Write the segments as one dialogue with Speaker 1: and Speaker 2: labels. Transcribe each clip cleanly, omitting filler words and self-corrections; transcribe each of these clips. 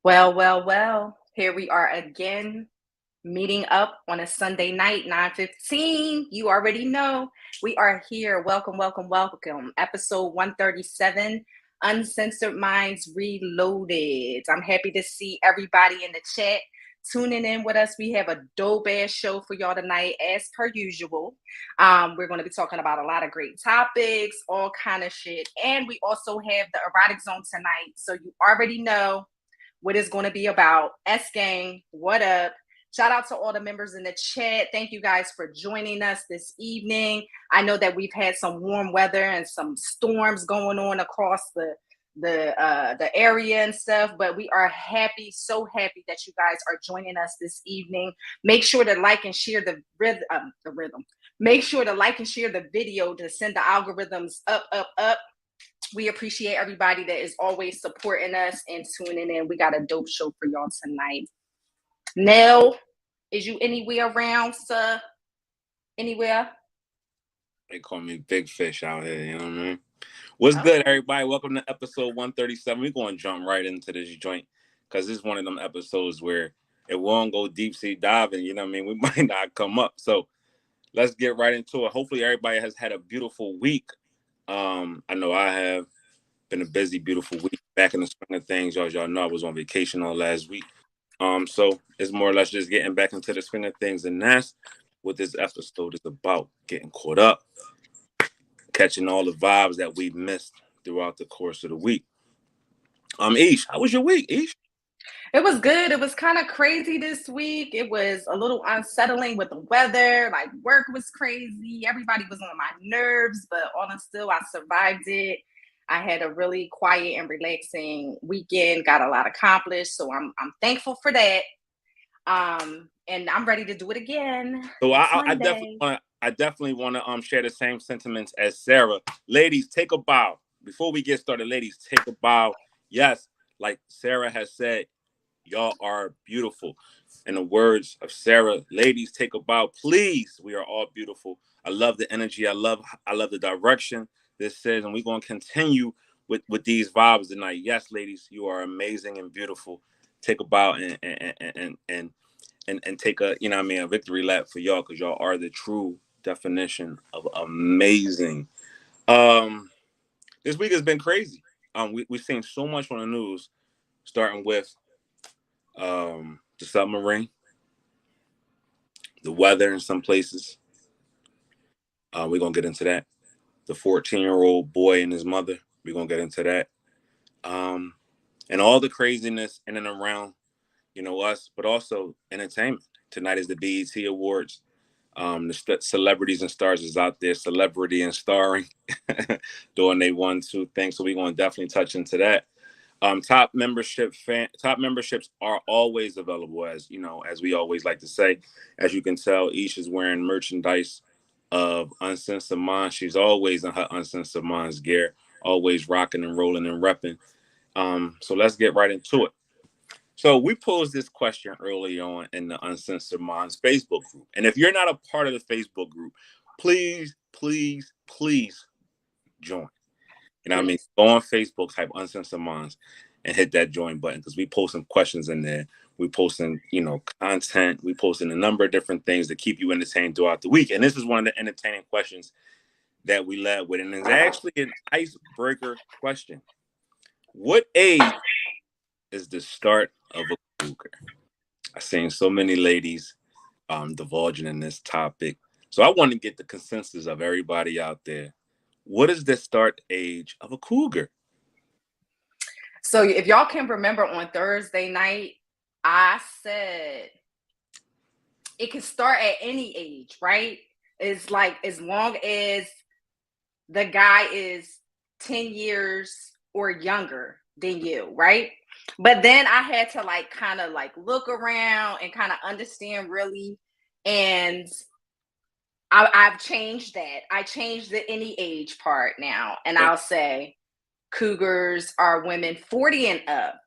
Speaker 1: Well, well, well. Here we are again, meeting up on a Sunday night, 9:15. You already know we are here. Welcome, welcome, welcome. Episode 137, Uncensored Minds Reloaded. I'm happy to see everybody in the chat tuning in with us. We have a dope ass show for y'all tonight, as per usual. We're going to be talking about a lot of great topics, all kind of shit, and we also have the erotic zone tonight. So you already know what it's going to be about. S Gang, what up? Shout out to all the members in the chat. Thank you guys for joining us this evening. I know that we've had some warm weather and some storms going on across the area and stuff, but we are happy, so happy that you guys are joining us this evening. Make sure to like and share the rhythm. Make sure to like and share the video to send the algorithms up, up, up. We appreciate everybody that is always supporting us and tuning in. We got a dope show for y'all tonight. Nell, is you anywhere around, sir? Anywhere?
Speaker 2: They call me Big Fish out here, you know what I mean? What's good, everybody? Welcome to episode 137. We're going to jump right into this joint because this is one of them episodes where it won't go deep sea diving, you know what I mean? We might not come up. So let's get right into it. Hopefully everybody has had a beautiful week. I know I have been a busy, beautiful week. Back in the swing of things, y'all know I was on vacation all last week. So it's more or less just getting back into the swing of things, and that's what this episode is about: getting caught up, catching all the vibes that we missed throughout the course of the week. Ish, how was your week, Ish?
Speaker 1: It was good. It was kind of crazy this week. It was a little unsettling with the weather. Like work was crazy. Everybody was on my nerves, but all in still, I survived it. I had a really quiet and relaxing weekend. Got a lot accomplished, so I'm thankful for that. And I'm ready to do it again.
Speaker 2: So
Speaker 1: It's
Speaker 2: I
Speaker 1: Monday.
Speaker 2: definitely want to share the same sentiments as Sarah. Ladies, take a bow before we get started. Ladies, take a bow. Yes, like Sarah has said, y'all are beautiful. In the words of Sarah, ladies, take a bow, please. We are all beautiful. I love the energy. I love the direction this says, and we're gonna continue with these vibes tonight. Yes, ladies, you are amazing and beautiful. Take a bow and take a, you know what I mean, a victory lap for y'all, because y'all are the true definition of amazing. Um, this week has been crazy. We've seen so much on the news, starting with the submarine, the weather in some places. We're gonna get into that. The 14-year-old boy and his mother. We're gonna get into that. Um, and all the craziness in and around, us, but also entertainment. Tonight is the BET Awards. The celebrities and stars is out there, celebrity and starring, doing they 1-2 thing. So we're gonna definitely touch into that. Top memberships are always available, as we always like to say. As you can tell, Ish is wearing merchandise of Uncensored Minds. She's always in her Uncensored Minds gear, always rocking and rolling and repping. So let's get right into it. So we posed this question early on in the Uncensored Minds Facebook group. And if you're not a part of the Facebook group, please, please, please join. You know what I mean? Go on Facebook, type Uncensored Minds, and hit that join button, because we post some questions in there. We posting, content. We posting a number of different things to keep you entertained throughout the week. And this is one of the entertaining questions that we led with. And it's actually an icebreaker question. What age is the start of a cougar? I've seen so many ladies divulging in this topic. So I want to get the consensus of everybody out there. What is the start age of a cougar?
Speaker 1: So if y'all can remember on Thursday night, I said it can start at any age, right? It's like as long as the guy is 10 years or younger than you, right? But then I had to kind of look around and kind of understand really. And I've changed that. I changed the any age part now. And I'll say cougars are women 40 and up.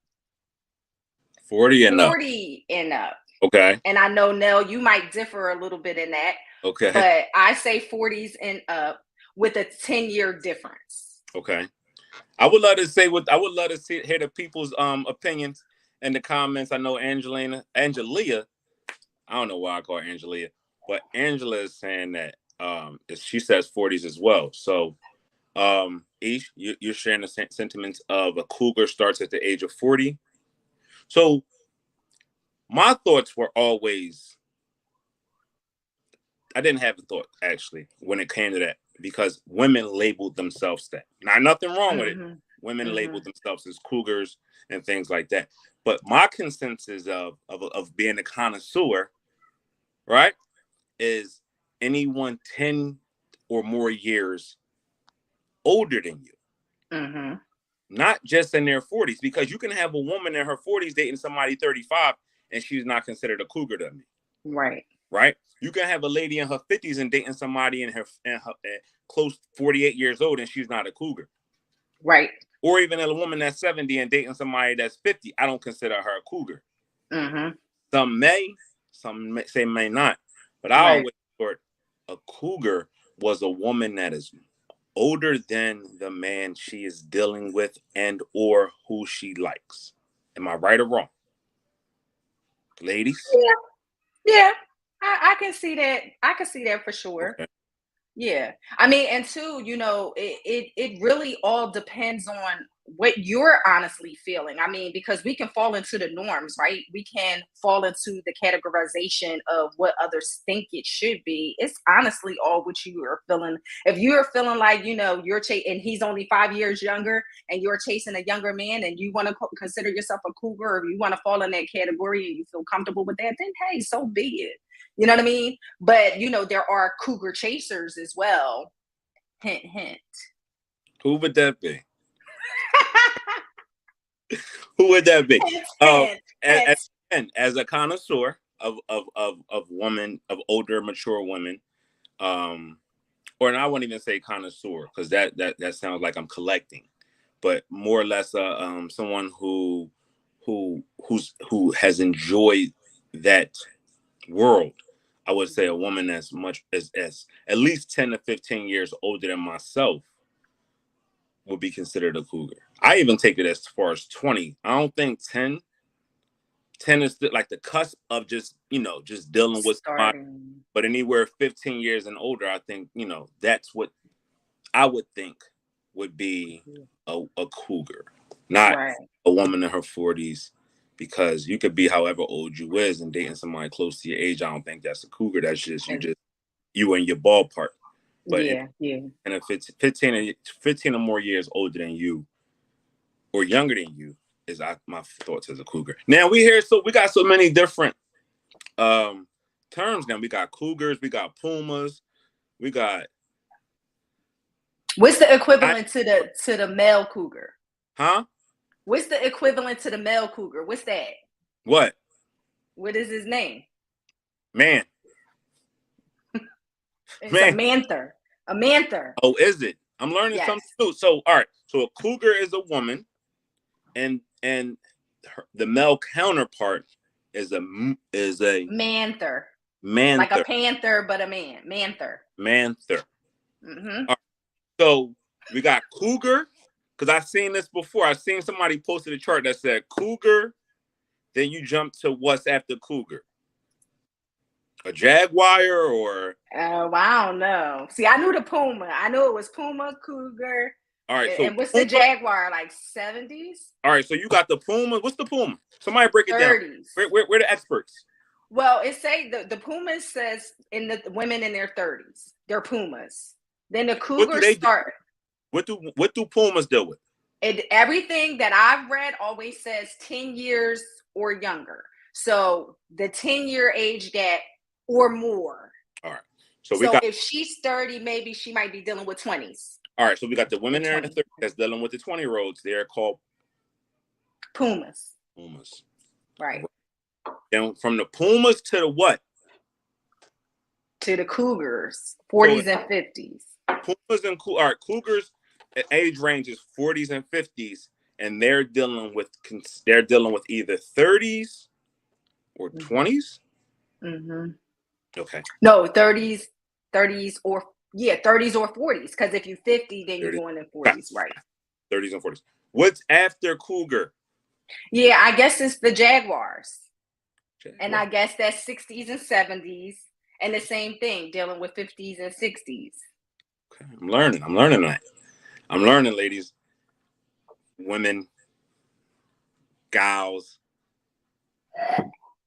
Speaker 2: 40 and up.
Speaker 1: 40 and up.
Speaker 2: Okay.
Speaker 1: And I know, Nell, you might differ a little bit in that.
Speaker 2: Okay.
Speaker 1: But I say 40s and up with a 10-year difference.
Speaker 2: Okay. I would love to hear the people's opinions in the comments. I know Angelia. I don't know why I call her Angelia, but Angela is saying that she says 40s as well. So, Ish, you're sharing the sentiments of a cougar starts at the age of 40. So, my thoughts were always, I didn't have a thought actually when it came to that, because women labeled themselves that. Now, nothing wrong with it. Women labeled themselves as cougars and things like that. But my consensus of being a connoisseur, right, is anyone 10 or more years older than you. Not just in their 40s, because you can have a woman in her 40s dating somebody 35 and she's not considered a cougar to me. Right. You can have a lady in her 50s and dating somebody in her close 48 years old and she's not a cougar.
Speaker 1: Right.
Speaker 2: Or even a woman that's 70 and dating somebody that's 50. I don't consider her a cougar. Some may not. But I always thought a cougar was a woman that is older than the man she is dealing with and or who she likes. Am I right or wrong? Ladies?
Speaker 1: Yeah. I can see that. I can see that for sure. Okay. Yeah. I mean, and two, it really all depends on what you're honestly feeling. I mean, because we can fall into the norms, right? We can fall into the categorization of what others think it should be. It's honestly all what you are feeling. If you're feeling like, you're and he's only 5 years younger and you're chasing a younger man and you want to consider yourself a cougar, or you want to fall in that category and you feel comfortable with that, then hey, so be it. You know what I mean? But, there are cougar chasers as well. Hint, hint.
Speaker 2: Who would that be? Who would that be? As a connoisseur of women, of older, mature women, or and I won't even say connoisseur, because that sounds like I'm collecting, but more or less someone who has enjoyed that world. I would say a woman as much as at least 10 to 15 years older than myself would be considered a cougar. I even take it as far as 20. I don't think 10 is like the cusp of just dealing with somebody. But anywhere 15 years and older, I think, that's what I would think would be a cougar, not a woman in her 40s. Because you could be however old you is and dating somebody close to your age. I don't think that's a cougar. That's just you in your ballpark. But and if it's 15 or more years older than you or younger than you, is my thoughts as a cougar. Now we got so many different terms now. We got cougars, we got pumas, we got.
Speaker 1: What's the equivalent to the male cougar?
Speaker 2: Huh?
Speaker 1: What's the equivalent to the male cougar? What's that?
Speaker 2: What?
Speaker 1: What is his name?
Speaker 2: Man.
Speaker 1: It's a manther. A manther.
Speaker 2: Oh, is it? I'm learning something new. So, all right. So a cougar is a woman, and the male counterpart is a
Speaker 1: manther.
Speaker 2: Manther.
Speaker 1: Like a panther, but a man. Manther.
Speaker 2: Manther. All right. So we got cougar. Because I've seen this before. I've seen somebody posted a chart that said cougar, then you jump to what's after cougar? A jaguar or?
Speaker 1: I don't know. See, I knew the puma. I knew it was puma, cougar.
Speaker 2: All right.
Speaker 1: And what's the jaguar? Like 70s?
Speaker 2: All right. So you got the puma. What's the puma? Somebody break it 30s. Down. We're the experts.
Speaker 1: Well, it say the puma says in the women in their 30s. They're pumas. Then the cougars start.
Speaker 2: What do pumas deal with?
Speaker 1: Everything that I've read always says 10 years or younger. So the 10-year age gap or more.
Speaker 2: All right.
Speaker 1: So if she's 30, maybe she might be dealing with 20s.
Speaker 2: All right. So we got the women in their 30s that's dealing with the 20-year-olds. They're called
Speaker 1: pumas. Right.
Speaker 2: And from the pumas to the what?
Speaker 1: To the cougars, 40s and 50s.
Speaker 2: Pumas and cougars. Age range is 40s and 50s, and they're dealing with either 30s or 20s. Okay.
Speaker 1: No, 30s or 30s or 40s. Because if you're 50, then you're going in 40s, right?
Speaker 2: 30s and 40s. What's after cougar?
Speaker 1: Yeah, I guess it's the Jaguars.
Speaker 2: Jaguar.
Speaker 1: And I guess that's 60s and 70s. And the same thing, dealing with 50s and 60s.
Speaker 2: Okay. I'm learning that. I'm learning, ladies, women, gals,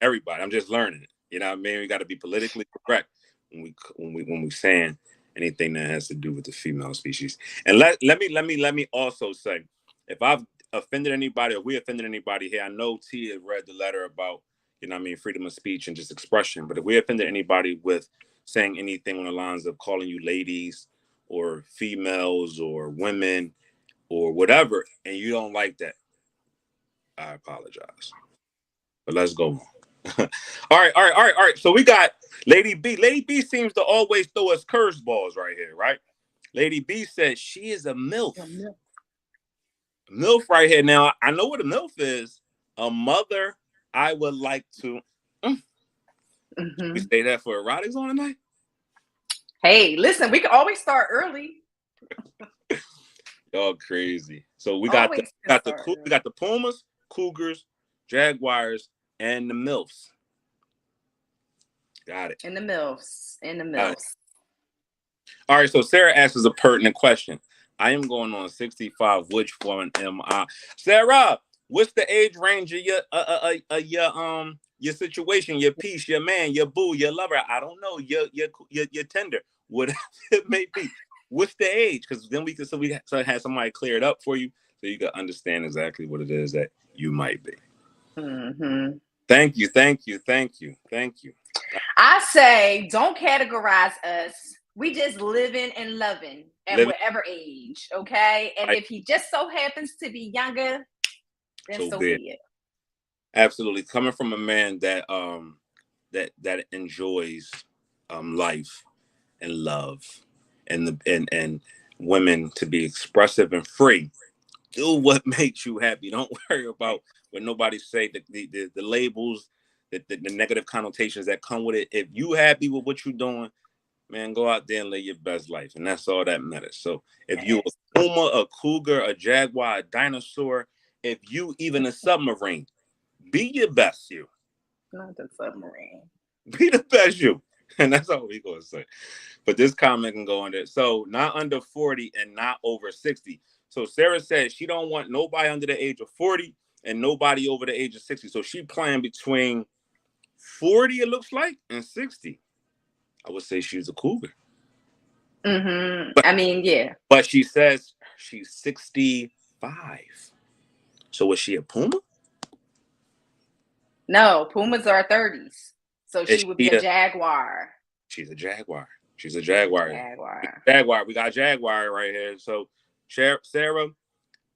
Speaker 2: everybody. I'm just learning it. You know what I mean? We got to be politically correct when we saying anything that has to do with the female species. And let me also say, if I've offended anybody or we offended anybody here, I know T had read the letter about, you know what I mean, freedom of speech and just expression. But if we offended anybody with saying anything on the lines of calling you ladies or females or women or whatever, and you don't like that, I apologize. But let's go on. All right. So we got Lady B. Lady B seems to always throw us curveballs right here, right? Lady B says she is a MILF. MILF right here. Now, I know what a MILF is. A mother I would like to.
Speaker 1: Mm-hmm.
Speaker 2: We say that for erotics on tonight?
Speaker 1: Hey, listen, we can always start early.
Speaker 2: Y'all crazy. So we got the Pumas, Cougars, Jaguars, and the MILFs. Got it.
Speaker 1: In the MILFs.
Speaker 2: All right, so Sarah asks a pertinent question. I am going on 65. Which one am I? Sarah, what's the age range of your situation, your piece, your man, your boo, your lover? I don't know. Your tender, whatever it may be. What's the age? Because then we have somebody clear it up for you, so you can understand exactly what it is that you might be.
Speaker 1: Mm-hmm.
Speaker 2: Thank you.
Speaker 1: I say, don't categorize us. We just living and loving at whatever age, okay? And if he just so happens to be younger, then so be it.
Speaker 2: Absolutely. Coming from a man that that enjoys life and love and women to be expressive and free. Do what makes you happy. Don't worry about what nobody say, the labels, the negative connotations that come with it. If you happy with what you're doing, man, go out there and live your best life. And that's all that matters. So if you're a puma, a cougar, a jaguar, a dinosaur, if you even a submarine, be your best you.
Speaker 1: Not the submarine.
Speaker 2: Be the best you. And that's all we're going to say. But this comment can go under. So not under 40 and not over 60. So Sarah said she don't want nobody under the age of 40 and nobody over the age of 60. So she playing between 40, it looks like, and 60. I would say she's a cougar.
Speaker 1: Mm-hmm. But, I mean, yeah.
Speaker 2: But she says she's 65. So was she a puma?
Speaker 1: No, pumas are 30s. So she would be a jaguar.
Speaker 2: She's a jaguar. She's a jaguar. Jaguar. We got jaguar right here. So Sarah,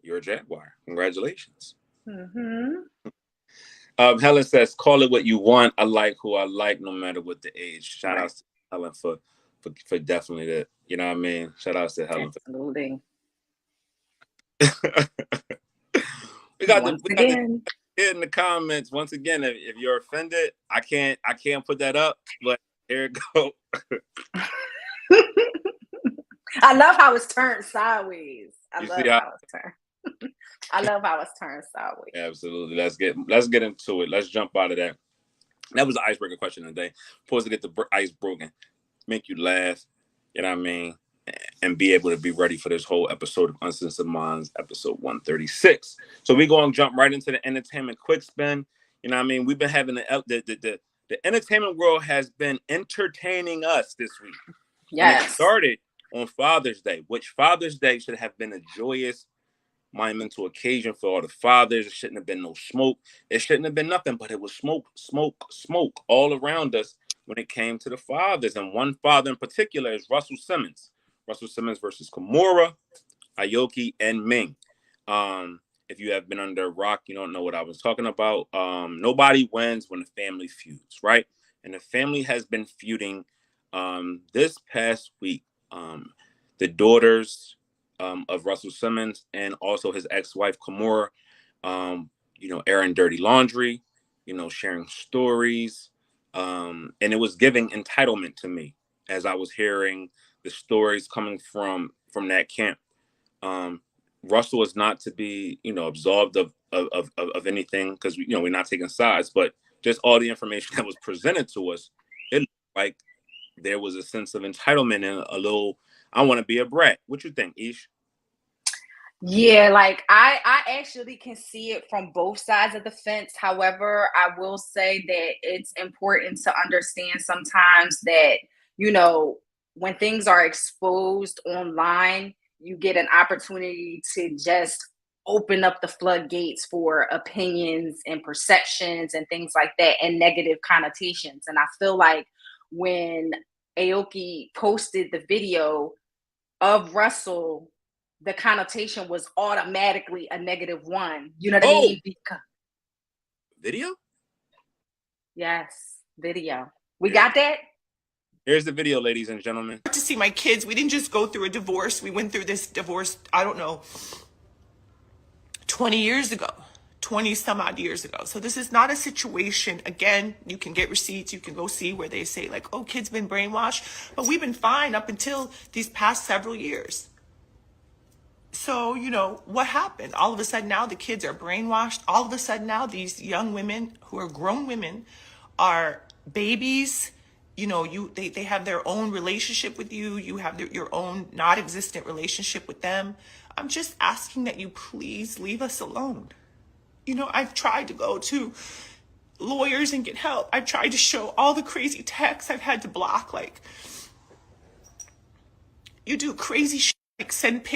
Speaker 2: you're a jaguar. Congratulations.
Speaker 1: Mm-hmm.
Speaker 2: Helen says, call it what you want. I like who I like, no matter what the age. Shout out to Helen for definitely that. You know what I mean? Shout out to Helen.
Speaker 1: Absolutely.
Speaker 2: we got the in the comments. Once again, if you're offended, I can't put that up, but here it goes.
Speaker 1: I love how it's turned sideways. I love how it's turned sideways.
Speaker 2: Absolutely. Let's get into it. Let's jump out of that. That was the icebreaker question of the day. Supposed to get the ice broken, make you laugh, you know what I mean, and be able to be ready for this whole episode of Uncensored Minds, episode 136. So we're going to jump right into the entertainment quick spin. You know what I mean? We've been having the entertainment world has been entertaining us this week.
Speaker 1: Yes.
Speaker 2: And it started on Father's Day, which Father's Day should have been a joyous, monumental occasion for all the fathers. It shouldn't have been no smoke. It shouldn't have been nothing, but it was smoke all around us when it came to the fathers. And one father in particular is Russell Simmons. Russell Simmons versus Kimura, Aoki, and Ming. If you have been under a rock, you don't know what I was talking about. Nobody wins when the family feuds, right? And the family has been feuding this past week. The daughters of Russell Simmons and also his ex-wife Kimura, airing dirty laundry, sharing stories, and it was giving entitlement to me as I was hearing the stories coming from that camp. Russell is not to be, absolved of anything, because we're not taking sides, but just all the information that was presented to us, it looked like there was a sense of entitlement and a little, I want to be a brat. What you think, Ish?
Speaker 1: Yeah, like I actually can see it from both sides of the fence. However, I will say that it's important to understand sometimes that, when things are exposed online, you get an opportunity to just open up the floodgates for opinions and perceptions and things like that and negative connotations. And I feel like when Aoki posted the video of Russell, the connotation was automatically a negative one. You know what I mean?
Speaker 2: Video?
Speaker 1: Yes, video. We got that?
Speaker 2: Here's the video, ladies and gentlemen.
Speaker 3: To see my kids, we didn't just go through a divorce. We went through this divorce, I don't know, 20 years ago. 20 some odd years ago. So this is not a situation, again, you can get receipts, you can go see where they say like, oh, kids been brainwashed, but we've been fine up until these past several years. So, what happened? All of a sudden now the kids are brainwashed. All of a sudden now these young women who are grown women are babies. They have their own relationship with you. You have your own not existent relationship with them. I'm just asking that you please leave us alone. I've tried to go to lawyers and get help. I've tried to show all the crazy texts I've had to block. Like, you do crazy shit, like send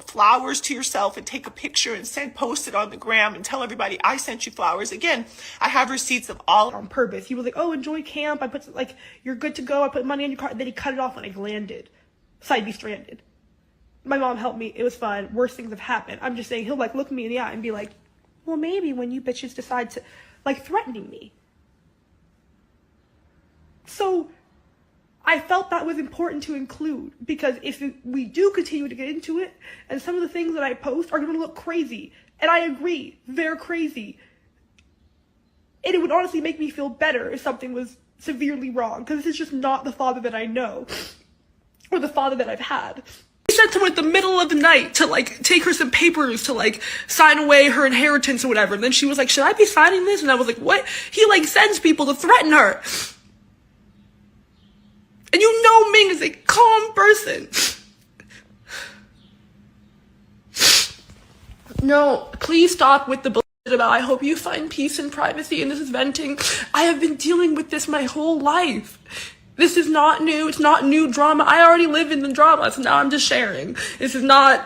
Speaker 3: flowers to yourself and take a picture and post it on the gram and tell everybody I sent you flowers. Again, I have receipts of all on purpose. He was like, oh, enjoy camp. I put like, you're good to go. I put money in your car. Then he cut it off when I landed. So I'd be stranded. My mom helped me. It was fine. Worst things have happened. I'm just saying, he'll like look me in the eye and be like, well, maybe when you bitches decide to, like, threatening me. So I felt that was important to include, because if we do continue to get into it, and some of the things that I post are going to look crazy, and I agree, they're crazy, and it would honestly make me feel better if something was severely wrong, because this is just not the father that I know, or the father that I've had. He sent someone at the middle of the night to like take her some papers to like sign away her inheritance or whatever. And then she was like, should I be signing this? And I was like, what? He like sends people to threaten her. And Ming is a calm person. No, please stop with the bullshit about I hope you find peace and privacy, and this is venting. I have been dealing with this my whole life. This is not new. It's not new drama. I already live in the drama, so now I'm just sharing. This is not...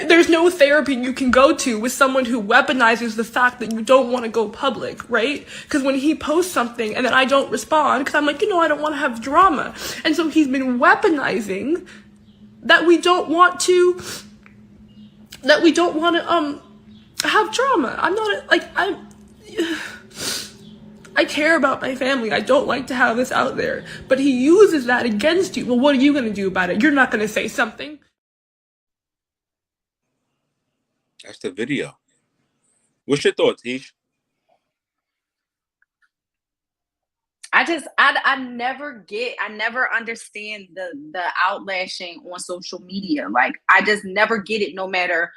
Speaker 3: There's no therapy you can go to with someone who weaponizes the fact that you don't want to go public, right? Because when he posts something and then I don't respond, because I'm like, I don't want to have drama. And so he's been weaponizing that we don't want to... have drama. I'm not... I care about my family. I don't like to have this out there. But he uses that against you. Well, what are you going to do about it? You're not going to say something.
Speaker 2: That's the video. What's your thoughts, Ish?
Speaker 1: I never understand the outlashing on social media. Like, I just never get it, no matter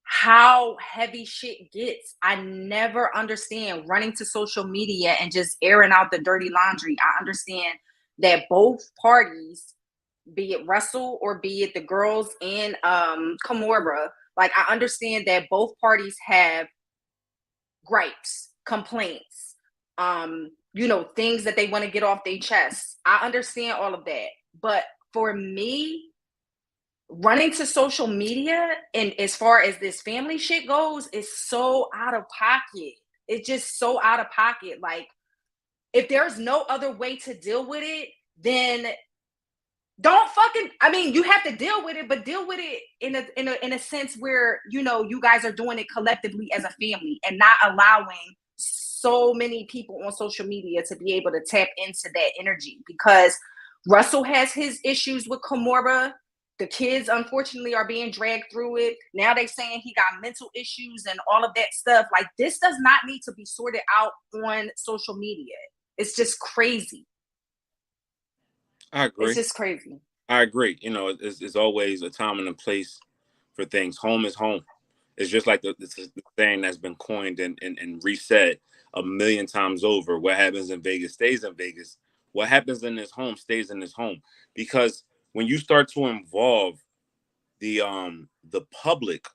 Speaker 1: how heavy shit gets. I never understand running to social media and just airing out the dirty laundry. I understand that both parties, be it Russell or be it the girls and Kimora, like, I understand that both parties have gripes, complaints, things that they want to get off their chest. I understand all of that. But for me, running to social media, and as far as this family shit goes, is so out of pocket. It's just so out of pocket. Like, if there's no other way to deal with it, then don't fucking... you have to deal with it, but deal with it in a sense where, you guys are doing it collectively as a family, and not allowing so many people on social media to be able to tap into that energy. Because Russell has his issues with Kimora. The kids, unfortunately, are being dragged through it. Now they're saying he got mental issues and all of that stuff. Like, this does not need to be sorted out on social media. It's just crazy.
Speaker 2: I agree.
Speaker 1: It's just crazy.
Speaker 2: I agree. It's always a time and a place for things. Home is home. It's just like the saying that's been coined and reset a million times over. What happens in Vegas stays in Vegas. What happens in this home stays in this home. Because when you start to involve the public,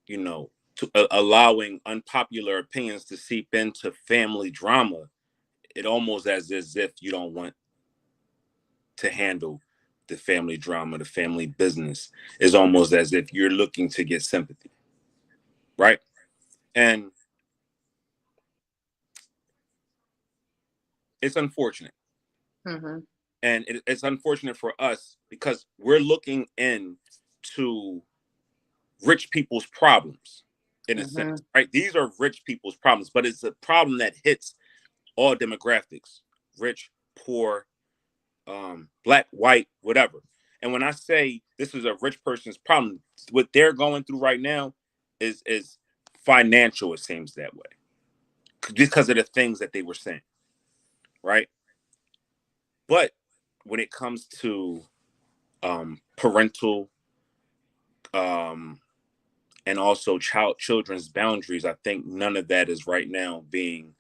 Speaker 2: you know, to allowing unpopular opinions to seep into family drama, it almost as if you don't want to handle the family drama, the family business. Is almost as if you're looking to get sympathy, right? And it's unfortunate.
Speaker 1: Mm-hmm.
Speaker 2: And it's unfortunate for us because we're looking into rich people's problems in a sense, right? These are rich people's problems, but it's a problem that hits all demographics: rich, poor, black, white, whatever. And when I say this is a rich person's problem, what they're going through right now is financial. It seems that way because of the things that they were saying, right? But when it comes to parental and also children's boundaries, I think none of that is right now being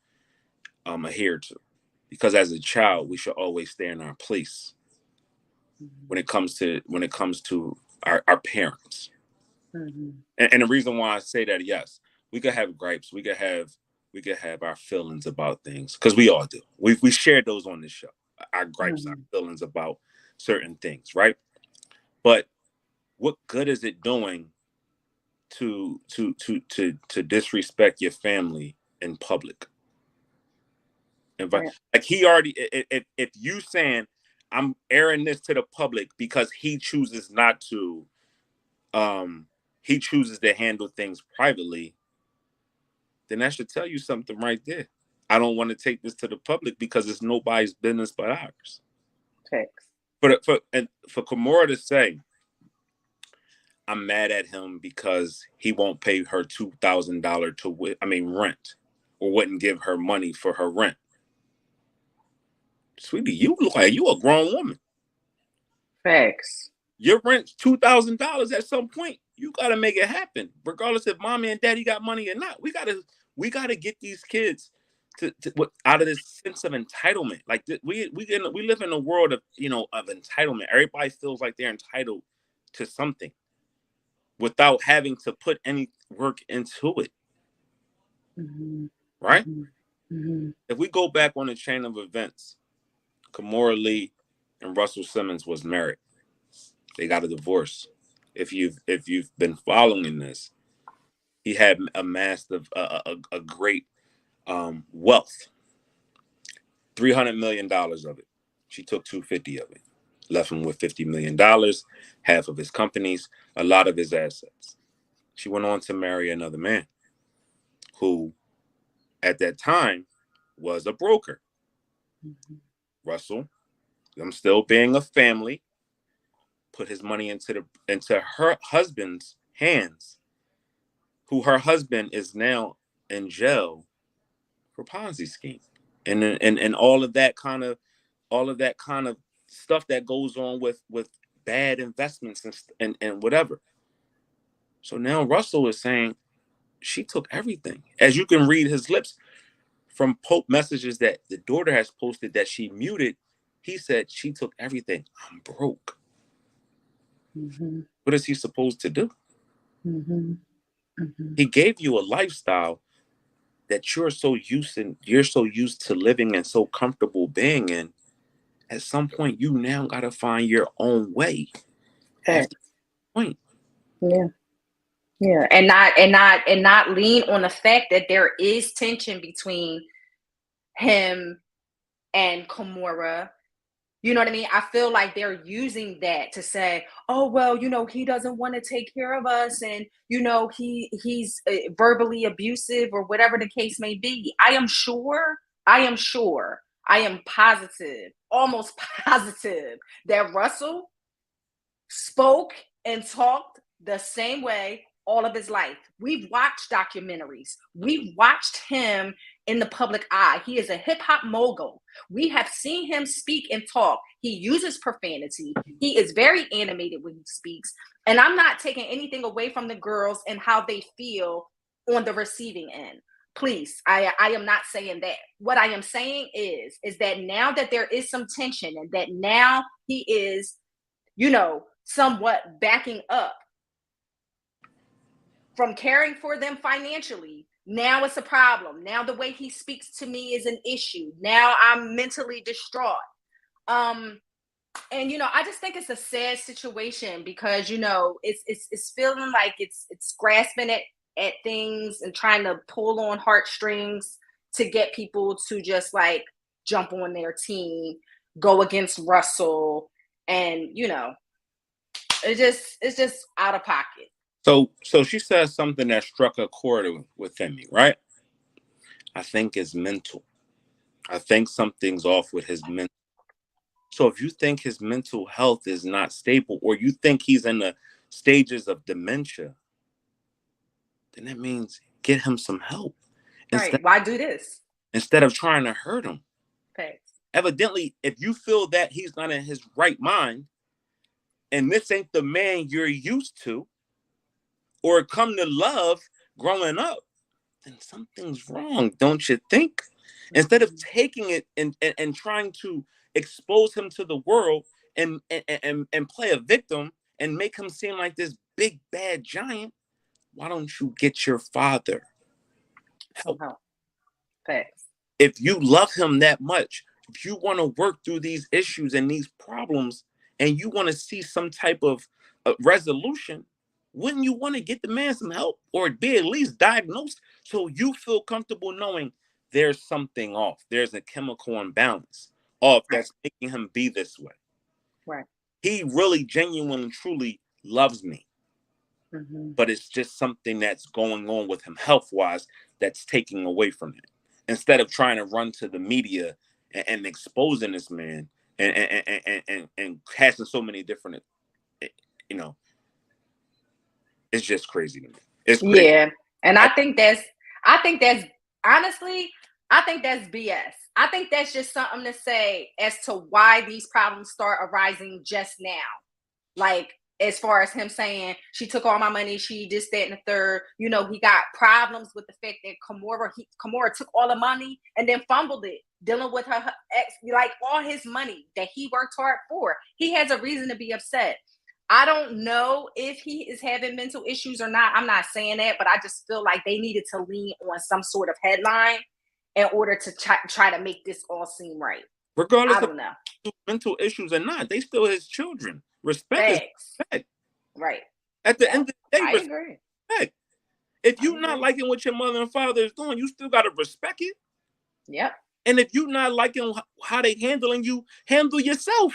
Speaker 2: adhered to. Because as a child, we should always stay in our place when it comes to our parents. And the reason why I say that, yes, we could have gripes, we could have our feelings about things, because we all do. We shared those on this show. Our gripes, our feelings about certain things, right? But what good is it doing to disrespect your family in public? Like he already, if you saying I'm airing this to the public because he chooses not to, he chooses to handle things privately, then that should tell you something right there. I don't want to take this to the public because it's nobody's business but ours.
Speaker 1: Thanks.
Speaker 2: For Kimora to say, I'm mad at him because he won't pay her $2,000 rent, or wouldn't give her money for her rent. Sweetie, you look like you a grown woman.
Speaker 1: Facts.
Speaker 2: Your rent's $2,000 at some point. You gotta make it happen, regardless if mommy and daddy got money or not. We gotta get these kids to out of this sense of entitlement. Like we live in a world of of entitlement. Everybody feels like they're entitled to something without having to put any work into it. Right? If we go back on the chain of events, Kimora Lee and Russell Simmons was married. They got a divorce. If you've been following this, he had amassed a great wealth, $300 million of it. She took $250 of it, left him with $50 million, half of his companies, a lot of his assets. She went on to marry another man who, at that time, was a broker. Russell, them still being a family, put his money into her husband's hands, who her husband is now in jail for Ponzi scheme, and all of that kind of stuff that goes on with bad investments and whatever. So now Russell is saying she took everything. As you can read his lips from Pope messages that the daughter has posted that she muted, he said she took everything. I'm broke. What is he supposed to do? He gave you a lifestyle that you're so used to living and so comfortable being in. At some point, you now got to find your own way. At that point,
Speaker 1: yeah, and not lean on the fact that there is tension between him and Kimora. You know what I mean? I feel like they're using that to say, oh, well, he doesn't want to take care of us. And, he's verbally abusive or whatever the case may be. I am positive, almost positive that Russell spoke and talked the same way all of his life. We've watched documentaries. We've watched him in the public eye. He is a hip hop mogul. We have seen him speak and talk. He uses profanity. He is very animated when he speaks. And I'm not taking anything away from the girls and how they feel on the receiving end. Please, I am not saying that. What I am saying is that now that there is some tension and that now he is, somewhat backing up from caring for them financially, now it's a problem. Now the way he speaks to me is an issue. Now I'm mentally distraught. And I just think it's a sad situation because it's feeling like it's grasping at things and trying to pull on heartstrings to get people to just like jump on their team, go against Russell, and it's just out of pocket.
Speaker 2: So she says something that struck a chord within me, right? I think it's mental. I think something's off with his mental. So if you think his mental health is not stable, or you think he's in the stages of dementia, then that means get him some help.
Speaker 1: Right. Why do this?
Speaker 2: Instead of trying to hurt him.
Speaker 1: Thanks.
Speaker 2: Evidently, if you feel that he's not in his right mind, and this ain't the man you're used to, or come to love growing up, then something's wrong, don't you think? Instead of taking it and trying to expose him to the world and play a victim and make him seem like this big bad giant, why don't you get your father help?
Speaker 1: Thanks.
Speaker 2: If you love him that much, if you want to work through these issues and these problems, and you want to see some type of resolution, wouldn't you want to get the man some help, or be at least diagnosed so you feel comfortable knowing there's something off, there's a chemical imbalance off that's making him be this way?
Speaker 1: Right.
Speaker 2: He really genuinely truly loves me.
Speaker 1: Mm-hmm.
Speaker 2: But it's just something that's going on with him health-wise that's taking away from it. Instead of trying to run to the media and exposing this man and casting so many different, it's just crazy to me. It's crazy.
Speaker 1: Yeah, and I think that's honestly, I think that's BS. I think that's just something to say as to why these problems start arising just now. Like, as far as him saying, she took all my money, she this, that, and the third. He got problems with the fact that Kimora took all the money and then fumbled it, dealing with her ex, like all his money that he worked hard for. He has a reason to be upset. I don't know if he is having mental issues or not. I'm not saying that, but I just feel like they needed to lean on some sort of headline in order to try to make this all seem right.
Speaker 2: Regardless
Speaker 1: I don't know.
Speaker 2: of mental issues or not, they still his children. Respect is respect.
Speaker 1: Right.
Speaker 2: At the end of the day,
Speaker 1: I agree.
Speaker 2: Respect. If you're not liking what your mother and father is doing, you still got to respect it.
Speaker 1: Yep.
Speaker 2: And if you're not liking how they handling you, handle yourself.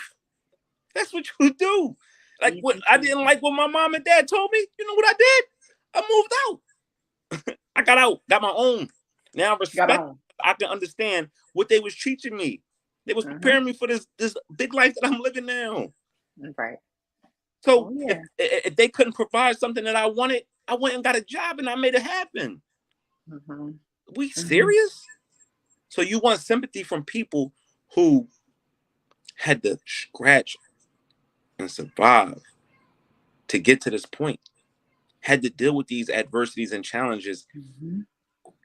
Speaker 2: That's what you do. Like, what I didn't like what my mom and dad told me. You know what I did? I moved out. I got out, got my own. Now respect. I can understand what they was teaching me. They was preparing me for this big life that I'm living now.
Speaker 1: Right.
Speaker 2: So if they couldn't provide something that I wanted, I went and got a job and I made it happen.
Speaker 1: Mm-hmm.
Speaker 2: We serious? So you want sympathy from people who had to scratch and survive to get to this point, had to deal with these adversities and challenges,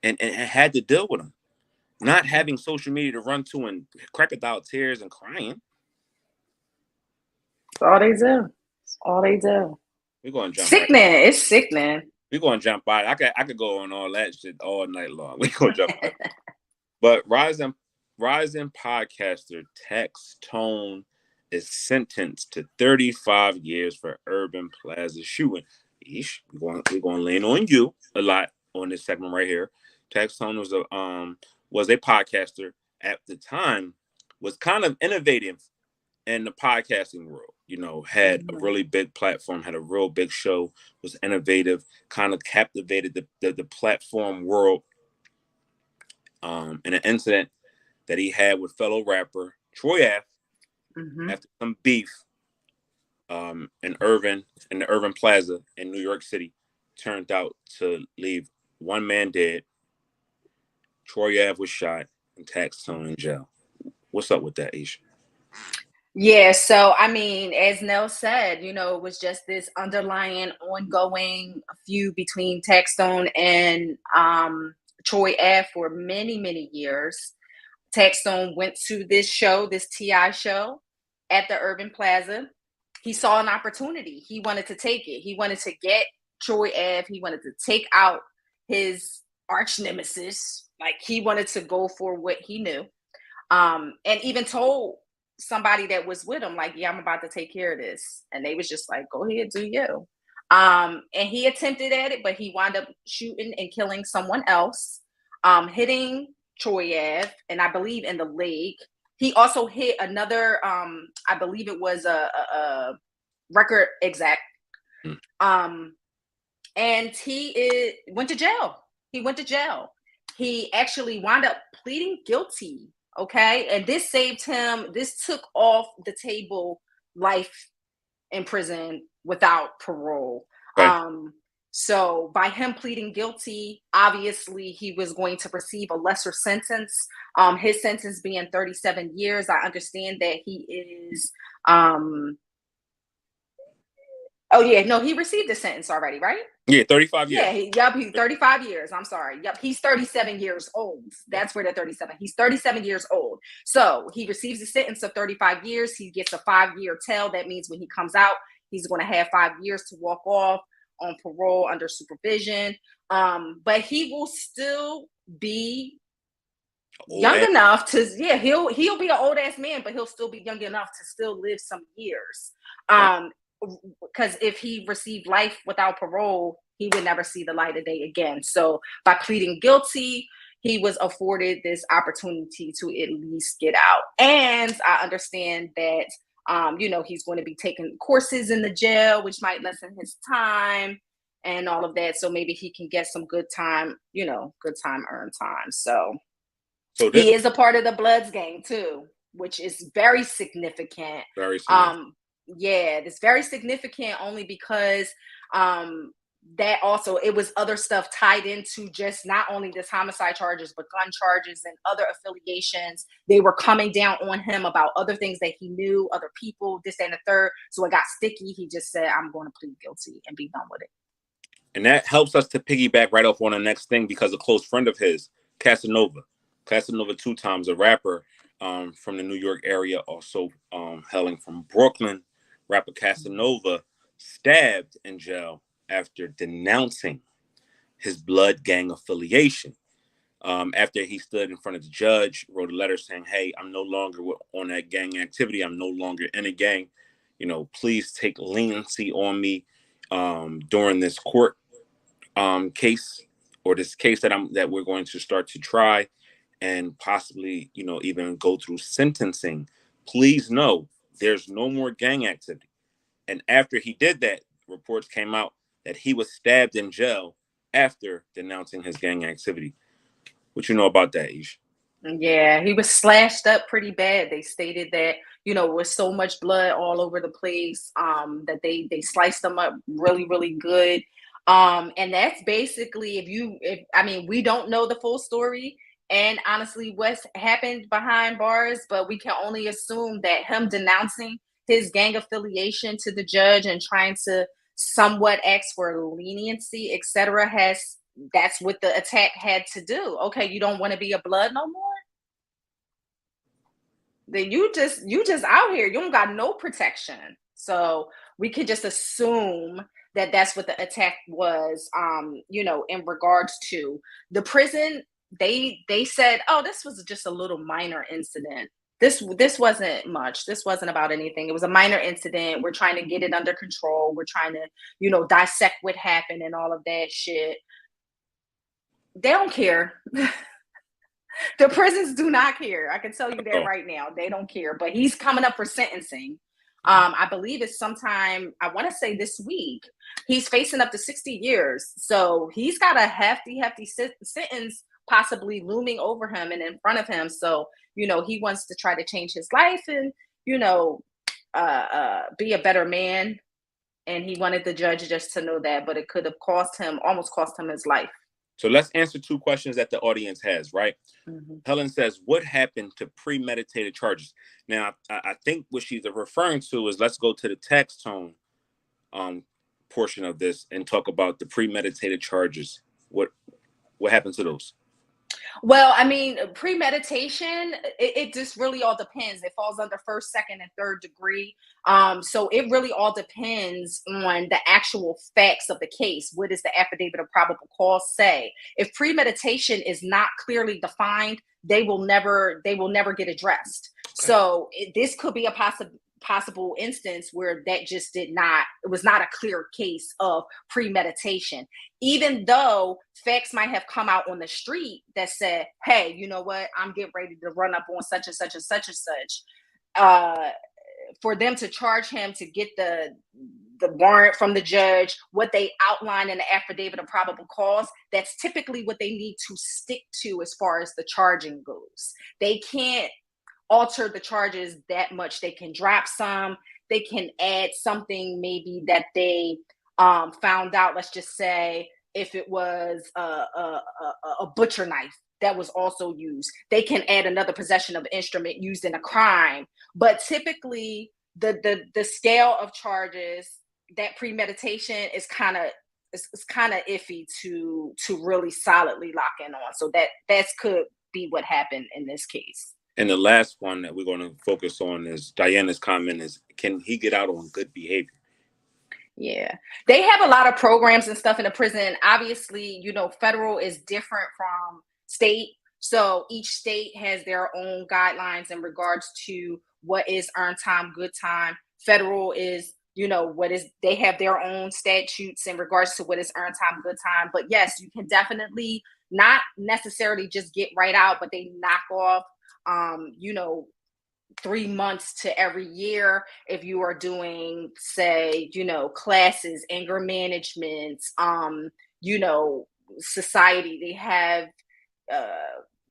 Speaker 2: and had to deal with them. Not having social media to run to and crocodile tears and crying.
Speaker 1: That's all they do. That's all they do.
Speaker 2: We're going to jump.
Speaker 1: Sickening. Right. It's sickening.
Speaker 2: We're going to jump by. I could go on all that shit all night long. We're going to jump by. But rising podcaster Taxstone is sentenced to 35 years for Urban Plaza shooting. Esh, we're going to lean on you a lot on this segment right here. Taxstone was a podcaster at the time, was kind of innovative in the podcasting world. Had a really big platform, had a real big show, was innovative, kind of captivated the platform world. In an incident that he had with fellow rapper Troy Ave after some beef in the Urban Plaza in New York City, turned out to leave one man dead. Troy Ave was shot and Taxstone in jail. What's up with that, Aisha?
Speaker 1: Yeah, so I mean, as Nell said, it was just this underlying, ongoing feud between Taxstone and Troy Ave for many, many years. Taxstone went to this show, this TI show at the Urban Plaza. He saw an opportunity. He wanted to take it. He wanted to get Troy Ave. He wanted to take out his arch nemesis. Like, he wanted to go for what he knew. And even told somebody that was with him, like, yeah, I'm about to take care of this. And they was just like, go ahead, do you. And he attempted at it, but he wound up shooting and killing someone else, hitting Troy Ave, and I believe in the leg. He also hit another, I believe it was a record exec. And he went to jail. He went to jail. He actually wound up pleading guilty. Okay. And this saved him. This took off the table life in prison without parole.
Speaker 2: Okay.
Speaker 1: So by him pleading guilty, obviously he was going to receive a lesser sentence. His sentence being 37 years. I understand that he is, he received a sentence already, right?
Speaker 2: Yeah, 35 years.
Speaker 1: Yeah, he's 35 years. I'm sorry. Yep, he's 37 years old. That's where the 37. He's 37 years old. So he receives a sentence of 35 years. He gets a 5-year tail. That means when he comes out, he's going to have 5 years to walk off on parole under supervision. But he will still be young enough to, he'll be an old ass man, but he'll still be young enough to still live some years. Because if he received life without parole, he would never see the light of day again. So by pleading guilty, he was afforded this opportunity to at least get out. And I understand that, he's going to be taking courses in the jail, which might lessen his time and all of that. So maybe he can get some good time, earned time. So he is a part of the Bloods gang too, which is very significant.
Speaker 2: Very significant.
Speaker 1: It's very significant only because that also, it was other stuff tied into just not only this homicide charges, but gun charges and other affiliations. They were coming down on him about other things that he knew, other people, this and the third. So it got sticky. He just said, I'm going to plead guilty and be done with it.
Speaker 2: And that helps us to piggyback right off on the next thing, because a close friend of his, Casanova 2 times, a rapper from the New York area, also hailing from Brooklyn. Rapper Casanova stabbed in jail after denouncing his blood gang affiliation. After he stood in front of the judge, wrote a letter saying, hey, I'm no longer on that gang activity. I'm no longer in a gang. Please take leniency on me during this court case, or this case that we're going to start to try and possibly, even go through sentencing. Please know there's no more gang activity. And after he did that, reports came out that he was stabbed in jail after denouncing his gang activity. What you know about that, Ish?
Speaker 1: Yeah, he was slashed up pretty bad. They stated that, with so much blood all over the place, that they sliced him up really, really good. And that's basically, we don't know the full story and honestly what's happened behind bars, but we can only assume that him denouncing his gang affiliation to the judge and trying to somewhat ask for leniency, etc., that's what the attack had to do. Okay, you don't want to be a blood no more? Then you just out here. You don't got no protection. So we could just assume that that's what the attack was, in regards to the prison. They said, oh, this was just a little minor incident. This wasn't much. This wasn't about anything. It was a minor incident. We're trying to get it under control. We're trying to, dissect what happened and all of that shit. They don't care. The prisons do not care. I can tell you that right now. They don't care. But he's coming up for sentencing. I believe it's sometime, I want to say this week. He's facing up to 60 years. So he's got a hefty sentence possibly looming over him and in front of him. So, he wants to try to change his life and, be a better man. And he wanted the judge just to know that, but it could have almost cost him his life.
Speaker 2: So let's answer two questions that the audience has, right? Helen says, what happened to premeditated charges? Now, I think what she's referring to is, let's go to the Taxstone portion of this and talk about the premeditated charges. What happened to those?
Speaker 1: Well, I mean, premeditation, it just really all depends. It falls under first, second, and third degree. So it really all depends on the actual facts of the case. What does the affidavit of probable cause say? If premeditation is not clearly defined, they will never get addressed. Okay. So this could be a possible instance where that just it was not a clear case of premeditation, even though facts might have come out on the street that said, hey, you know what, I'm getting ready to run up on such and such and such and such. For them to charge him, to get the warrant from the judge, what they outline in the affidavit of probable cause, that's typically what they need to stick to as far as the charging goes. They can't alter the charges that much. They can drop some, they can add something maybe that they found out. Let's just say if it was a butcher knife that was also used, they can add another possession of instrument used in a crime. But typically the scale of charges, that premeditation is kind of iffy to really solidly lock in on. So that could be what happened in this case.
Speaker 2: And the last one that we're going to focus on is Diana's comment is, can he get out on good behavior?
Speaker 1: Yeah, they have a lot of programs and stuff in the prison. Obviously, federal is different from state. So each state has their own guidelines in regards to what is earned time, good time. Federal is, they have their own statutes in regards to what is earned time, good time. But yes, you can definitely not necessarily just get right out, but they knock off 3 months to every year if you are doing, say, classes, anger management, society. They have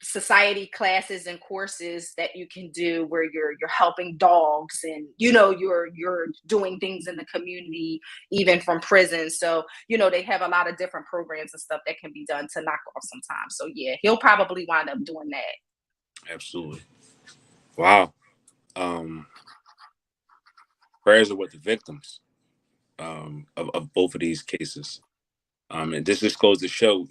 Speaker 1: society classes and courses that you can do where you're helping dogs, and you're doing things in the community, even from prison. So they have a lot of different programs and stuff that can be done to knock off some time. So yeah, he'll probably wind up doing that.
Speaker 2: Absolutely. Wow. Prayers are with the victims of both of these cases. And this just goes to show,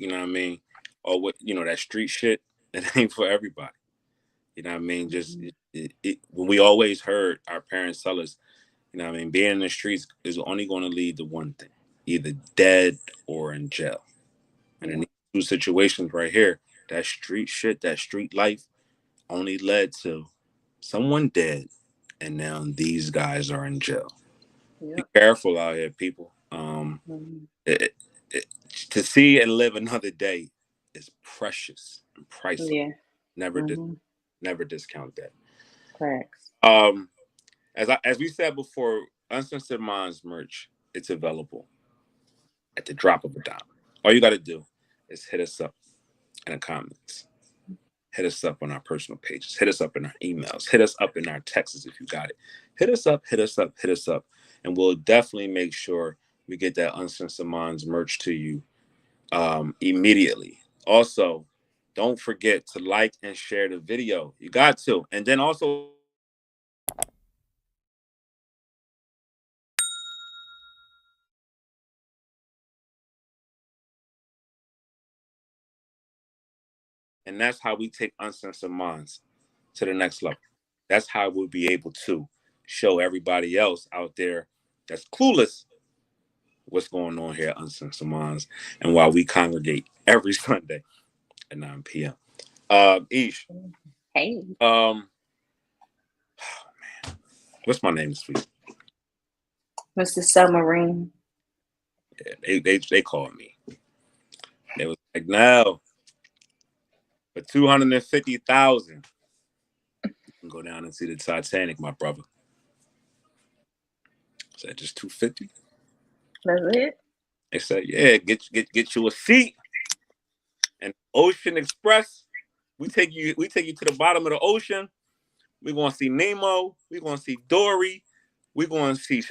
Speaker 2: or what, that street shit, it ain't for everybody. You know what I mean? Just when we always heard our parents tell us, being in the streets is only going to lead to one thing, either dead or in jail. And in these two situations right here, that street shit, that street life only led to someone dead, and now these guys are in jail. Yep. Be careful out here, people. To see and live another day is precious and priceless. Yeah. Never discount that.
Speaker 1: Thanks.
Speaker 2: As we said before, Uncensored Minds merch, it's available at the drop of a dime. All you got to do is hit us up in the comments. Hit us up on our personal pages. Hit us up in our emails. Hit us up in our texts if you got it. Hit us up, hit us up, hit us up. And we'll definitely make sure we get that Uncensored Minds merch to you immediately. Also, don't forget to like and share the video. You got to. And then also, and that's how we take Uncensored Minds to the next level. That's how we'll be able to show everybody else out there that's clueless what's going on here at Uncensored Minds, and while we congregate every Sunday at 9 p.m. Ish.
Speaker 1: Hey.
Speaker 2: Oh, man. What's my name this week?
Speaker 1: Mr. Submarine.
Speaker 2: Yeah, they called me. They was like, Nell, for $250,000, you can go down and see the Titanic, my brother. I said, just $250?
Speaker 1: That's it?
Speaker 2: They said, yeah, get you a seat. And Ocean Express, we take you to the bottom of the ocean. We're gonna see Nemo. We're gonna see Dory. We're gonna see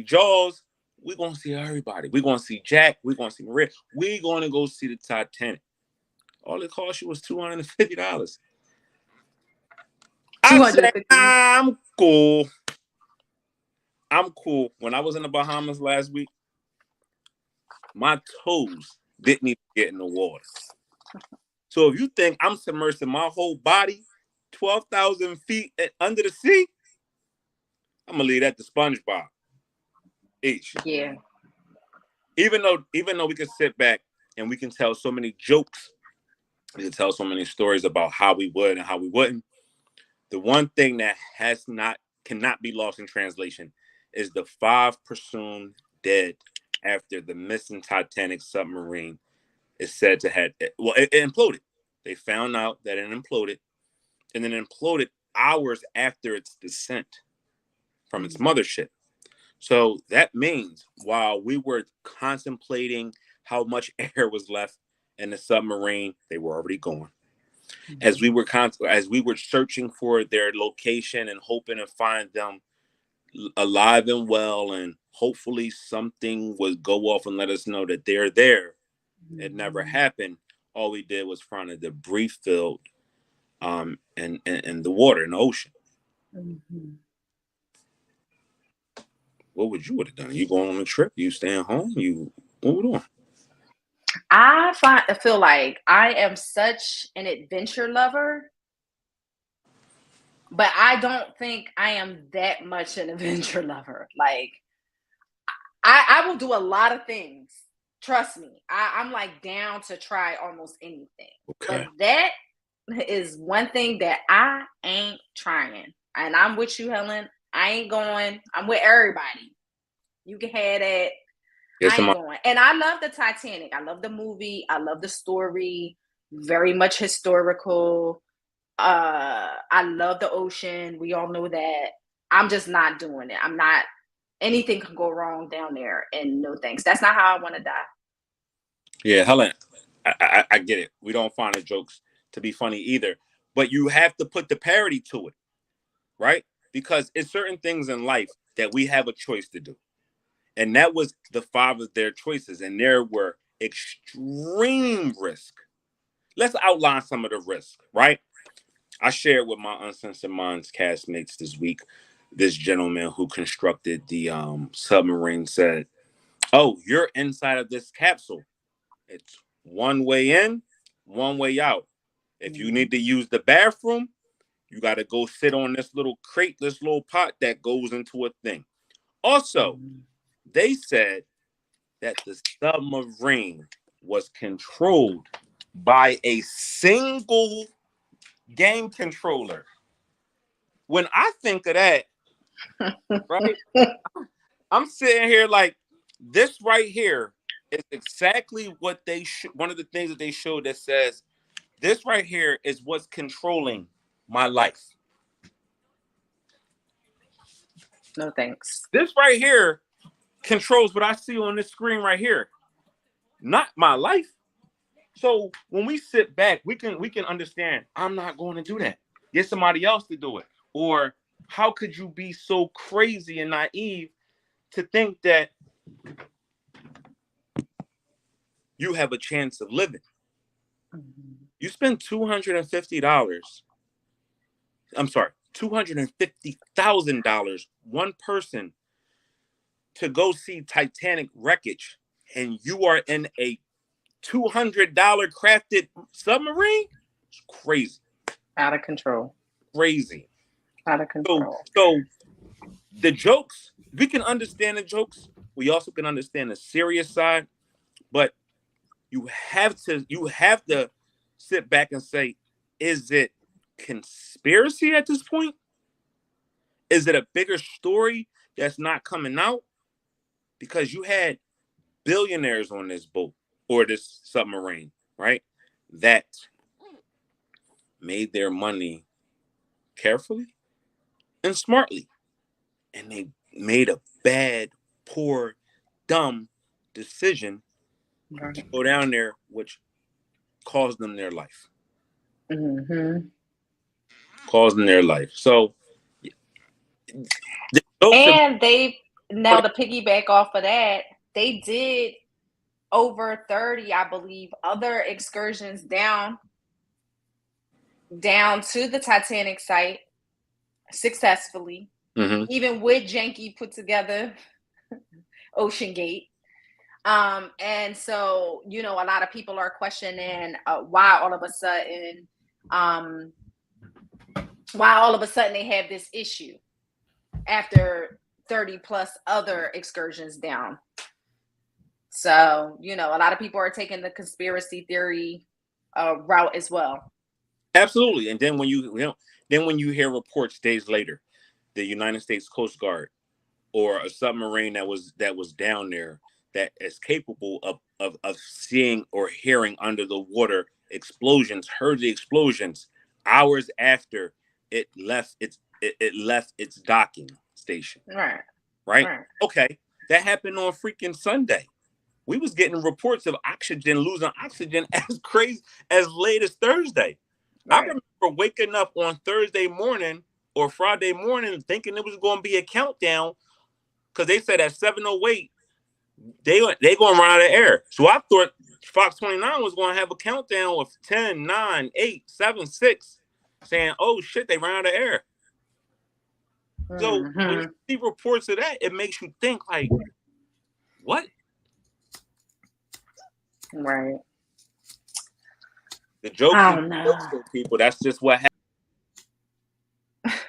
Speaker 2: Jaws. we're going to see everybody. We're going to see Jack. We're going to see Maria. We're going to go see the Titanic. All it cost you was $250. I said,
Speaker 1: 250.
Speaker 2: I'm cool. I'm cool. When I was in the Bahamas last week, my toes didn't even get in the water. So if you think I'm submersing my whole body 12,000 feet under the sea, I'm going to leave that to SpongeBob.
Speaker 1: Yeah.
Speaker 2: Even though we can sit back and we can tell so many jokes, we can tell so many stories about how we would and how we wouldn't. The one thing that cannot be lost in translation is the 5 presumed dead after the missing Titanic submarine is said to have, it imploded. They found out that it imploded, and then imploded hours after its descent from its mothership. So that means while we were contemplating how much air was left in the submarine, they were already gone. As we were searching for their location and hoping to find them alive and well, and hopefully something would go off and let us know that they're there. It never happened. All we did was find a debris field in the water, in the ocean. What would you have done? You going on a trip? You staying home? What we doing?
Speaker 1: I feel like I am such an adventure lover, but I don't think I am that much an adventure lover. Like, I will do a lot of things. Trust me. I'm like down to try almost anything.
Speaker 2: Okay.
Speaker 1: But that is one thing that I ain't trying. And I'm with you, Helen. I ain't going. I'm with everybody. You can have that. I ain't going. And I love the Titanic. I love the movie. I love the story. Very much historical. I love the ocean. We all know that. I'm just not doing it. I'm not. Anything can go wrong down there, and no thanks. That's not how I want to die.
Speaker 2: Yeah, Helen, I get it. We don't find the jokes to be funny either, but you have to put the parody to it, right? Because it's certain things in life that we have a choice to do. And that was the 5 of their choices. And there were extreme risk. Let's outline some of the risk, right? I shared with my Uncensored Minds castmates this week. This gentleman who constructed the submarine said, "Oh, you're inside of this capsule. It's one way in, one way out. If you need to use the bathroom, you got to go sit on this little crate, this little pot that goes into a thing." Also, they said that the submarine was controlled by a single game controller. When I think of that, right, I'm sitting here like, this right here is exactly what they one of the things that they showed that says, this right here is what's controlling my life.
Speaker 1: No thanks.
Speaker 2: This right here controls what I see on this screen right here, not my life. So when we sit back, we can understand, I'm not going to do that. Get somebody else to do it. Or how could you be so crazy and naive to think that you have a chance of living? You spend $250. I'm sorry, $250,000, one person, to go see Titanic wreckage, and you are in a $200 crafted submarine? It's crazy.
Speaker 1: Out of control.
Speaker 2: Crazy.
Speaker 1: Out of control.
Speaker 2: So the jokes, we can understand the jokes. We also can understand the serious side, but you have to sit back and say, is it conspiracy at this point? Is it a bigger story that's not coming out? Because you had billionaires on this boat or this submarine, right? That made their money carefully and smartly. And they made a bad, poor, dumb decision to go down there, which caused them their life. Caused them their life. So,
Speaker 1: and they now to piggyback off of that, they did over 30, I believe, other excursions down to the Titanic site successfully, even with janky put together Ocean Gate. And so, you know, a lot of people are questioning why all of a sudden they have this issue after 30 plus other excursions down. So, you know, a lot of people are taking the conspiracy theory route as well.
Speaker 2: Absolutely. And then when you hear reports days later, the United States Coast Guard or a submarine that was down there that is capable of seeing or hearing under the water explosions, heard the explosions hours after it left its docking station. Right? Okay. That happened on freaking Sunday. We was getting reports of losing oxygen as crazy as late as Thursday. Right. I remember waking up on Thursday morning or Friday morning thinking it was going to be a countdown because they said at 7:08 they going to run out of air. So I thought Fox 29 was going to have a countdown with 10, 9, 8, 7, 6 saying, oh shit, they ran out of air. So when you see reports of that, it makes you think like, what?
Speaker 1: Right.
Speaker 2: The joke for people, that's just what happened.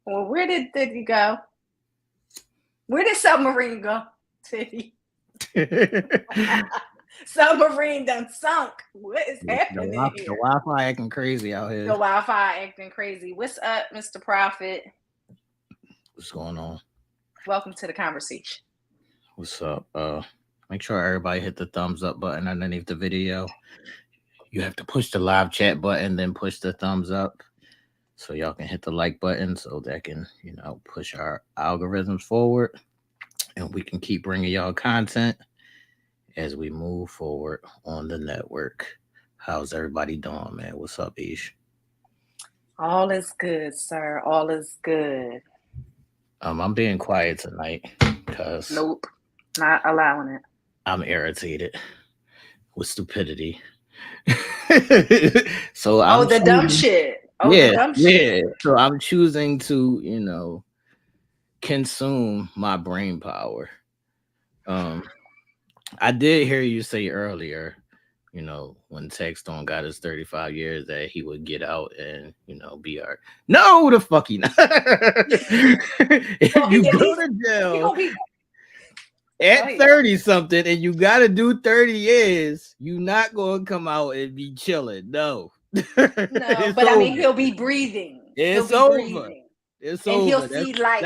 Speaker 1: Well, where did you go? Where did submarine go? Submarine done sunk. What is happening here?
Speaker 4: The Wi-Fi acting crazy out here.
Speaker 1: The Wi-Fi acting crazy. What's up, Mr. Prophet?
Speaker 4: What's going on?
Speaker 1: Welcome to the conversation.
Speaker 4: What's up? Make sure everybody hit the thumbs up button underneath the video. You have to push the live chat button, then push the thumbs up so y'all can hit the like button so that can, you know, push our algorithms forward and we can keep bringing y'all content as we move forward on the network. How's everybody doing, man? What's up, Ish?
Speaker 1: All is good, sir. All is good.
Speaker 4: I'm being quiet tonight because
Speaker 1: nope, not allowing it.
Speaker 4: I'm irritated with stupidity. So
Speaker 1: the dumb shit. The dumb shit.
Speaker 4: So I'm choosing to, you know, consume my brain power. I did hear you say earlier, you know, when Taxstone got his 35 years that he would get out and, you know, be our no the fuck he not. If you go to jail at 30 something and you gotta do 30 years, you not gonna come out and be chilling. No.
Speaker 1: No, but over. I mean he'll be breathing.
Speaker 4: It's over.
Speaker 1: Breathing.
Speaker 4: It's
Speaker 1: and
Speaker 4: over.
Speaker 1: He'll see life.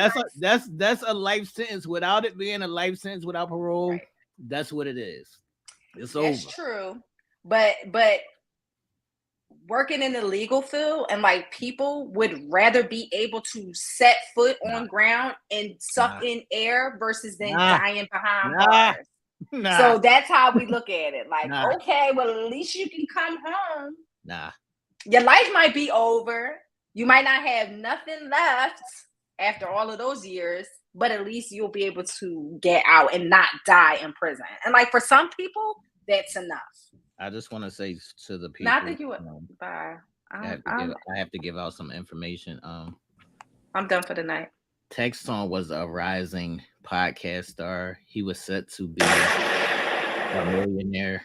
Speaker 4: That's a life sentence without it being a life sentence without parole. Right. That's what it is. It's over.
Speaker 1: That's true. But working in the legal field and like people would rather be able to set foot on ground and suck in air versus than dying behind bars. So that's how we look at it. Like, okay, well, at least you can come home. Your life might be over. You might not have nothing left after all of those years, but at least you'll be able to get out and not die in prison. And like for some people, that's enough.
Speaker 4: I just want to say to the people.
Speaker 1: Not that you would. Bye.
Speaker 4: I have to give out some information.
Speaker 1: I'm done for the night.
Speaker 4: Taxstone was a rising podcast star. He was set to be a millionaire.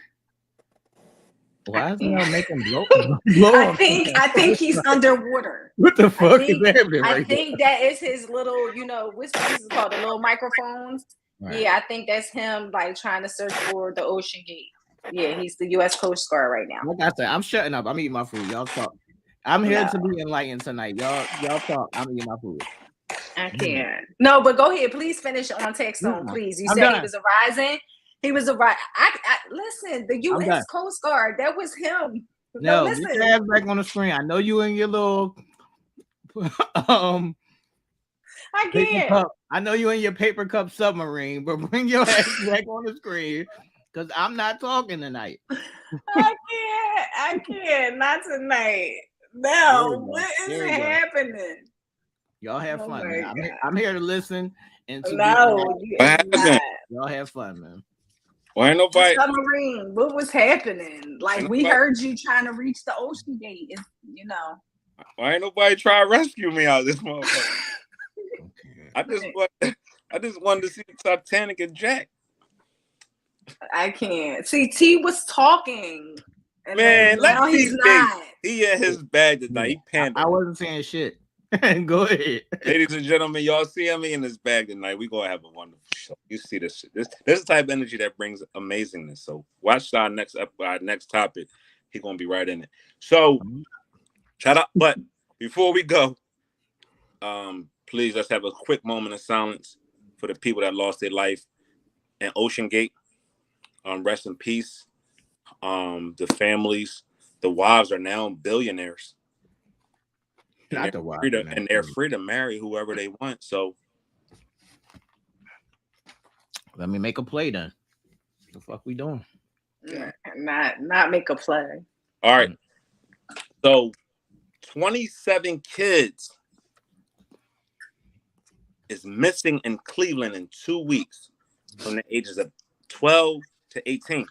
Speaker 4: Why is he not making blow?
Speaker 1: I think he's underwater.
Speaker 4: What the fuck is happening?
Speaker 1: I think that is his little, you know, what's this is called, the little microphones. Right. Yeah, I think that's him like trying to search for the Ocean Gate. Yeah, he's the U.S. Coast Guard right now.
Speaker 4: Like I said, I'm shutting up. I'm eating my food. Y'all talk. I'm here to be enlightened tonight. Y'all talk. I'm eating my food.
Speaker 1: I can't. No, but go ahead. Please finish on Taxstone, please. You said he was a rising. He was a right. I listen. The U.S. Coast Guard. That was him.
Speaker 4: No, listen. Get your ass back on the screen. I know you in your little.
Speaker 1: I can't.
Speaker 4: I know you in your paper cup submarine, but bring your ass back on the screen because I'm not talking tonight.
Speaker 1: I can't. Not tonight. No, what is happening?
Speaker 4: Y'all have fun. I'm here to listen into
Speaker 1: No,
Speaker 2: What
Speaker 1: it's
Speaker 2: happened?
Speaker 1: not.
Speaker 4: y'all have fun, man.
Speaker 2: Why ain't nobody?
Speaker 1: Submarine, what was happening? Like,
Speaker 2: Ain't
Speaker 1: we
Speaker 2: nobody-
Speaker 1: heard you trying to reach the ocean gate. It's, you know.
Speaker 2: Why ain't nobody try to rescue me out of this motherfucker?
Speaker 4: Okay.
Speaker 2: I just wanted to see Titanic and Jack.
Speaker 1: I can't. See, T was talking. And
Speaker 2: Man,
Speaker 1: then
Speaker 2: let
Speaker 1: now
Speaker 2: T
Speaker 1: he's
Speaker 2: be.
Speaker 1: not.
Speaker 2: He in his bag tonight. He
Speaker 4: I
Speaker 2: pandering.
Speaker 4: wasn't saying shit. Go ahead.
Speaker 2: Ladies and gentlemen, y'all see him in his bag tonight. We gonna have a wonderful show. You see this shit. This is the type of energy that brings amazingness. So watch our next topic. He gonna be right in it. So shout out. But before we go, please let's have a quick moment of silence for the people that lost their life in Ocean Gate. Rest in peace. The families, the wives are now billionaires.
Speaker 4: Not the wild.
Speaker 2: And they're free to marry whoever they want. So
Speaker 4: let me make a play then. What the fuck we doing?
Speaker 1: Not make a play.
Speaker 2: All right. So 27 kids is missing in Cleveland in 2 weeks from the ages of 12 to 18.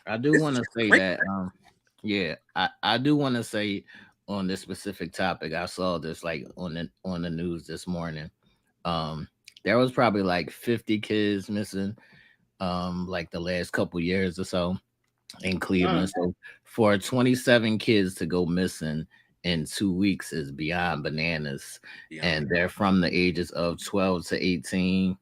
Speaker 4: I do want to say that. I do want to say on this specific topic. I saw this like on the news this morning. There was probably like 50 kids missing, like the last couple years or so in Cleveland. So for 27 kids to go missing in 2 weeks is beyond bananas. And they're from the ages of 12 to 18.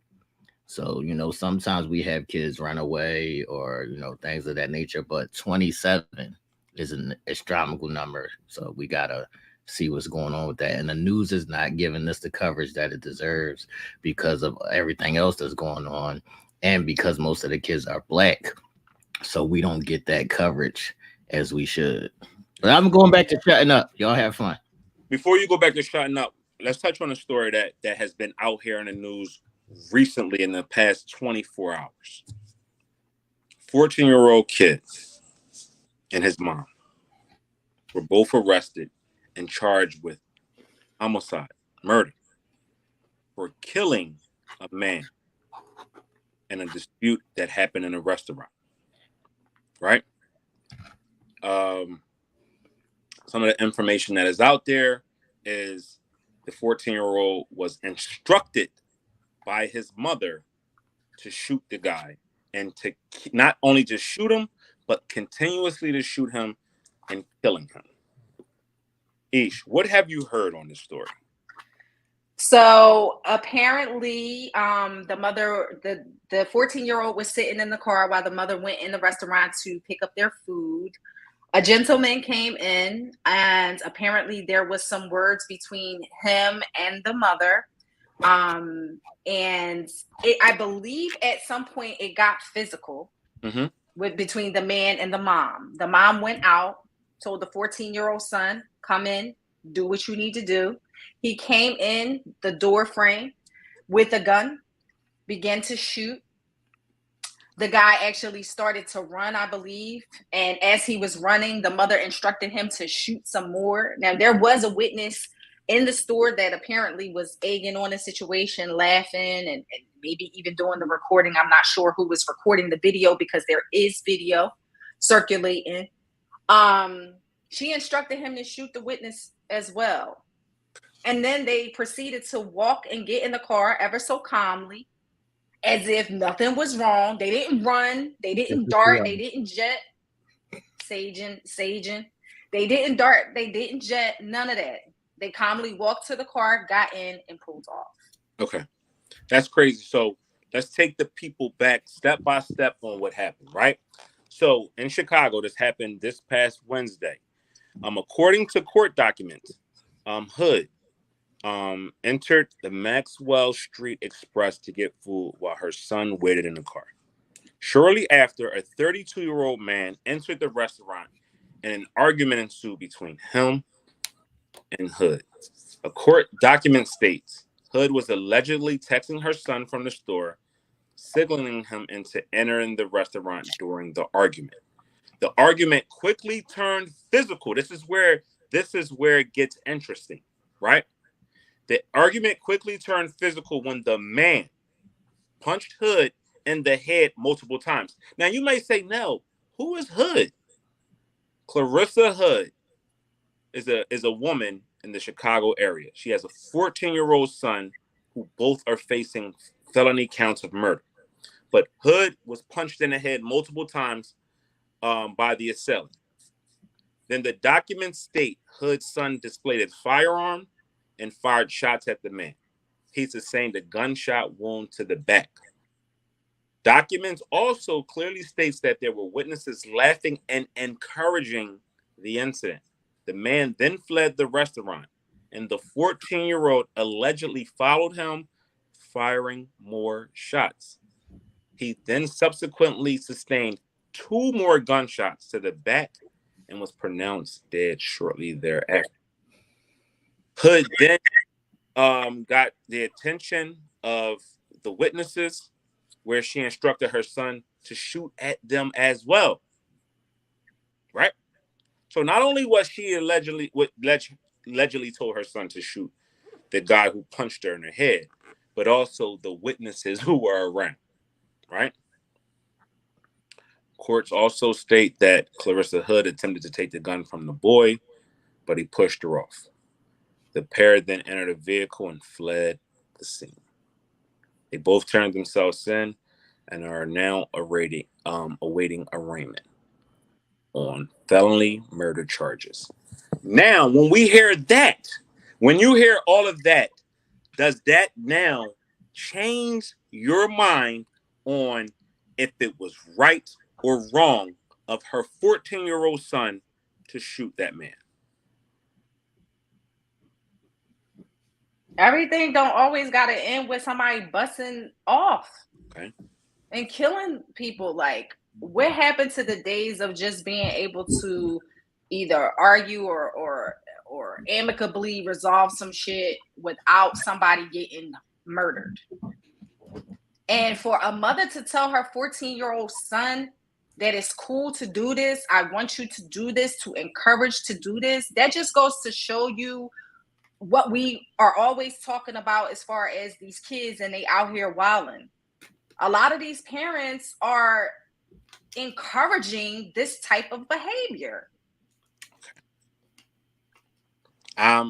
Speaker 4: So, sometimes we have kids run away or, things of that nature, but 27 is an astronomical number. So we got to see what's going on with that. And the news is not giving this the coverage that it deserves because of everything else that's going on. And because most of the kids are Black. So we don't get that coverage as we should. But I'm going back to shutting up. Y'all have fun.
Speaker 2: Before you go back to shutting up, let's touch on a story that has been out here in the news recently in the past 24 hours. 14-year-old kid and his mom were both arrested and charged with homicide, murder, for killing a man in a dispute that happened in a restaurant. Right? Some of the information that is out there is the 14-year-old was instructed by his mother to shoot the guy and to not only just shoot him, but continuously to shoot him and killing him. Ish, what have you heard on this story?
Speaker 1: So apparently, the mother, the 14-year-old was sitting in the car while the mother went in the restaurant to pick up their food. A gentleman came in, and apparently there was some words between him and the mother. And I believe at some point it got physical between the man and the mom. The mom went out, told the 14-year-old son, come in, do what you need to do. He came in the door frame with a gun, began to shoot. The guy actually started to run, I believe. And as he was running, the mother instructed him to shoot some more. Now, there was a witness in the store that apparently was egging on the situation, laughing, and maybe even doing the recording. I'm not sure who was recording the video because there is video circulating. She instructed him to shoot the witness as well. And then they proceeded to walk and get in the car ever so calmly, as if nothing was wrong. They didn't run. They didn't dart. They didn't jet. Saging. They didn't dart. They didn't jet. None of that. They calmly walked to the car, got in, and pulled off. Okay.
Speaker 2: That's crazy. So let's take the people back step by step on what happened, right? So in Chicago, this happened this past Wednesday. According to court documents, Hood entered the Maxwell Street Express to get food while her son waited in the car. Shortly after, a 32-year-old man entered the restaurant and an argument ensued between him and Hood. A court document states Hood was allegedly texting her son from the store, signaling him into entering the restaurant during the argument. The argument quickly turned physical. This is where it gets interesting, right? The argument quickly turned physical when the man punched Hood in the head multiple times. Now, you may say, Nell, who is Hood? Clarissa Hood is a woman in the Chicago area. She has a 14-year-old son who both are facing felony counts of murder. But Hood was punched in the head multiple times by the assailant. Then the documents state Hood's son displayed a firearm and fired shots at the man. He sustained a gunshot wound to the back. Documents also clearly states that there were witnesses laughing and encouraging the incident. The man then fled the restaurant, and the 14-year-old allegedly followed him, firing more shots. He then subsequently sustained 2 more gunshots to the back and was pronounced dead shortly thereafter. Hood then got the attention of the witnesses, where she instructed her son to shoot at them as well. Right? So not only was she allegedly told her son to shoot the guy who punched her in her head, but also the witnesses who were around. Right? Courts also state that Clarissa Hood attempted to take the gun from the boy, but he pushed her off. The pair then entered a vehicle and fled the scene. They both turned themselves in and are now awaiting arraignment on felony murder charges. Now, when we hear that, when you hear all of that, does that now change your mind on if it was right or wrong of her 14-year-old son to shoot that man?
Speaker 1: Everything don't always got to end with somebody busting off and killing people. Like, what happened to the days of just being able to either argue or amicably resolve some shit without somebody getting murdered? And for a mother to tell her 14-year-old son that it's cool to do this, I want you to do this, to encourage to do this, that just goes to show you what we are always talking about as far as these kids and they out here wilding. A lot of these parents are encouraging this type of behavior.
Speaker 2: I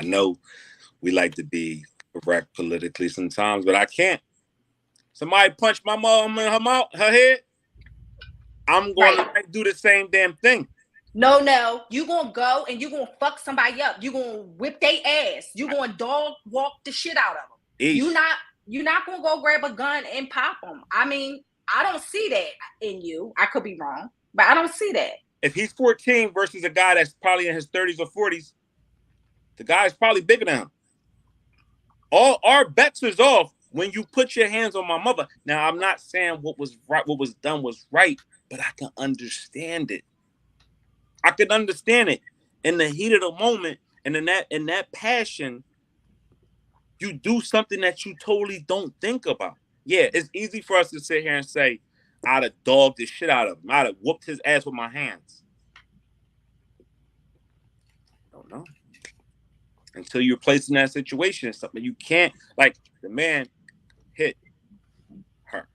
Speaker 2: know we like to be correct politically sometimes, but I can't. Somebody punched my mom in her head, I'm going to do the same damn thing.
Speaker 1: No, you gonna go and you gonna fuck somebody up. You gonna whip their ass. You gonna dog walk the shit out of them. You're not gonna go grab a gun and pop them. I mean, I don't see that in you. I could be wrong, but I don't see that.
Speaker 2: If he's 14 versus a guy that's probably in his 30s or 40s, the guy's probably bigger than him. All our bets is off when you put your hands on my mother. Now, I'm not saying what was right, what was done was right, but I can understand it. I can understand it. In the heat of the moment and in that passion, you do something that you totally don't think about. Yeah, it's easy for us to sit here and say, I'd have dogged the shit out of him. I'd have whooped his ass with my hands. I don't know. Until you're placed in that situation, it's something you can't, like the man hit her.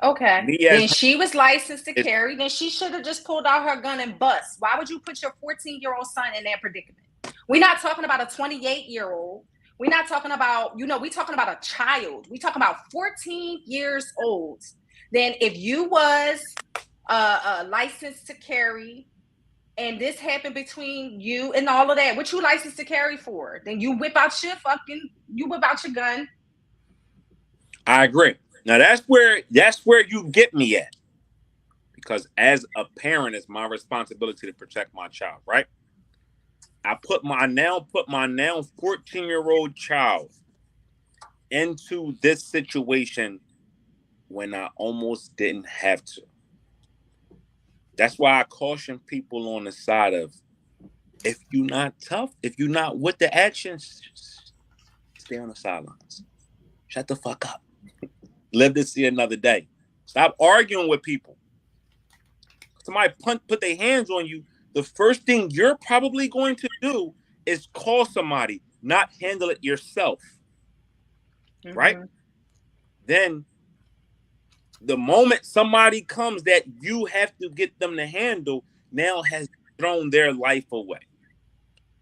Speaker 1: Okay. Then she was licensed to carry. Then she should have just pulled out her gun and bust. Why would you put your 14-year-old son in that predicament? We're not talking about a 28-year-old. We're not talking about, we're talking about a child. We're talking about 14 years old. Then if you was licensed to carry and this happened between you and all of that, what you licensed to carry for? Then you whip out your gun.
Speaker 2: I agree. Now that's where you get me at. Because as a parent, it's my responsibility to protect my child, right? I put my now 14-year-old child into this situation when I almost didn't have to. That's why I caution people on the side of, if you're not tough, if you're not with the action, stay on the sidelines. Shut the fuck up. Live to see another day. Stop arguing with people. Somebody put their hands on you, the first thing you're probably going to do is call somebody, not handle it yourself. right? Then the moment somebody comes that you have to get them to handle, now has thrown their life away.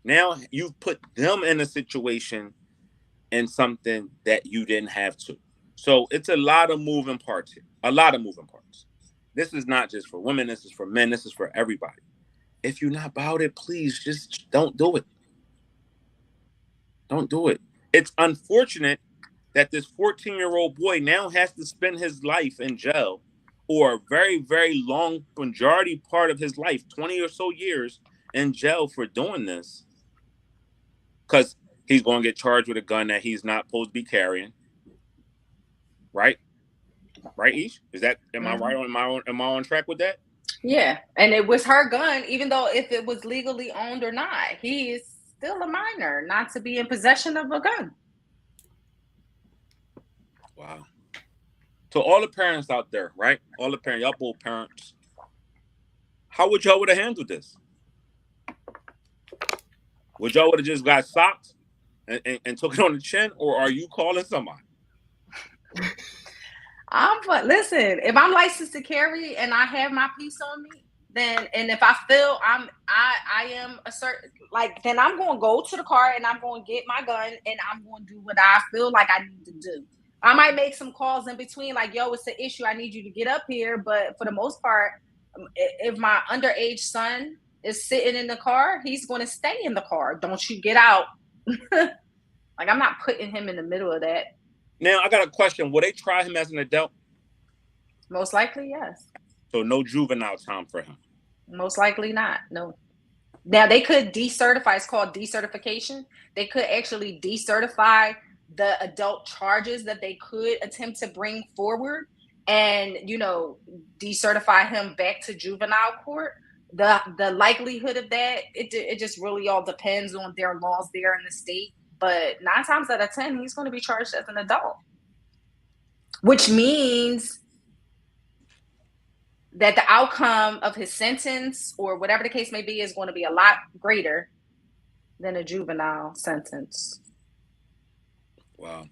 Speaker 2: Now you've put them in a situation and something that you didn't have to. So it's a lot of moving parts here. A lot of moving parts. This is not just for women. This is for men. This is for everybody. If you're not about it, please just don't do it. Don't do it. It's unfortunate that this 14-year-old boy now has to spend his life in jail, or a very, very long majority part of his life, 20 or so years in jail for doing this. Because he's going to get charged with a gun that he's not supposed to be carrying. Right? Right, Ish? Am I right on am I on track with that?
Speaker 1: Yeah. And it was her gun, even though if it was legally owned or not. He is still a minor, not to be in possession of a gun.
Speaker 2: Wow. So all the parents out there, right? All the parents, y'all both parents. How would y'all would have handled this? Would y'all would have just got socked and took it on the chin, or are you calling somebody?
Speaker 1: Listen, if I'm licensed to carry and I have my piece on me, then, and if I feel I am a certain, like, then I'm going to go to the car and I'm going to get my gun and I'm going to do what I feel like I need to do. I might make some calls in between, like, yo, it's an issue, I need you to get up here. But for the most part, if my underage son is sitting in the car, he's going to stay in the car. Don't you get out. Like, I'm not putting him in the middle of that.
Speaker 2: Now, I got a question. Will they try him as an adult?
Speaker 1: Most likely, yes.
Speaker 2: So no juvenile time for him?
Speaker 1: Most likely not, no. Now, they could decertify. It's called decertification. They could actually decertify the adult charges that they could attempt to bring forward and, you know, decertify him back to juvenile court. The likelihood of that, it just really all depends on their laws there in the state. But 9 times out of 10, he's going to be charged as an adult, which means that the outcome of his sentence or whatever the case may be is going to be a lot greater than a juvenile sentence.
Speaker 2: Wow.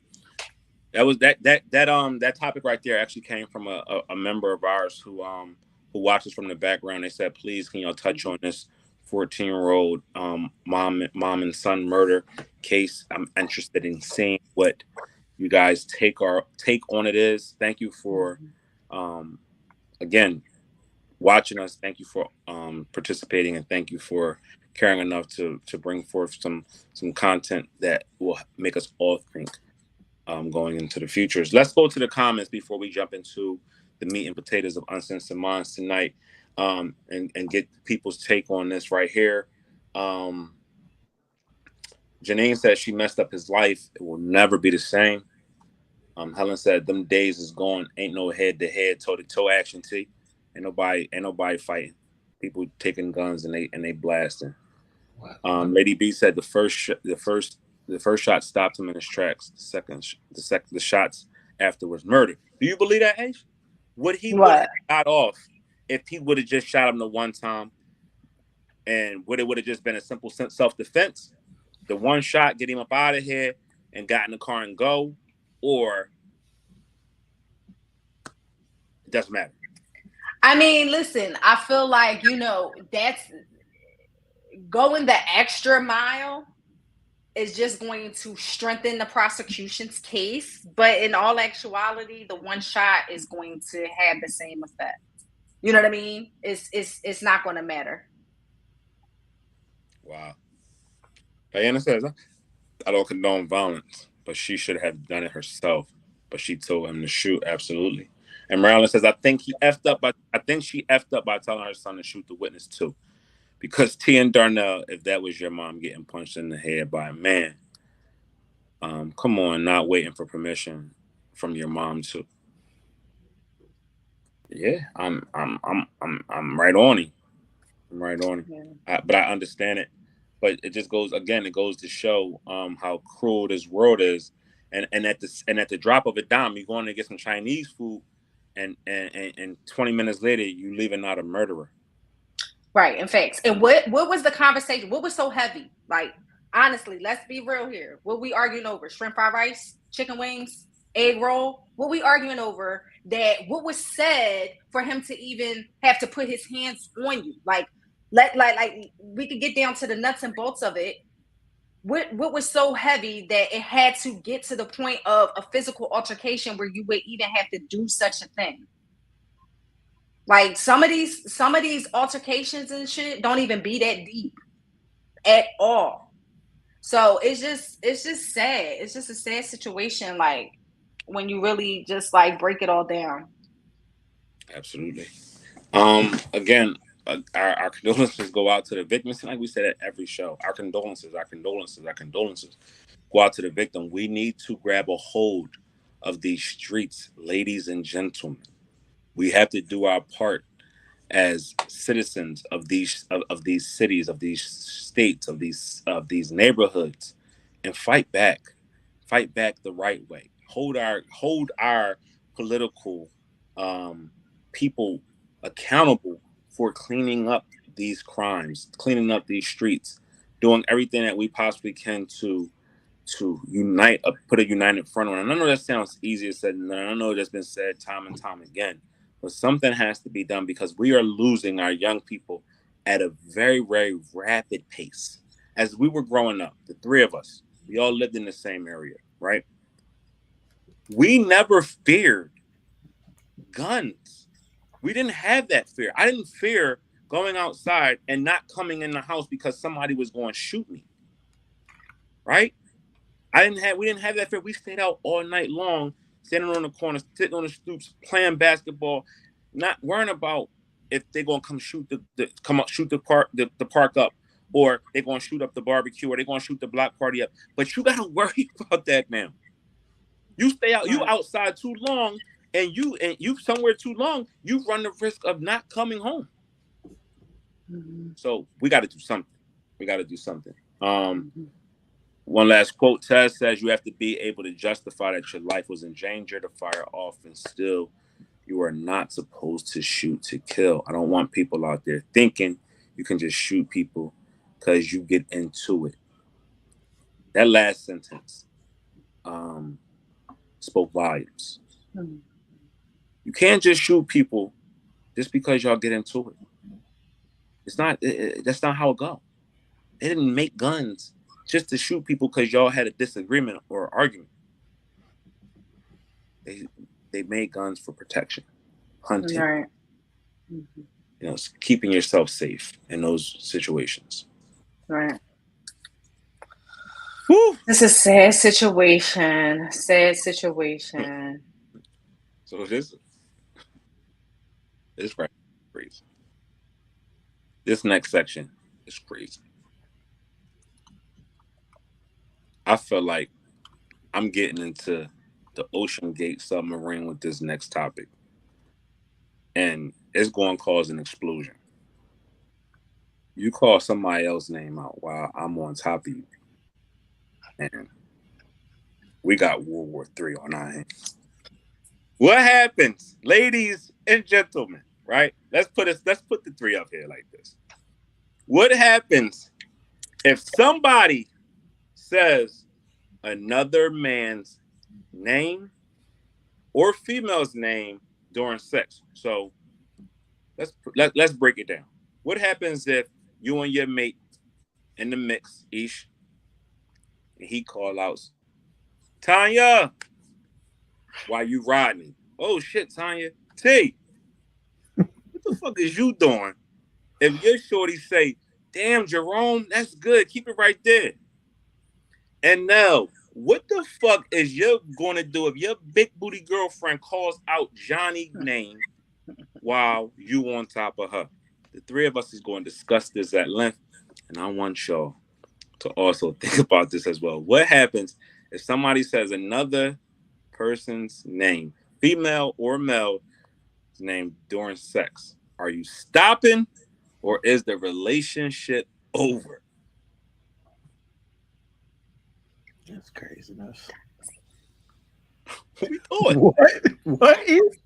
Speaker 2: That was that topic right there actually came from a member of ours who watches from the background. They said, please, can y'all touch on this 14-year-old mom and son murder case? I'm interested in seeing what you guys take on it is. Thank you for again watching us. Thank you for participating, and thank you for caring enough to bring forth some content that will make us all think going into the futures. Let's go to the comments before we jump into the meat and potatoes of Uncensored Minds tonight, and get people's take on this right here. Janine says she messed up his life. It will never be the same. Helen said them days is gone. Ain't no head-to-head, toe-to-toe action. Ain't nobody fighting. People taking guns and they blasting. Lady B said the first shot stopped him in his tracks. The shots afterwards murder. Do you believe that, Aisha? Would he would have got off if he would have just shot him the one time, and would have just been a simple self-defense? The one shot, get him up out of here and got in the car and go, or it doesn't matter?
Speaker 1: I mean, listen, I feel like, you know, that's going the extra mile is just going to strengthen the prosecution's case. But in all actuality, the one shot is going to have the same effect. You know what I mean? It's not going to matter.
Speaker 2: Wow. Diana says, I don't condone violence, but she should have done it herself. But she told him to shoot. Absolutely. And Marilyn says, I think she effed up by telling her son to shoot the witness too. Because T and Darnell, if that was your mom getting punched in the head by a man, come on, not waiting for permission from your mom too. Yeah, I'm right on him. I'm right on him. Yeah. But I understand it. But it just goes to show how cruel this world is. And at the drop of a dime, you're going to get some Chinese food, and 20 minutes later, you leaving out a murderer.
Speaker 1: Right, in fact. And what was the conversation? What was so heavy? Like, Honestly, let's be real here. What we arguing over? Shrimp fried rice, chicken wings, egg roll? What we arguing over that what was said for him to even have to put his hands on you? Like we could get down to the nuts and bolts of it. What was so heavy that it had to get to the point of a physical altercation where you would even have to do such a thing? Like some of these altercations and shit don't even be that deep at all. So it's just sad. It's just a sad situation, like when you really just like break it all down.
Speaker 2: Absolutely. Again, our condolences go out to the victims. Like we said at every show, our condolences go out to the victim. We need to grab a hold of these streets, ladies and gentlemen. We have to do our part as citizens of these cities, of these states, of these neighborhoods, and fight back the right way. Hold our political people accountable for cleaning up these crimes, cleaning up these streets, doing everything that we possibly can to unite, put a united front on. And I know that sounds easier said than done. I know that's been said time and time again. But something has to be done because we are losing our young people at a very, very rapid pace. As we were growing up, the three of us, we all lived in the same area, right? We never feared guns. We didn't have that fear. I didn't fear going outside and not coming in the house because somebody was going to shoot me, right? We didn't have that fear. We stayed out all night long, standing on the corners, sitting on the stoops, playing basketball, not worrying about if they're gonna come shoot the park up, or they're gonna shoot up the barbecue, or they're gonna shoot the block party up. But you gotta worry about that now. You stay out, you outside too long, and you somewhere too long, you run the risk of not coming home. Mm-hmm. So we got to do something. One last quote. Tess says, you have to be able to justify that your life was in danger to fire off, and still you are not supposed to shoot to kill. I don't want people out there thinking you can just shoot people because you get into it. That last sentence spoke volumes. Mm-hmm. You can't just shoot people just because y'all get into it. It's not. That's not how it goes. They didn't make guns just to shoot people because y'all had a disagreement or argument. They made guns for protection, hunting, right. Mm-hmm. Keeping yourself safe in those situations.
Speaker 1: Right. Woo! This is a sad situation.
Speaker 2: So this is crazy. This next section is crazy. I feel like I'm getting into the Ocean Gate submarine with this next topic. And it's going to cause an explosion. You call somebody else's name out while I'm on top of you. And we got World War III on our hands. What happens, ladies and gentlemen, right? Let's put the three up here like this. What happens if somebody says another man's name or female's name during sex? So let's break it down. What happens if you and your mate in the mix, Ish, and he call out, Tanya, why you riding? Oh shit, Tanya. T, what the fuck is you doing? If your shorty say, damn, Jerome, that's good, keep it right there. And Nell, what the fuck is you going to do if your big booty girlfriend calls out Johnny's name while you on top of her? The three of us is going to discuss this at length, and I want y'all to also think about this as well. What happens if somebody says another person's name, female or male, name during sex? Are you stopping, or is the relationship over?
Speaker 4: That's craziness.
Speaker 2: What we doing?
Speaker 4: What is?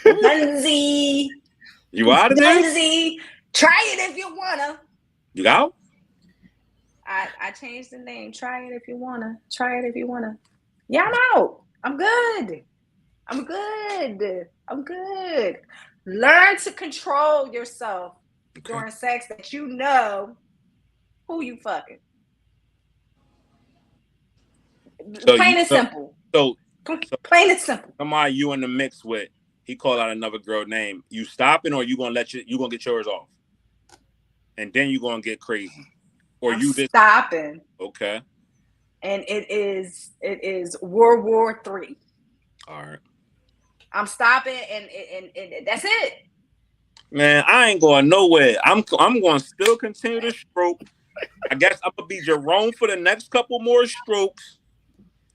Speaker 1: Lindsay.
Speaker 2: You out of there?
Speaker 1: Lindsay, try it if you wanna.
Speaker 2: You out?
Speaker 1: I changed the name. Try it if you wanna. Try it if you wanna. Yeah, I'm out. I'm good. I'm good. I'm good. Learn to control yourself during sex that you know who you fucking.
Speaker 2: So
Speaker 1: Plain and simple.
Speaker 2: So
Speaker 1: plain and simple.
Speaker 2: Somebody you in the mix with, he called out another girl name. You stopping or you gonna get yours off? And then you gonna get crazy. Or
Speaker 1: I'm
Speaker 2: you just
Speaker 1: stopping.
Speaker 2: Okay.
Speaker 1: And it is World War III.
Speaker 2: All right.
Speaker 1: I'm stopping and that's it.
Speaker 2: Man, I ain't going nowhere. I'm going to still continue to stroke. I guess I'm going to be Jerome for the next couple more strokes.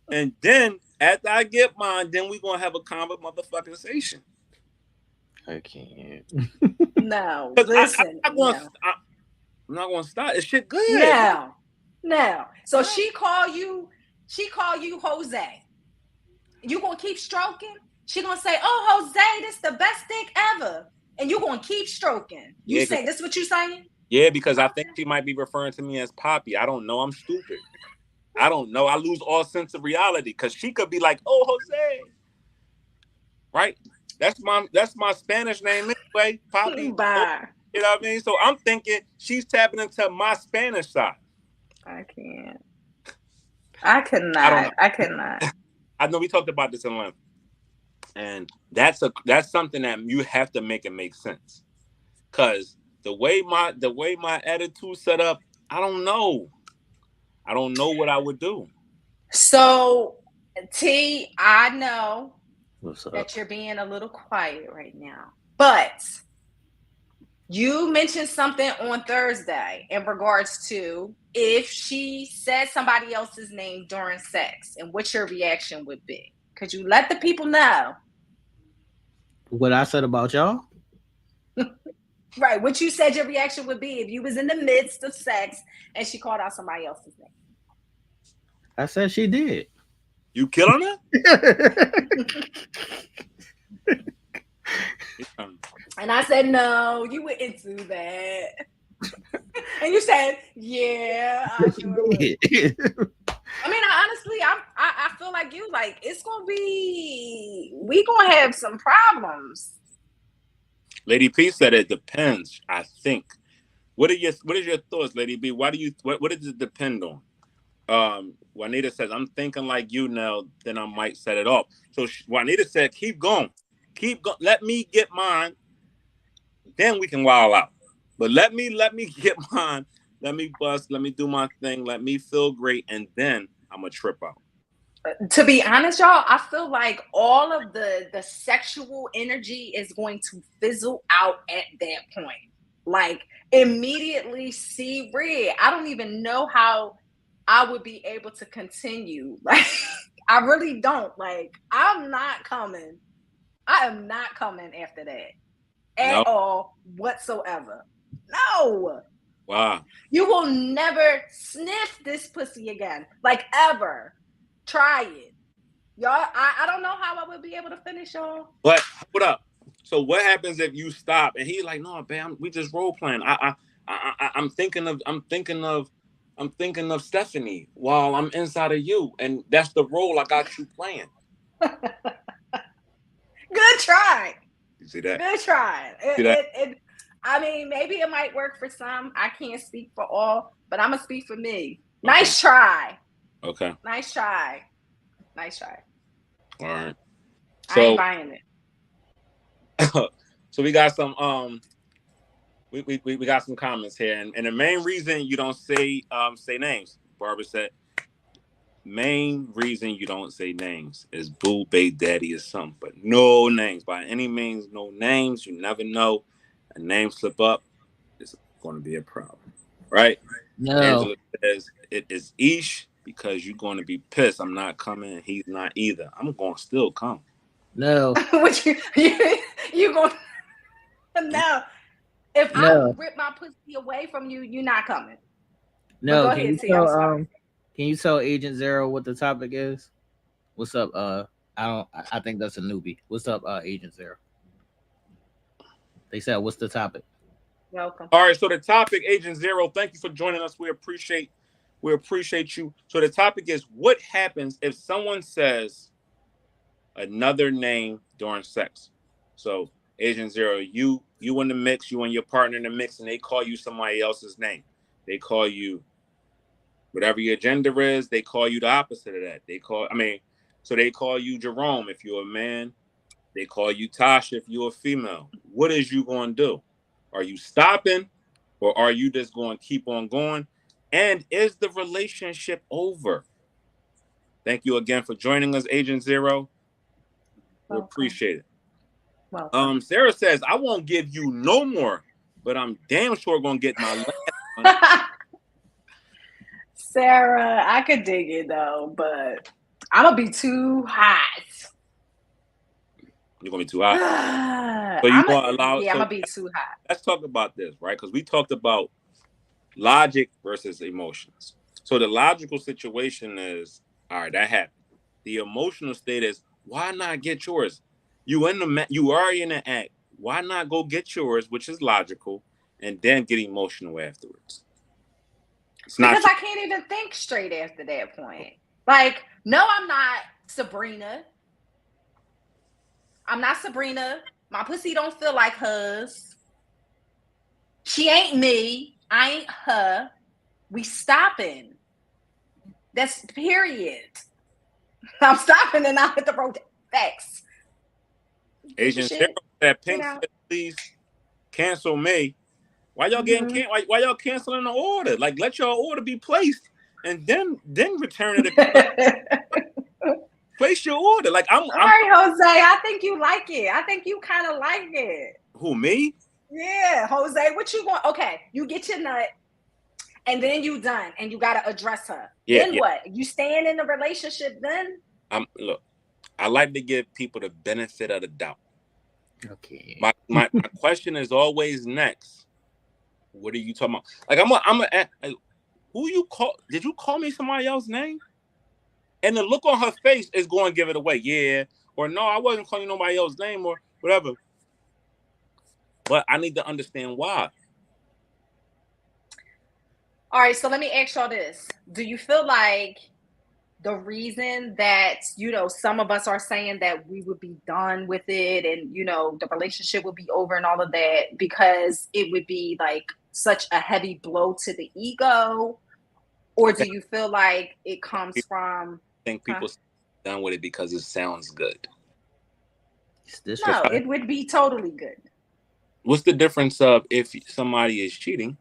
Speaker 2: And then after I get mine, then we going to have a motherfucking station.
Speaker 4: I can't.
Speaker 1: No, listen.
Speaker 2: I'm not going to stop. This shit good.
Speaker 1: No. So she call you Jose. You going to keep stroking? She going to say, "Oh, Jose, this the best dick ever." And you going to keep stroking. You say, this what you saying?
Speaker 2: Yeah, because I think she might be referring to me as Poppy. I don't know. I'm stupid. I don't know. I lose all sense of reality because she could be like, "Oh, Jose." Right? That's my Spanish name anyway. Poppy.
Speaker 1: Bye.
Speaker 2: You know what I mean? So I'm thinking she's tapping into my Spanish side.
Speaker 1: I can't. I cannot. I cannot.
Speaker 2: I know we talked about this in length. And that's something that you have to make it make sense. Cause the way my attitude set up, I don't know what I would do.
Speaker 1: So T, I know
Speaker 4: that
Speaker 1: you're being a little quiet right now, but you mentioned something on Thursday in regards to if she said somebody else's name during sex and what your reaction would be. Could you let the people know
Speaker 4: what I said about y'all?
Speaker 1: Right, what you said your reaction would be if you was in the midst of sex and she called out somebody else's name.
Speaker 4: I said she did.
Speaker 2: You killing her?
Speaker 1: And I said, no, you wouldn't do that. And you said, yeah, I sure would. I mean, honestly, I feel like you, like, it's going to be, we going to have some problems.
Speaker 2: Lady P said it depends, I think. What is your thoughts, Lady B? What does it depend on? Juanita says, I'm thinking like you now, then I might set it off. So Juanita said, keep going. Let me get mine. Then we can wild out. But let me get mine. Let me bust. Let me do my thing. Let me feel great. And then I'm going to trip out.
Speaker 1: To be honest, y'all, I feel like all of the sexual energy is going to fizzle out at that point. Like, immediately see red. I don't even know how I would be able to continue. Like, I really don't. Like, I'm not coming. I am not coming after that at all whatsoever. No.
Speaker 2: Wow.
Speaker 1: You will never sniff this pussy again. Like, ever. Try it. Y'all, I don't know how I would be able to finish, y'all.
Speaker 2: But hold up. So what happens if you stop and he's like, no, man, we just role playing. I'm thinking of Stephanie while I'm inside of you, and that's the role I got you playing.
Speaker 1: Good try.
Speaker 2: You see that?
Speaker 1: Good try. I mean, maybe it might work for some. I can't speak for all, but I'm gonna speak for me. Okay. Nice try.
Speaker 2: Okay.
Speaker 1: Nice try.
Speaker 2: All right.
Speaker 1: So, I ain't buying it.
Speaker 2: So we got some we got some comments here, and the main reason you don't say names, Barbara said, main reason you don't say names is boo bae daddy or something, but no names by any means, no names. You never know. A name slip up, it's going to be a problem, right?
Speaker 4: No.
Speaker 2: Angela says it is Ish because you're going to be pissed. I'm not coming. He's not either. I'm going to still come.
Speaker 4: No.
Speaker 1: What you going? No. If I rip my pussy away from you, you're not coming.
Speaker 4: No. Can you tell Agent Zero what the topic is? What's up? I think that's a newbie. What's up, Agent Zero? They said, what's the topic?
Speaker 1: Welcome.
Speaker 2: All right. So the topic, Agent Zero. Thank you for joining us. We appreciate We appreciate you. So the topic is, what happens if someone says another name during sex? So Agent Zero, you in the mix, you and your partner in the mix, and they call you somebody else's name. They call you whatever your gender is, they call you the opposite of that. They call you Jerome if you're a man. They call you Tasha if you're a female. What is you going to do? Are you stopping, or are you just going to keep on going? And is the relationship over? Thank you again for joining us, Agent Zero. We appreciate it.
Speaker 1: Welcome.
Speaker 2: Sarah says, I won't give you no more, but I'm damn sure going to get my last one.
Speaker 1: Sarah, I could dig it though, but I'm going to be too hot.
Speaker 2: You're going to be too hot?
Speaker 1: So I'm going to be too hot.
Speaker 2: Let's talk about this, right? Because we talked about logic versus emotions. So the logical situation is, all right, that happened. The emotional state is, why not get yours? You are in the act. Why not go get yours, which is logical, and then get emotional afterwards?
Speaker 1: Because I can't even think straight after that point. Like, no, I'm not Sabrina. I'm not Sabrina. My pussy don't feel like hers. She ain't me. I ain't her. We stopping. That's period. I'm stopping and I'll hit the road. Facts.
Speaker 2: Agent Sarah, that Pink said, please cancel me. Why y'all getting why y'all canceling the order? Like, let your order be placed and then return it. Place your order. Like,
Speaker 1: all right, Jose. I think you like it. I think you kind of like it.
Speaker 2: Who, me?
Speaker 1: Yeah, Jose. What you want? Okay, you get your nut, and then you done, and you gotta address her. Yeah, then what? You staying in the relationship then?
Speaker 2: Look, I like to give people the benefit of the doubt.
Speaker 4: Okay.
Speaker 2: My question is always next. What are you talking about? Like, who you call? Did you call me somebody else's name? And the look on her face is going to give it away. Yeah. Or no, I wasn't calling nobody else's name or whatever. But I need to understand why.
Speaker 1: All right. So let me ask y'all this. Do you feel like the reason that, some of us are saying that we would be done with it and, the relationship would be over and all of that because it would be like such a heavy blow to the ego? Or do you feel like it comes from...
Speaker 2: I think people done with it because it sounds good.
Speaker 1: No, it would be totally good.
Speaker 2: What's the difference of if somebody is cheating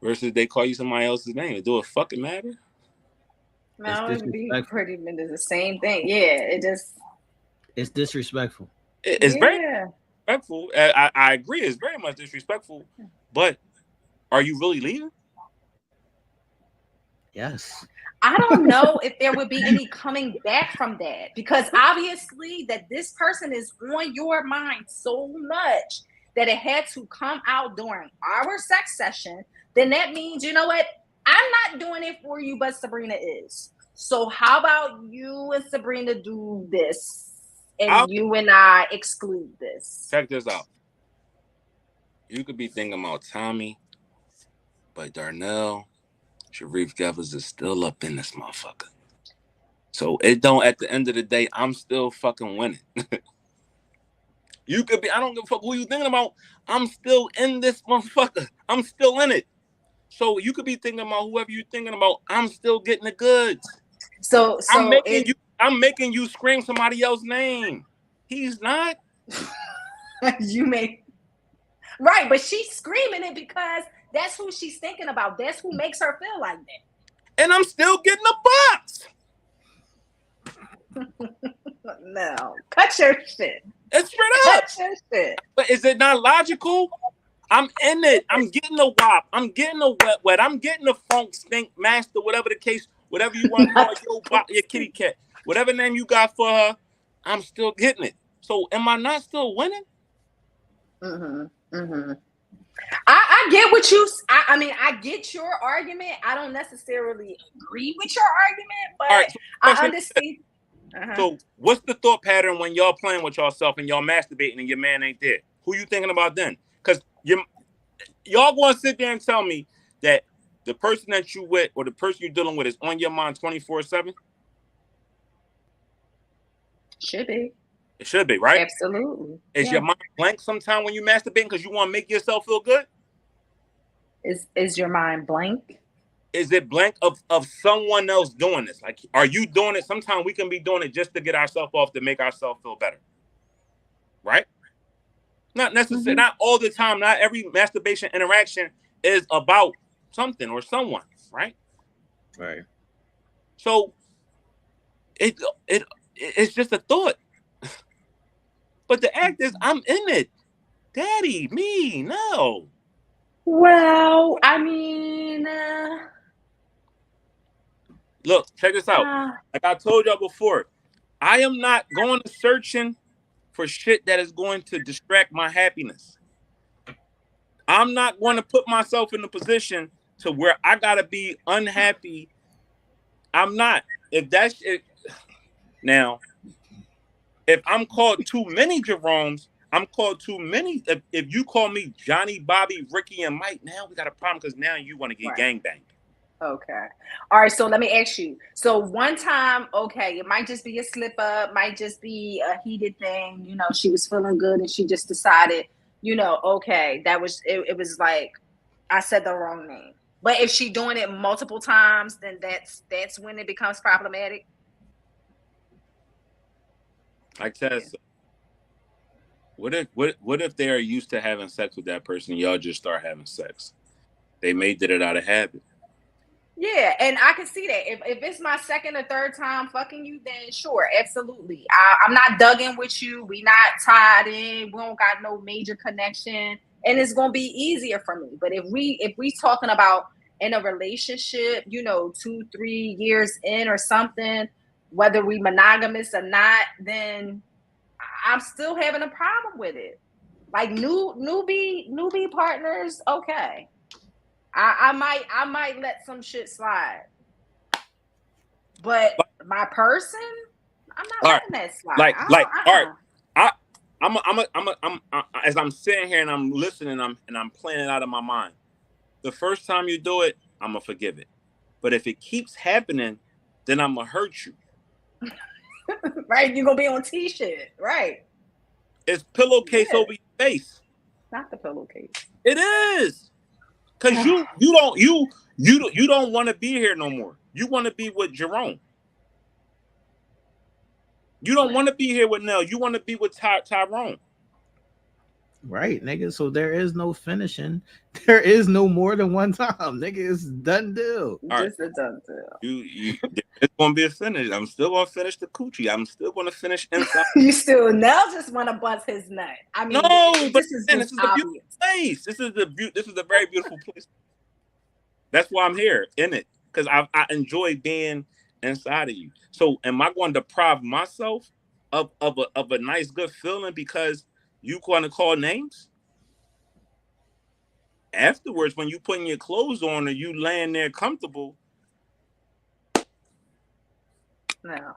Speaker 2: versus they call you somebody else's name? Do it fucking matter?
Speaker 1: No, it would be pretty much the same thing. Yeah,
Speaker 4: it's disrespectful.
Speaker 2: It's very disrespectful. I agree. It's very much disrespectful. But are you really leaving?
Speaker 4: Yes.
Speaker 1: I don't know if there would be any coming back from that because obviously that this person is on your mind so much that it had to come out during our sex session. Then that means, you know what? I'm not doing it for you, but Sabrina is. So how about you and Sabrina do this and you and I exclude this?
Speaker 2: Check this out. You could be thinking about Tommy, but Darnell, Sharif Gevers is still up in this motherfucker. So it don't, at the end of the day, I'm still fucking winning. You could be, I don't give a fuck who you thinking about. I'm still in this motherfucker. I'm still in it. So you could be thinking about whoever you're thinking about. I'm still getting the goods.
Speaker 1: So
Speaker 2: I'm making you scream somebody else's name. He's not.
Speaker 1: You may. Right, but she's screaming it because that's who she's thinking about. That's who makes her feel like that.
Speaker 2: And I'm still getting a box.
Speaker 1: No, cut your shit.
Speaker 2: It's straight up.
Speaker 1: Cut your shit.
Speaker 2: But is it not logical? I'm in it. I'm getting a wop. I'm getting a wet. I'm getting a funk, stink, master, whatever the case, whatever you want to call your kitty cat, whatever name you got for her, I'm still getting it. So am I not still winning?
Speaker 1: I get what you. I mean, I get your argument. I don't necessarily agree with your argument, but right, so I understand.
Speaker 2: So what's the thought pattern when y'all playing with yourself and y'all masturbating and your man ain't there? Who you thinking about then? Because y'all going to sit there and tell me that the person that you with or the person you're dealing with is on your mind 24/7?
Speaker 1: Should be.
Speaker 2: It should be, right?
Speaker 1: Absolutely.
Speaker 2: Is your mind blank sometime when you masturbate because you want to make yourself feel good?
Speaker 1: Is your mind blank?
Speaker 2: Is it blank of someone else doing this? Like, are you doing it? Sometimes we can be doing it just to get ourselves off to make ourselves feel better, right? Not necessarily, not all the time. Not every masturbation interaction is about something or someone, right?
Speaker 4: Right.
Speaker 2: So it's just a thought. But the act is, I'm in it. Daddy, me, no.
Speaker 1: Well, I mean,
Speaker 2: look, check this out. Like I told y'all before, I am not going to searching for shit that is going to distract my happiness. I'm not going to put myself in a position to where I gotta be unhappy. I'm not. If that's it. Now, if I'm called too many Jeromes, I'm called too many. If you call me Johnny, Bobby, Ricky, and Mike, now we got a problem because now you want to get gangbanged.
Speaker 1: Okay. All right. So let me ask you. So one time, okay, it might just be a slip up, might just be a heated thing. You know, she was feeling good and she just decided, you know, okay, that was it was like I said the wrong name. But if she doing it multiple times, then that's when it becomes problematic.
Speaker 2: Like Tess, what if they are used to having sex with that person and y'all just start having sex? They did it out of habit.
Speaker 1: Yeah, and I can see that. If it's my second or third time fucking you, then sure, absolutely. I'm not dug in with you. We not tied in. We don't got no major connection, and it's gonna be easier for me. But if we talking about in a relationship, you know, 2-3 years in or something, whether we monogamous or not, then I'm still having a problem with it. Like newbie partners, okay. I might let some shit slide, but my person, I'm not letting that slide.
Speaker 2: All right. I'm as I'm sitting here and I'm listening, I'm playing it out of my mind. The first time you do it, I'm gonna forgive it, but if it keeps happening, then I'm gonna hurt you.
Speaker 1: Right? You're gonna be on T-shirt, right?
Speaker 2: It's pillowcase over your face.
Speaker 1: Not the pillowcase.
Speaker 2: It is. Cause you don't want to be here no more. You want to be with Jerome. You don't want to be here with Nell. You want to be with Tyrone.
Speaker 4: Right, nigga. So there is no finishing. There is no more than one time, nigga. It's done deal.
Speaker 1: Just a done deal.
Speaker 2: It's gonna be a finish. I'm still gonna finish the coochie. I'm still gonna finish inside.
Speaker 1: You still Nell just want to bust his nut. I mean,
Speaker 2: no, but
Speaker 1: this is
Speaker 2: a beautiful place. This is a very beautiful place. That's why I'm here in it, because I enjoy being inside of you. So am I going to deprive myself of a nice good feeling because you going to call names? Afterwards, when you putting your clothes on or you laying there comfortable.
Speaker 1: No.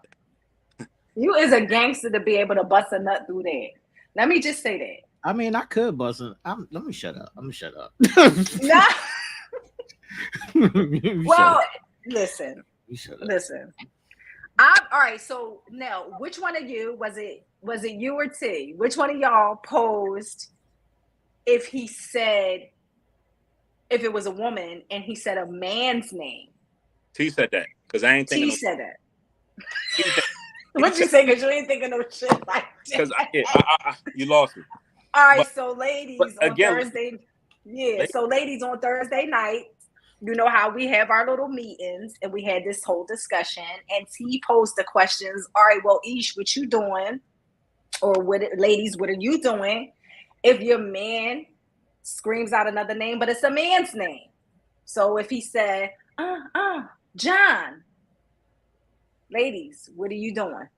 Speaker 1: You is a gangster to be able to bust a nut through that. Let me just say that.
Speaker 4: I mean, I could bust it. Let me shut up. I'm gonna shut up.
Speaker 1: Nah. Well, listen. All right. So Nell, which one of you was it you or T? Which one of y'all posed if it was a woman and he said a man's name?
Speaker 2: T said that because I ain't thinking.
Speaker 1: T said that. What'd you say? Because you ain't thinking no shit like that.
Speaker 2: Because you lost me.
Speaker 1: All right, so ladies on Thursday. Yeah, so ladies on Thursday night, you know how we have our little meetings and we had this whole discussion and T posed the questions. All right, well, Ish, what you doing? Or ladies, what are you doing? If your man screams out another name, but it's a man's name. So if he said, John, ladies, what are you doing?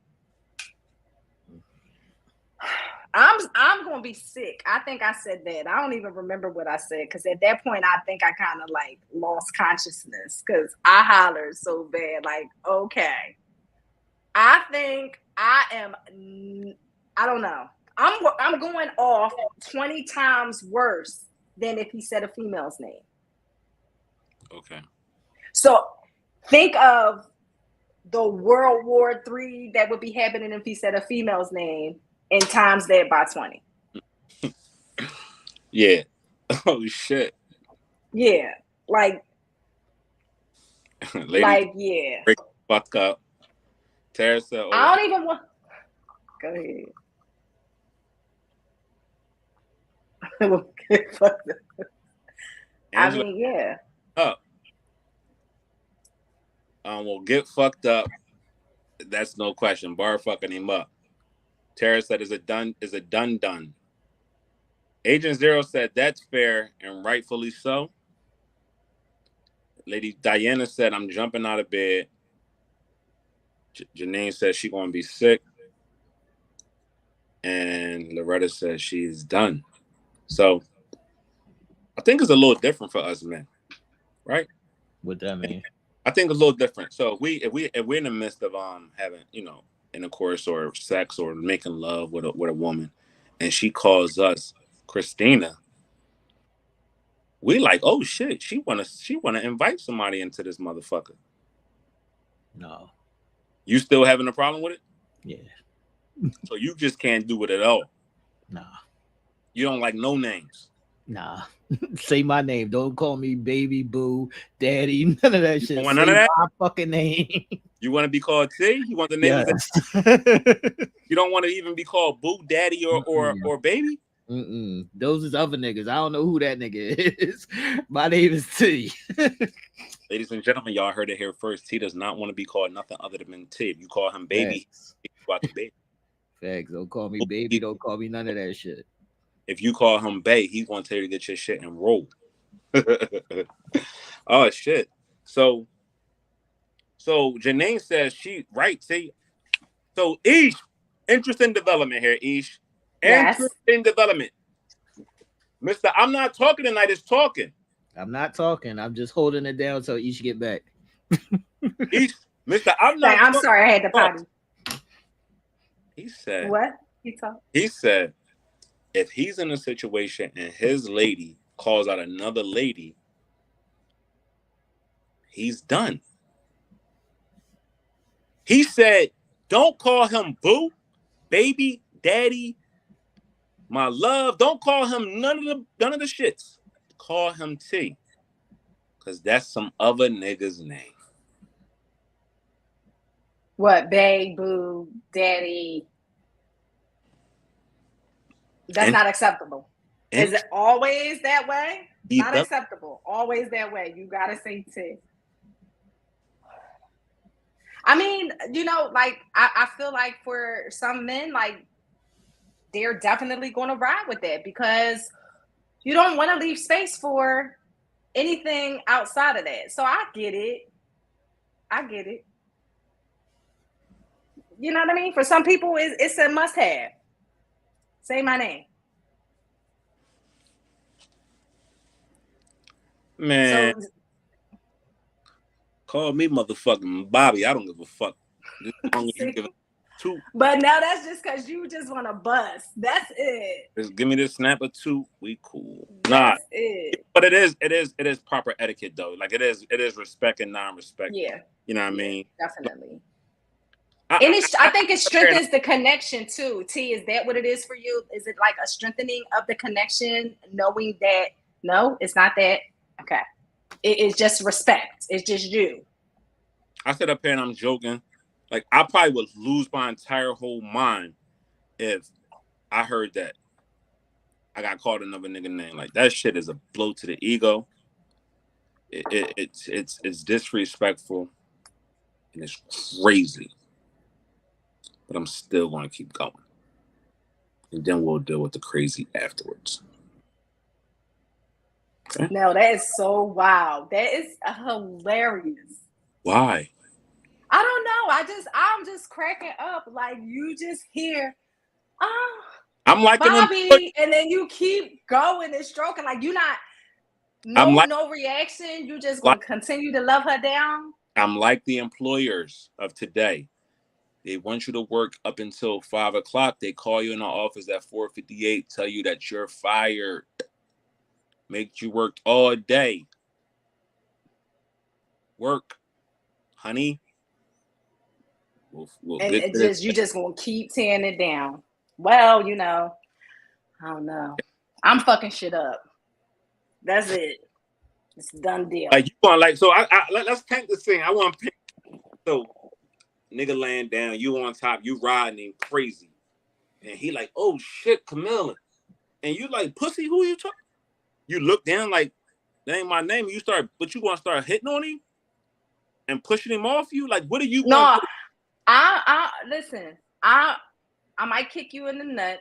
Speaker 1: I'm gonna be sick. I think I said that. I don't even remember what I said because at that point I think I kind of like lost consciousness because I hollered so bad. Like, okay, I think I don't know. I'm going off 20 times worse than if he said a female's name.
Speaker 2: Okay.
Speaker 1: So think of the World War III that would be happening if he said a female's name and times that by 20.
Speaker 2: Yeah. Oh shit.
Speaker 1: Yeah. Like
Speaker 2: Ladies,
Speaker 1: yeah.
Speaker 2: break the fuck up. Tara said, "Oh,
Speaker 1: I don't even want. Go ahead. I
Speaker 2: Angela,
Speaker 1: mean, yeah.
Speaker 2: up. Well, get fucked up. That's no question. Bar fucking him up." Tara said, "Is it done? Is it done? Agent Zero said, "That's fair and rightfully so." Lady Diana said, "I'm jumping out of bed." Janine said she's going to be sick. And Loretta said she's done. So I think it's a little different for us men, right?
Speaker 4: What that mean?
Speaker 2: I think it's a little different. So if we're in the midst of having, intercourse or sex or making love with a woman, and she calls us Christina, we like, oh shit, she wanna invite somebody into this motherfucker.
Speaker 4: No.
Speaker 2: You still having a problem with it?
Speaker 4: Yeah.
Speaker 2: So you just can't do it at all.
Speaker 4: Nah.
Speaker 2: You don't like no names.
Speaker 4: Nah. Say my name. Don't call me baby, boo, daddy, none of that
Speaker 2: You
Speaker 4: shit.
Speaker 2: don't want
Speaker 4: Say
Speaker 2: none of that?
Speaker 4: my fucking name.
Speaker 2: You want to be called T? You want the name?
Speaker 4: Yes.
Speaker 2: You don't want to even be called boo, daddy, or baby?
Speaker 4: Those is other niggas. I don't know who that nigga is. My name is T.
Speaker 2: Ladies and gentlemen, y'all heard it here first. T does not want to be called nothing other than T. If you call him baby, you about to baby.
Speaker 4: Facts. Don't call me baby. Don't call me none of that shit.
Speaker 2: If you call him bae, he's going to tell you to get your shit and roll. Oh shit. So Janine says she right. See. So Ish, interesting development here. Ish, interesting development. Mister, I'm not talking tonight. It's talking.
Speaker 4: I'm not talking. I'm just holding it down so you should get back.
Speaker 2: Ish, Mister, I'm not.
Speaker 1: I'm sorry, I had to potty.
Speaker 2: He said.
Speaker 1: What?
Speaker 2: He said, if he's in a situation and his lady calls out another lady, he's done. He said, don't call him boo, baby, daddy, my love. Don't call him none of the shits. Call him T. Because that's some other nigga's name.
Speaker 1: What? Bae, boo, daddy. That's not acceptable. Is it always that way? Not acceptable. Always that way. You gotta say T. I mean, like I feel like for some men, like they're definitely going to ride with that because you don't want to leave space for anything outside of that. So I get it. You know what I mean? For some people, it's a must-have. Say my name.
Speaker 2: Man. So, call me motherfucking Bobby. I don't give a fuck. As long as you give it two.
Speaker 1: But now that's just because you just want to bust. That's it.
Speaker 2: Just give me this snap of two. We cool.
Speaker 1: That's it.
Speaker 2: But it is proper etiquette though. Like it is respect and non-respect.
Speaker 1: Yeah.
Speaker 2: You know what I mean?
Speaker 1: Definitely. I think it strengthens the connection too. T, is that what it is for you? Is it like a strengthening of the connection, knowing that no, it's not that? Okay. It's just respect. It's just you.
Speaker 2: I sit up here and I'm joking. Like I probably would lose my entire whole mind if I heard that I got called another nigga name. Like that shit is a blow to the ego. It's disrespectful and it's crazy. But I'm still going to keep going. And then we'll deal with the crazy afterwards.
Speaker 1: Okay? No, that is so wild. That is hilarious.
Speaker 2: Why?
Speaker 1: I don't know. I'm just cracking up. Like you just hear,
Speaker 2: I'm like
Speaker 1: Bobby, and then you keep going and stroking. Like you're not no reaction. You just gonna continue to love her down.
Speaker 2: I'm like the employers of today. They want you to work up until 5 o'clock. They call you in the office at 4:58, tell you that you're fired. Make you work all day. work, honey. We'll
Speaker 1: And
Speaker 2: get
Speaker 1: it
Speaker 2: this.
Speaker 1: you just gonna keep tearing it down. Well, I don't know. I'm fucking shit up. That's it. It's a done deal.
Speaker 2: Like you want so let's paint the scene. I want to paint so nigga laying down, you on top, you riding him crazy, and he like, oh shit, Camilla, and you like, pussy, who you talking? You look down like that ain't my name. You but you gonna start hitting on him and pushing him off you? Like, what do you want?
Speaker 1: No, I listen. I might kick you in the nuts.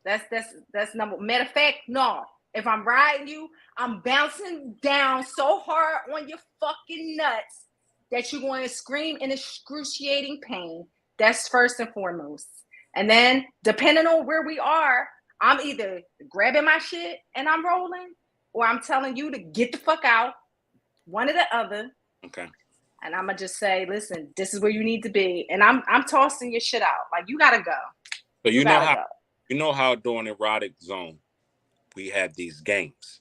Speaker 1: That's number. Matter of fact, no. If I'm riding you, I'm bouncing down so hard on your fucking nuts that you're going to scream in excruciating pain. That's first and foremost. And then, depending on where we are, I'm either grabbing my shit and I'm rolling, or I'm telling you to get the fuck out. One or the other.
Speaker 2: Okay.
Speaker 1: And I'm gonna just say, listen, this is where you need to be, and I'm tossing your shit out. Like, you gotta go.
Speaker 2: So you know how during erotic zone we have these games.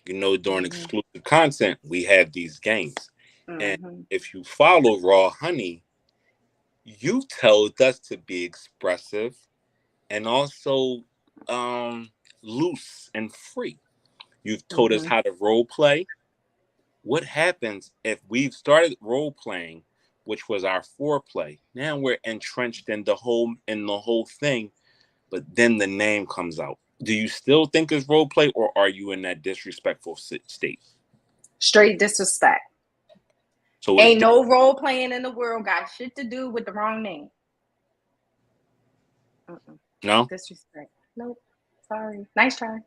Speaker 2: During exclusive content we have these games, and if you follow Raw Honey, you told us to be expressive and also loose and free. You've told us how to role play. What happens if we've started role playing, which was our foreplay? Now we're entrenched in the whole thing, but then the name comes out. Do you still think it's role play, or are you in that disrespectful state?
Speaker 1: Straight disrespect. So ain't no role playing in the world got shit to do with the wrong name.
Speaker 2: No
Speaker 1: disrespect. Nope. Sorry. Nice try.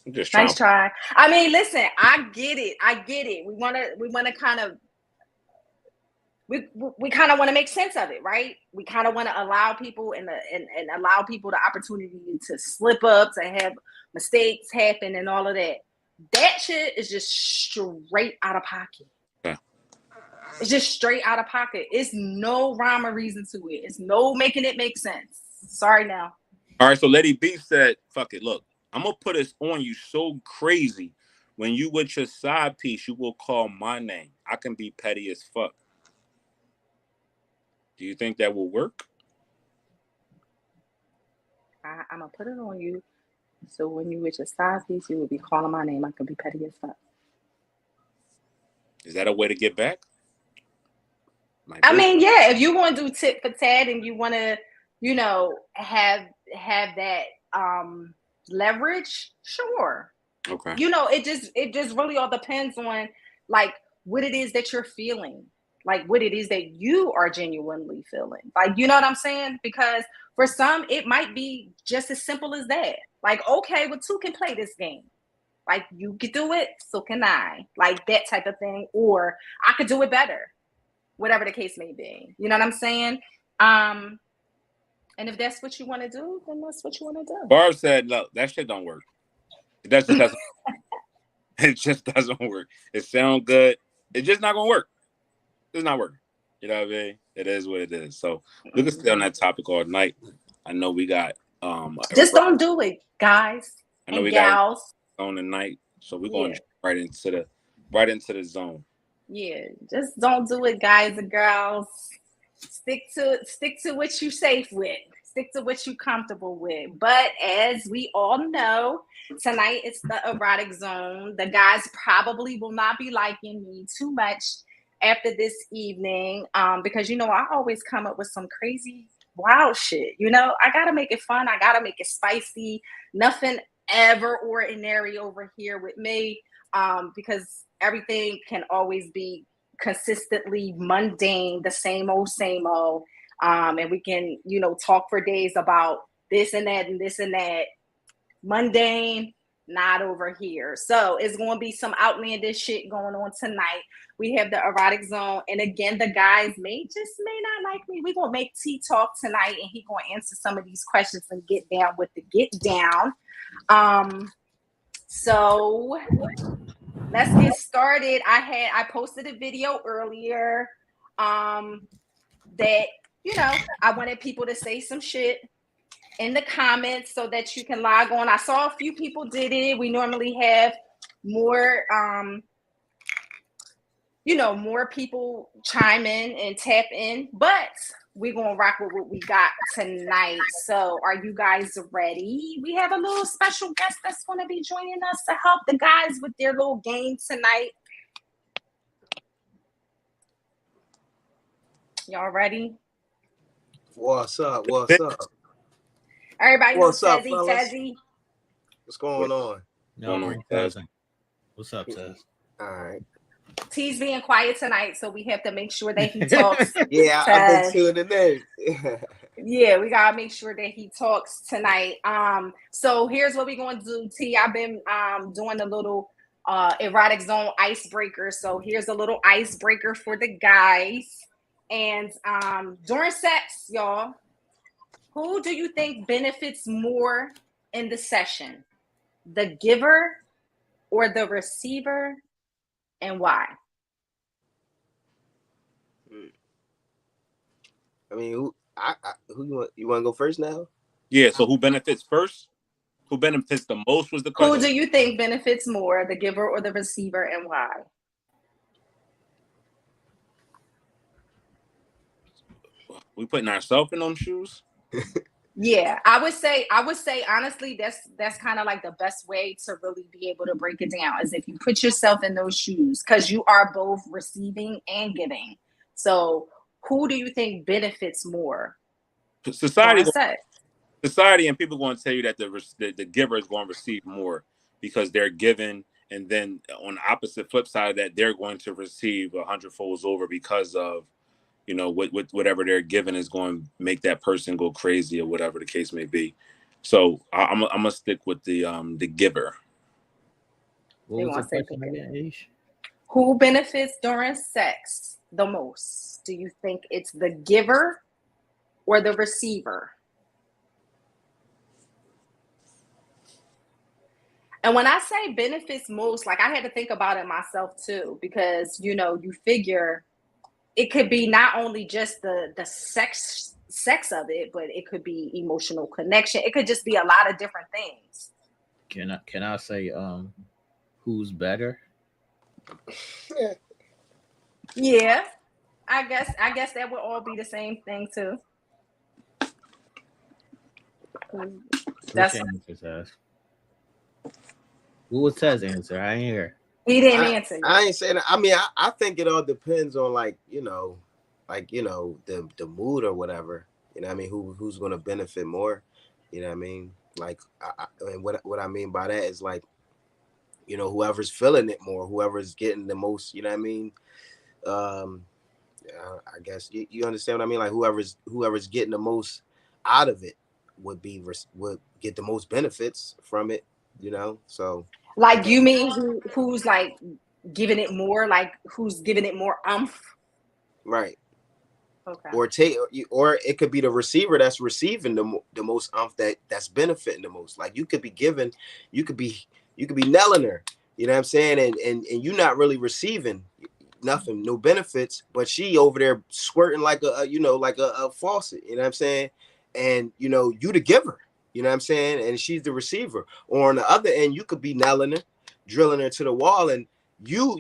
Speaker 2: Nice
Speaker 1: try. I mean, listen, I get it. We want to kind of we kind of want to make sense of it, right? We kind of want to allow people and allow people the opportunity to slip up, to have mistakes happen, and all of that. That shit is just straight out of pocket.
Speaker 2: Yeah.
Speaker 1: It's just straight out of pocket. It's no rhyme or reason to it. It's no making it make sense. Sorry now.
Speaker 2: All right, so Lady B said, fuck it. Look, I'm going to put this on you so crazy. When you with your side piece, you will call my name. I can be petty as fuck. Do you think that will work?
Speaker 1: I'm going to put it on you. So when you with your side piece, you will be calling my name. I can be petty as fuck.
Speaker 2: Is that a way to get back?
Speaker 1: I mean, yeah, if you want to do tit for tat and you want to, have that leverage, sure.
Speaker 2: Okay.
Speaker 1: It just really all depends on like what it is that you're feeling, like what it is that you are genuinely feeling. Like, you know what I'm saying? Because for some, it might be just as simple as that. Like, okay, well, two can play this game. Like, you can do it, so can I. Like, that type of thing. Or I could do it better. Whatever the case may be. You know what I'm saying? And if that's what you want to do, then that's what you want to do.
Speaker 2: Barb said, no, that shit don't work. It just doesn't. It just doesn't work. It sounds good. It's just not going to work. It's not working. You know what I mean? It is what it is. So we can stay on that topic all night. I know we got...
Speaker 1: just don't do it, guys.
Speaker 2: I know
Speaker 1: and
Speaker 2: we
Speaker 1: gals.
Speaker 2: got on the night. So we're going right into the zone.
Speaker 1: Yeah, just don't do it, guys and girls. Stick to what you're safe with. Stick to what you're comfortable with. But as we all know, tonight it's the erotic zone. The guys probably will not be liking me too much after this evening, because I always come up with some crazy, wild shit. I gotta make it fun. I gotta make it spicy. Nothing ever ordinary over here with me, because everything can always be consistently mundane, the same old, and we can, talk for days about this and that and this and that. Mundane, not over here. So it's going to be some outlandish shit going on tonight. We have the erotic zone, and again, the guys may not like me. We're going to make tea talk tonight, and he's going to answer some of these questions and get down with the get down. So let's get started. I posted a video earlier that, I wanted people to say some shit in the comments so that you can log on. I saw a few people did it. We normally have more more people chime in and tap in, but we're going to rock with what we got tonight. So are you guys ready? We have a little special guest that's going to be joining us to help the guys with their little game tonight. Y'all ready?
Speaker 5: What's up? What's up?
Speaker 1: Everybody knows
Speaker 5: What's up,
Speaker 1: Tezzy.
Speaker 5: fellas?
Speaker 1: Tezzy.
Speaker 5: What's going on?
Speaker 4: No, what's up, Tez?
Speaker 5: All right.
Speaker 1: T's being quiet tonight, so we have to make sure that he talks.
Speaker 5: Yeah, I've been tuning in.
Speaker 1: Yeah, we gotta make sure that he talks tonight. So here's what we're gonna do. T, I've been doing a little erotic zone icebreaker. So here's a little icebreaker for the guys. And during sex, y'all, who do you think benefits more in the session? The giver or the receiver, and why?
Speaker 5: I mean, who you want to go first now?
Speaker 2: Yeah. So who benefits first? Who benefits the most was the question.
Speaker 1: Who do you think benefits more, the giver or the receiver, and why?
Speaker 2: We putting ourselves in them shoes.
Speaker 1: Yeah, I would say honestly, that's kind of like the best way to really be able to break it down is if you put yourself in those shoes, because you are both receiving and giving. So who do you think benefits more?
Speaker 2: Society and people going to tell you that the giver is going to receive more because they're given, and then on the opposite flip side of that, they're going to receive 100-folds over because of whatever they're given is going to make that person go crazy or whatever the case may be. So I'm gonna stick with the giver.
Speaker 4: What was the question again, Aisha?
Speaker 1: Who benefits during sex the most? Do you think it's the giver or the receiver? And when I say benefits most, like I had to think about it myself too, because you figure it could be not only just the sex of it, but it could be emotional connection. It could just be a lot of different things.
Speaker 4: Can I say who's better?
Speaker 1: Yeah, I guess that would all be the same thing too.
Speaker 4: That's what was Tez's answer? I ain't hear.
Speaker 1: He didn't answer.
Speaker 5: I ain't saying. I mean, I think it all depends on the mood or whatever. You know what I mean? Who's going to benefit more? You know what I mean? Like, and what I mean by that is like, whoever's feeling it more, whoever's getting the most. You know what I mean? I guess you understand what I mean. Like whoever's getting the most out of it would get the most benefits from it. So.
Speaker 1: Like you mean who's like giving it more, like who's giving it more
Speaker 5: right?
Speaker 1: Okay.
Speaker 5: Or it could be the receiver that's receiving the most that's benefiting the most. Like you could be giving, you could be nailing her, you know what I'm saying, and you're not really receiving nothing, no benefits, but she over there squirting like a faucet, you know what I'm saying, and you the giver. You know what I'm saying? And she's the receiver. Or on the other end, you could be nailing her, drilling her to the wall, and you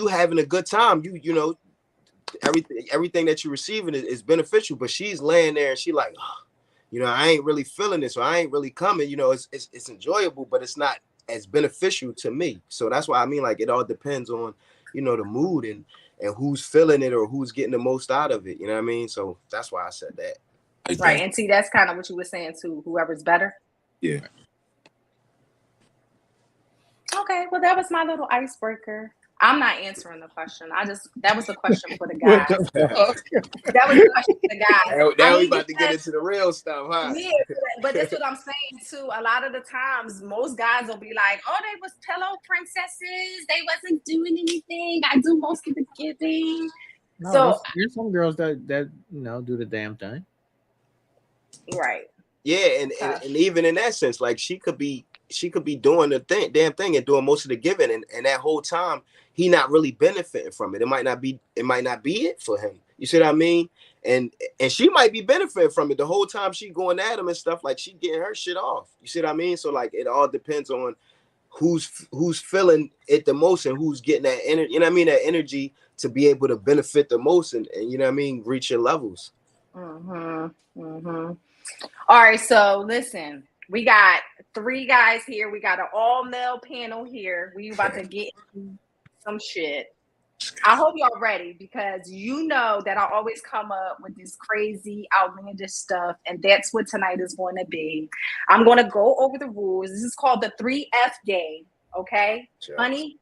Speaker 5: having a good time. Everything that you're receiving is beneficial, but she's laying there and she like, I ain't really feeling this, or I ain't really coming. It's enjoyable, but it's not as beneficial to me. So that's why I mean, like, it all depends on, the mood and who's feeling it or who's getting the most out of it. You know what I mean? So that's why I said that.
Speaker 1: Right, and see, that's kind of what you were saying too. Whoever's better.
Speaker 2: Yeah.
Speaker 1: Okay, well, that was my little icebreaker. I'm not answering the question. That was the question for the guys. That was the question for the guys.
Speaker 5: Now we about to get into the real stuff, huh?
Speaker 1: Yeah, but that's what I'm saying too. A lot of the times, most guys will be like, "Oh, they was pillow princesses. They wasn't doing anything. I do most of the giving."
Speaker 4: No,
Speaker 1: so
Speaker 4: there's some girls that do the damn thing.
Speaker 1: Right.
Speaker 5: Yeah, and even in that sense, like she could be doing the damn thing and doing most of the giving, and that whole time he not really benefiting from it. It might not be it for him. You see what I mean? And she might be benefiting from it the whole time she going at him and stuff, like she getting her shit off. You see what I mean? So like it all depends on who's feeling it the most and who's getting that energy, you know what I mean, that energy to be able to benefit the most and you know what I mean, reach your levels.
Speaker 1: All right, so listen, we got 3 guys here. We got an all-male panel here. We about to get some shit. I hope y'all ready, because you know that I always come up with this crazy, outlandish stuff, and that's what tonight is going to be. I'm going to go over the rules. This is called the 3F game, okay?
Speaker 5: Sure.
Speaker 1: Funny,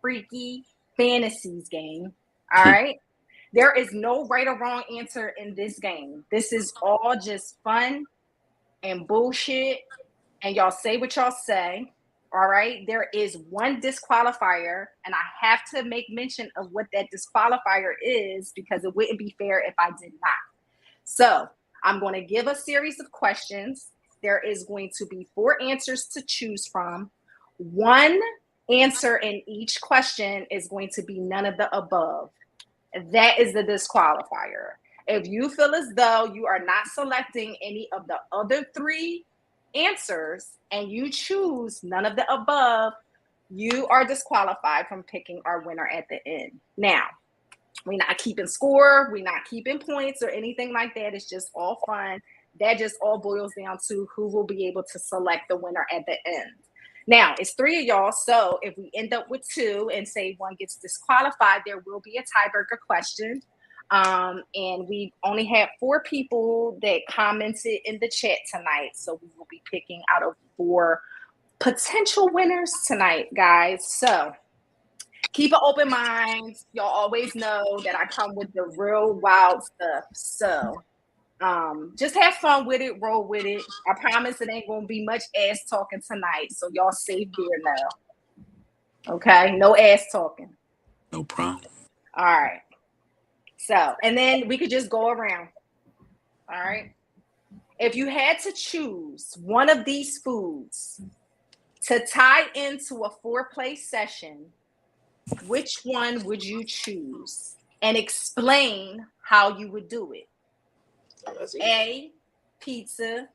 Speaker 1: freaky, fantasies game, all right? There is no right or wrong answer in this game. This is all just fun and bullshit, and y'all say what y'all say. All right, there is one disqualifier, and I have to make mention of what that disqualifier is because it wouldn't be fair if I did not. So I'm going to give a series of questions. There is going to be 4 answers to choose from. One answer in each question is going to be none of the above. That is the disqualifier. If you feel as though you are not selecting any of the other 3 answers and you choose none of the above, you are disqualified from picking our winner at the end. Now, we're not keeping score, we're not keeping points or anything like that. It's just all fun. That just all boils down to who will be able to select the winner at the end. Now, it's 3 of y'all, so if we end up with 2 and say one gets disqualified, there will be a tiebreaker question. And we only had 4 people that commented in the chat tonight, so we will be picking out of 4 potential winners tonight, guys. So keep an open mind. Y'all always know that I come with the real wild stuff. So just have fun with it, roll with it. I promise it ain't gonna be much ass talking tonight, so y'all safe there now. Okay, no ass talking.
Speaker 2: No problem.
Speaker 1: All right. So, and then we could just go around. All right. If you had to choose one of these foods to tie into a foreplay session, which one would you choose? And explain how you would do it. A, pizza.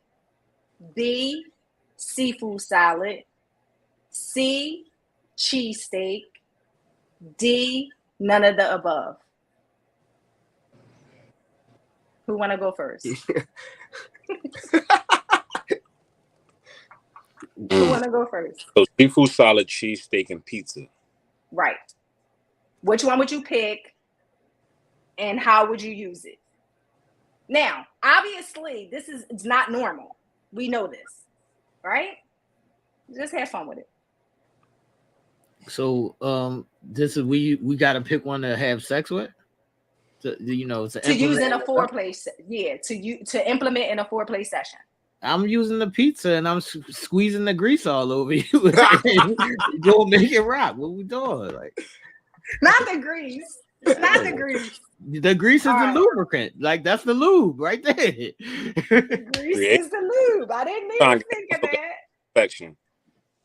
Speaker 1: B, seafood salad. C, cheesesteak. D, none of the above. Who want to go first? Who want to go first?
Speaker 2: So seafood salad, cheesesteak, and pizza.
Speaker 1: Right. Which one would you pick, and how would you use it? Now, obviously, it's not normal. We know this, right? Just have fun with it.
Speaker 4: So, this is we got to pick one to have sex with. To
Speaker 1: use in a foreplay, to implement in a foreplay session.
Speaker 4: I'm using the pizza and I'm squeezing the grease all over you. Go make it rock. What we doing? Like,
Speaker 1: not the grease. It's not the grease.
Speaker 4: The grease is the lubricant. Like, that's the lube right there.
Speaker 1: The grease is the lube. I didn't even think of that.
Speaker 2: Perfection.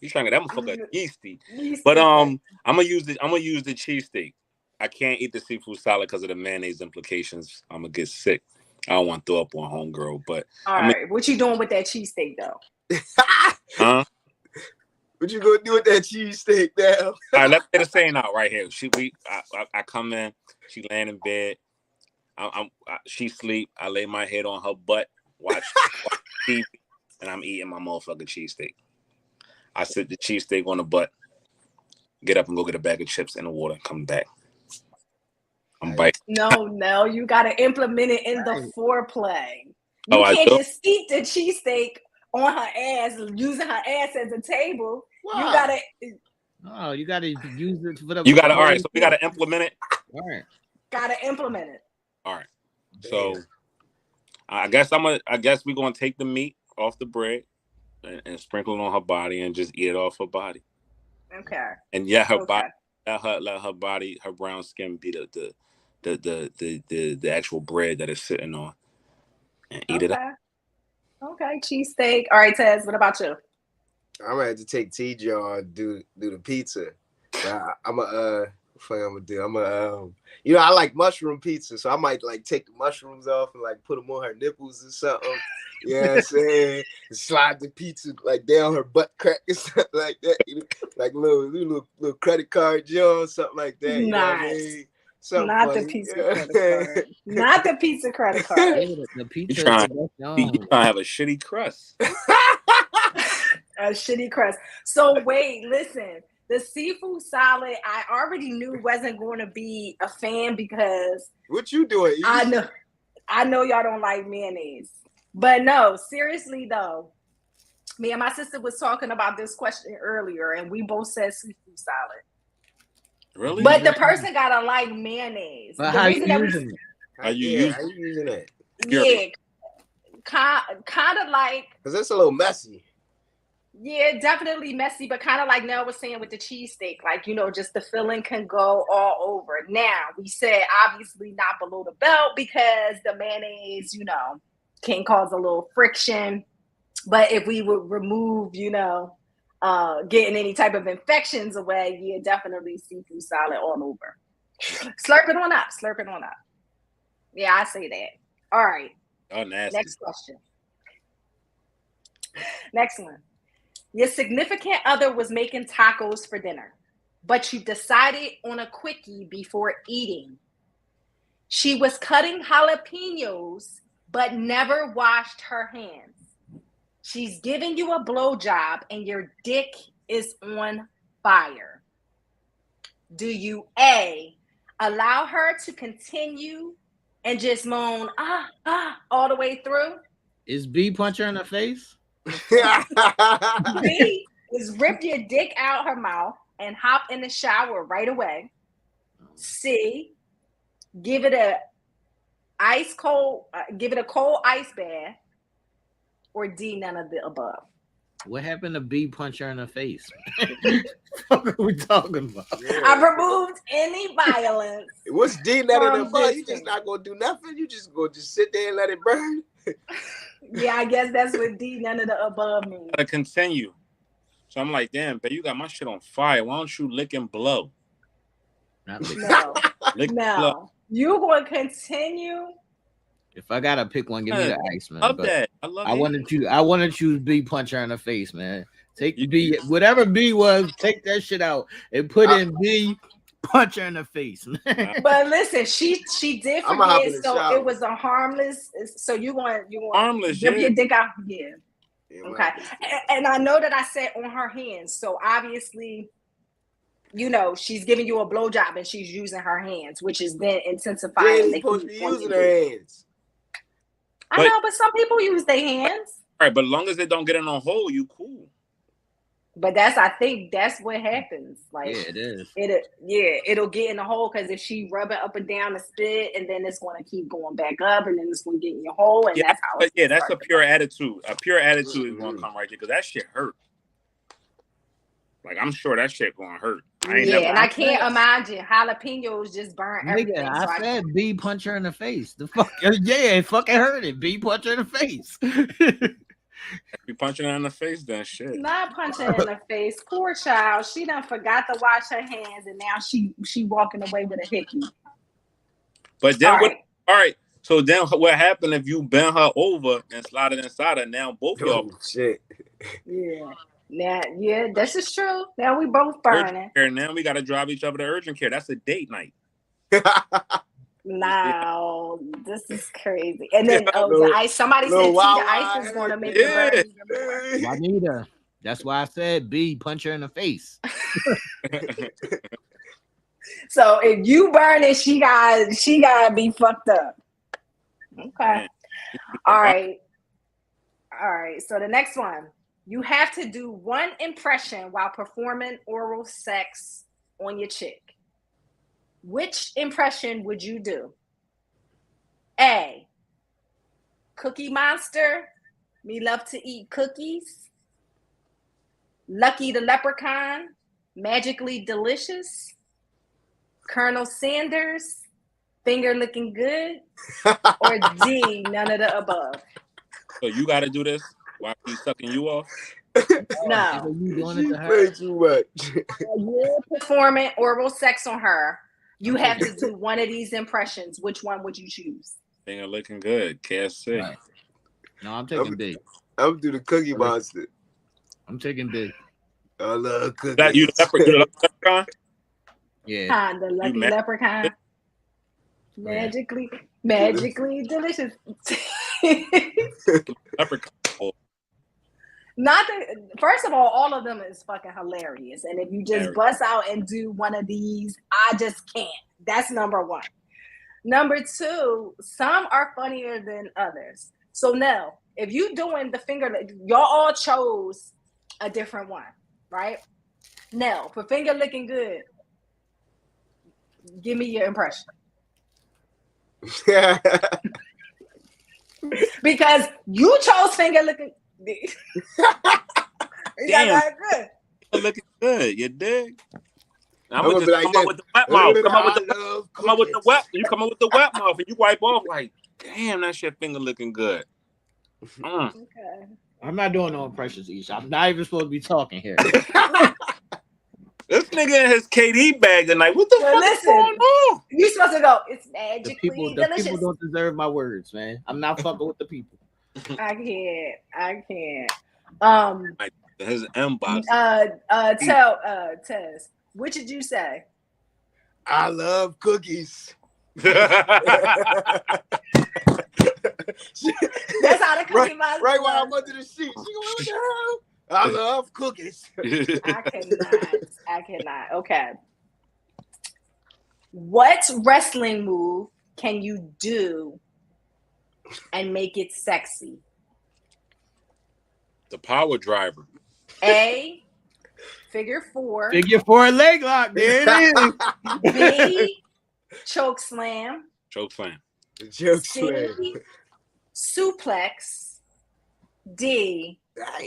Speaker 2: You trying to get that motherfucker yeasty. But I'm gonna use the cheesesteak. I can't eat the seafood salad because of the mayonnaise implications. I'm gonna get sick. I don't want to throw up on homegirl, but
Speaker 1: all right. What you doing with that cheesesteak though?
Speaker 2: Huh?
Speaker 5: What you gonna do with that cheesesteak now?
Speaker 2: All right, let's get a saying out right here. I come in, she laying in bed. She sleep. I lay my head on her butt, watch TV, and I'm eating my motherfucking cheesesteak. I sit the cheesesteak on the butt, get up and go get a bag of chips and the water, come back. I'm biting.
Speaker 1: No, you gotta implement it in the foreplay. You can't just eat the cheesesteak on her ass, using her ass as a table. Wow.
Speaker 4: You gotta use it for the.
Speaker 2: You gotta. All right, so we gotta implement it.
Speaker 4: All right.
Speaker 1: Gotta implement it.
Speaker 2: All right. So, I guess we're gonna take the meat off the bread and sprinkle it on her body and just eat it off her body.
Speaker 1: Okay.
Speaker 2: And body, let her body, her brown skin be the actual bread that it's sitting on, and eat it up.
Speaker 1: Okay, cheesesteak. All right, Tez, what about you?
Speaker 5: I'm gonna have to take TJ on do the pizza. I'm gonna fuck I'm gonna do? I'm gonna, you know, I like mushroom pizza, so I might like take the mushrooms off and like put them on her nipples or something. You know what I'm saying? And slide the pizza like down her butt crack or something like that. You know? Like little credit card jar or something like that. You know what I mean? Something
Speaker 1: not
Speaker 5: funny.
Speaker 1: the pizza credit card. Not the pizza credit card.
Speaker 4: The pizza
Speaker 2: You trying
Speaker 4: is
Speaker 2: to have a shitty crust.
Speaker 1: A shitty crust. So wait, listen. The seafood salad, I already knew wasn't going to be a fan because
Speaker 5: what you doing?
Speaker 1: I know y'all don't like mayonnaise. But no, seriously though, me and my sister was talking about this question earlier, and we both said seafood salad.
Speaker 2: Really?
Speaker 1: But the person gotta like mayonnaise.
Speaker 4: But
Speaker 1: the
Speaker 4: how
Speaker 1: reason
Speaker 4: you
Speaker 1: that
Speaker 4: using it?
Speaker 5: How you using it?
Speaker 1: Yeah, kind of like.
Speaker 5: Because it's a little messy.
Speaker 1: Yeah, definitely messy, but kind of like Nell was saying with the cheesesteak, like, you know, just the filling can go all over. Now, we said obviously not below the belt because the mayonnaise, you know, can cause a little friction. But if we would remove, you know, getting any type of infections away, yeah, definitely seafood salad all over. Slurp it on up. Yeah, I say that. All right.
Speaker 2: Oh, nasty.
Speaker 1: Next question. Next one. Your significant other was making tacos for dinner, but you decided on a quickie before eating. She was cutting jalapenos, but never washed her hands. She's giving you a blowjob and your dick is on fire. Do you A, allow her to continue and just moan, all the way through?
Speaker 4: Is B punch her in the face?
Speaker 1: B is rip your dick out her mouth and hop in the shower right away. C, give it a cold ice bath. Or D, none of the above.
Speaker 4: What happened to B punch her in the face? What are we talking about?
Speaker 5: Yeah.
Speaker 1: I removed any violence.
Speaker 5: What's D, none of the
Speaker 1: from
Speaker 5: above?
Speaker 1: this
Speaker 5: You just
Speaker 1: thing.
Speaker 5: not gonna do nothing. You just gonna sit there and let it burn.
Speaker 1: Yeah, I guess that's what D, none of the above means.
Speaker 2: Gotta continue. So I'm like, damn, but you got my shit on fire. Why don't you lick and blow?
Speaker 4: Not lick.
Speaker 1: No,
Speaker 2: Lick and blow.
Speaker 1: no. You going to continue?
Speaker 4: If I gotta pick one, give me the ice, man.
Speaker 2: Love
Speaker 4: But
Speaker 2: that. I love
Speaker 4: I
Speaker 2: it.
Speaker 4: want to choose B punch her in the face, man. Take B, whatever B was, take that shit out and put in B punch her in the face.
Speaker 1: But listen, she did
Speaker 5: I'ma hop in
Speaker 1: forget,
Speaker 5: the
Speaker 1: so
Speaker 5: shower.
Speaker 1: it was a harmless. So you want
Speaker 2: Harmless,
Speaker 1: rip
Speaker 2: yeah.
Speaker 1: your dick out? Yeah.
Speaker 5: Yeah,
Speaker 1: Okay. And I know that I said on her hands, so obviously, you know, she's giving you a blowjob and she's using her hands, which is then
Speaker 5: She
Speaker 1: intensifying
Speaker 5: ain't
Speaker 1: the
Speaker 5: supposed to
Speaker 1: heat
Speaker 5: be
Speaker 1: on
Speaker 5: using
Speaker 1: your
Speaker 5: her
Speaker 1: dick.
Speaker 5: hands.
Speaker 1: I know, but some people use their hands.
Speaker 2: All right, but as long as they don't get in a hole, you cool.
Speaker 1: But I think that's what happens. Like,
Speaker 4: Yeah, it is.
Speaker 1: It'll get in the hole because if she rub it up and down the spit, and then it's going to keep going back up, and then it's going to get in your hole, and that's how.
Speaker 2: But yeah, that's a pure attitude. A pure attitude is gonna come right there because that shit hurt. Like I'm sure that shit gonna hurt.
Speaker 1: I can't imagine jalapenos just burn everything.
Speaker 4: Nigga,
Speaker 1: So
Speaker 4: I said B punch her in the face. The fuck, yeah, it fucking hurt it. B punch her in the face.
Speaker 2: Be punching her in the face, then shit.
Speaker 1: Not punching in the face. Poor child. She done forgot to wash her hands, and now she walking away with a hickey.
Speaker 2: But then
Speaker 1: All right.
Speaker 2: So then what happened if you bent her over and slided inside her? Now both y'all.
Speaker 5: Oh shit.
Speaker 1: Yeah. Now, yeah, this is true. Now we both burning.
Speaker 2: Now we gotta drive each other to urgent care. That's a date night.
Speaker 1: No, this is crazy. And then
Speaker 5: No,
Speaker 1: the ice. Somebody said the ice is going to make it burn even more.
Speaker 4: Juanita, that's why I said B punch her in the face.
Speaker 1: So if you burn it, she gotta be fucked up. Okay. All right. So the next one, you have to do one impression while performing oral sex on your chick. Which impression would you do? A, Cookie Monster, me love to eat cookies. Lucky the Leprechaun, magically delicious. Colonel Sanders, finger looking good. Or D, none of the above.
Speaker 2: So you gotta do this while he's sucking you off?
Speaker 1: No.
Speaker 4: You doing
Speaker 5: She
Speaker 4: it to her?
Speaker 5: played too much.
Speaker 1: You're performing oral sex on her. You have to do one of these impressions. Which one would you choose?
Speaker 2: Finger looking good. KFC.
Speaker 4: Right. No, I'm taking big.
Speaker 5: I'm gonna do the Cookie Monster.
Speaker 4: I'm taking big.
Speaker 5: I love cookies.
Speaker 2: That you the leprechaun?
Speaker 4: Yeah.
Speaker 1: The lucky leprechaun. Magically delicious.
Speaker 2: Leprechaun.
Speaker 1: Not that, first of all of them is fucking hilarious. And if you just bust out and do one of these, I just can't. That's number one. Number two, some are funnier than others. So Nell, if you doing the finger, y'all all chose a different one, right? Nell, for finger licking good, give me your impression. Because you chose finger looking.
Speaker 2: Damn, good. Looking good, you dig? I'm gonna just
Speaker 5: like
Speaker 2: come up with the wet mouth. Come up with the wet. You come up with the wet mouth, and you wipe off like, damn, that shit finger looking good.
Speaker 1: Okay.
Speaker 4: I'm not doing no impressions, Isha. I'm not even supposed to be talking here.
Speaker 2: This nigga in his KD bag tonight. What the fuck is going on?
Speaker 1: You supposed to go. It's magically delicious.
Speaker 4: The people don't deserve my words, man. I'm not fucking with the people.
Speaker 1: I can't.
Speaker 2: His inbox.
Speaker 1: Tez, what did you say?
Speaker 5: I love cookies.
Speaker 1: That's how the cookie monster.
Speaker 5: Right while I'm under the sheet. She going, what the hell? I love cookies.
Speaker 1: I cannot. Okay. What wrestling move can you do and make it sexy?
Speaker 2: The power driver.
Speaker 1: A, figure four.
Speaker 4: Figure four leg lock. There it
Speaker 1: is. B, choke slam.
Speaker 2: Choke slam.
Speaker 1: C, suplex. D,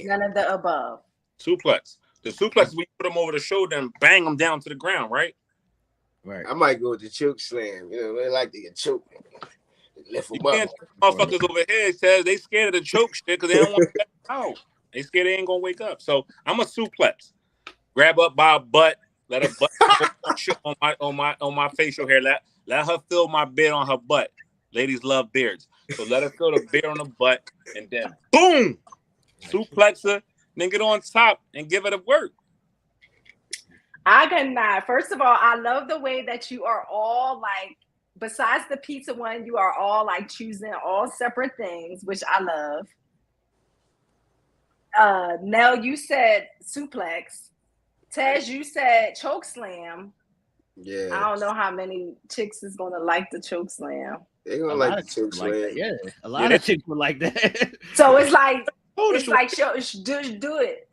Speaker 1: none of the above.
Speaker 2: Suplex. The suplex, we put them over the shoulder and bang them down to the ground, right?
Speaker 4: Right.
Speaker 5: I might go with the choke slam. You know, they like to get choked. Lift them up.
Speaker 2: Motherfuckers over here says they scared of the choke shit because they don't want to get out. They scared they ain't gonna wake up. So I'm a suplex. Grab up by a butt, let her butt on my facial hair. Let her feel my beard on her butt. Ladies love beards. So let her feel the beard on the butt and then boom! Suplex her, then get on top and give it a work.
Speaker 1: I cannot. First of all, I love the way that you are all like, besides the pizza one, you are all like choosing all separate things, which I love. Nell, you said suplex. Tez, you said choke slam.
Speaker 5: Yeah.
Speaker 1: I don't know how many chicks is gonna like the choke slam.
Speaker 5: They're gonna like the choke slam.
Speaker 4: Like yeah, a lot of chicks would like that.
Speaker 1: So it's like do it.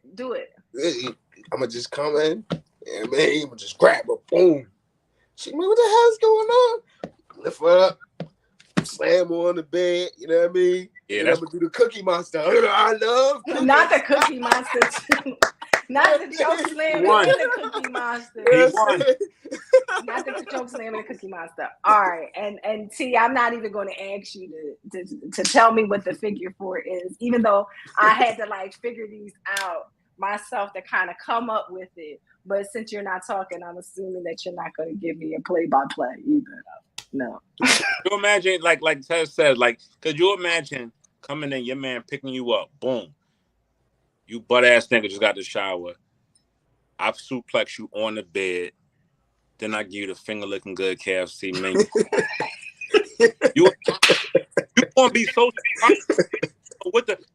Speaker 5: I'm gonna just come in and man, I'm gonna just grab her, boom. She like, what the hell's going on? Lift her up, slam her on the bed, you know what I mean?
Speaker 2: Yeah,
Speaker 5: and I'm gonna do the cookie monster. I love cookies.
Speaker 1: Not the cookie monster. Not the choke slam and the cookie monster. Not the choke slam and the cookie monster. All right, and T, I'm not even going to ask you to tell me what the figure four is, even though I had to like figure these out myself to kind of come up with it. But since you're not talking, I'm assuming that you're not going to give me a play-by-play either. No.
Speaker 2: You imagine, like Tess said, like, could you imagine coming in, your man picking you up, boom. You butt-ass nigga just got the shower. I suplex you on the bed. Then I give you the finger-looking good KFC menu. you going to be so surprised.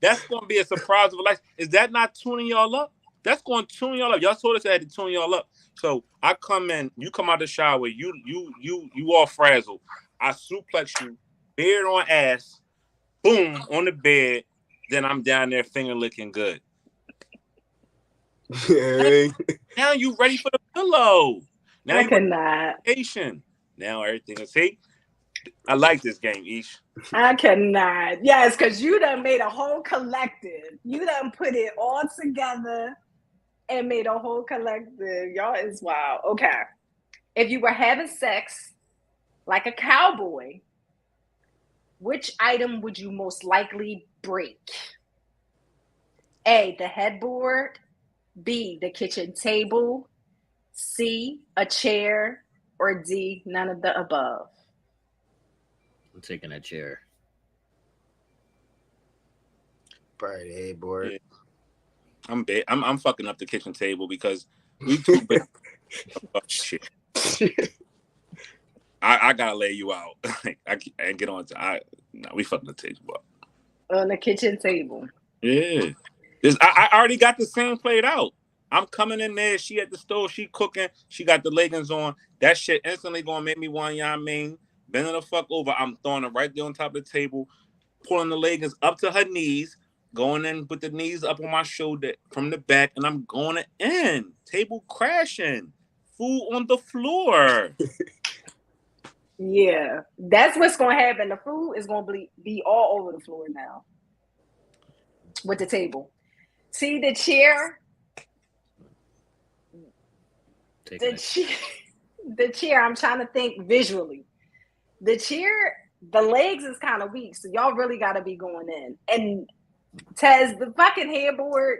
Speaker 2: That's going to be a surprise of a life. Is that not tuning y'all up? That's going to tune y'all up. Y'all told us I had to tune y'all up. So I come in, you come out the shower, you all frazzled. I suplex you, beard on ass, boom, on the bed. Then I'm down there finger-licking good. Now you ready for the pillow. Now
Speaker 1: I cannot.
Speaker 2: Now everything is see. I like this game, Ish.
Speaker 1: I cannot. Yes, because you done made a whole collective. You done put it all together and made a whole collective. Y'all is wild. Okay. If you were having sex like a cowboy, which item would you most likely break? A, the headboard. B, the kitchen table. C, a chair. Or D, none of the above.
Speaker 4: I'm taking a chair.
Speaker 5: Probably the headboard.
Speaker 2: Yeah. I'm fucking up the kitchen table because we too big. Shit. I gotta lay you out. I get on. We fucking the table up.
Speaker 1: On the kitchen table.
Speaker 2: Yeah. I already got the scene played out. I'm coming in there. She at the stove. She cooking. She got the leggings on. That shit instantly gonna make me want, you know what I mean? Bending the fuck over. I'm throwing it right there on top of the table, pulling the leggings up to her knees, going in with the knees up on my shoulder from the back, and I'm going in. Table crashing. Food on the floor.
Speaker 1: Yeah, that's what's going to happen. The food is going to be all over the floor now with the table. See the chair? The chair, I'm trying to think visually. The chair, the legs is kind of weak, so y'all really got to be going in. And Tez, the fucking headboard.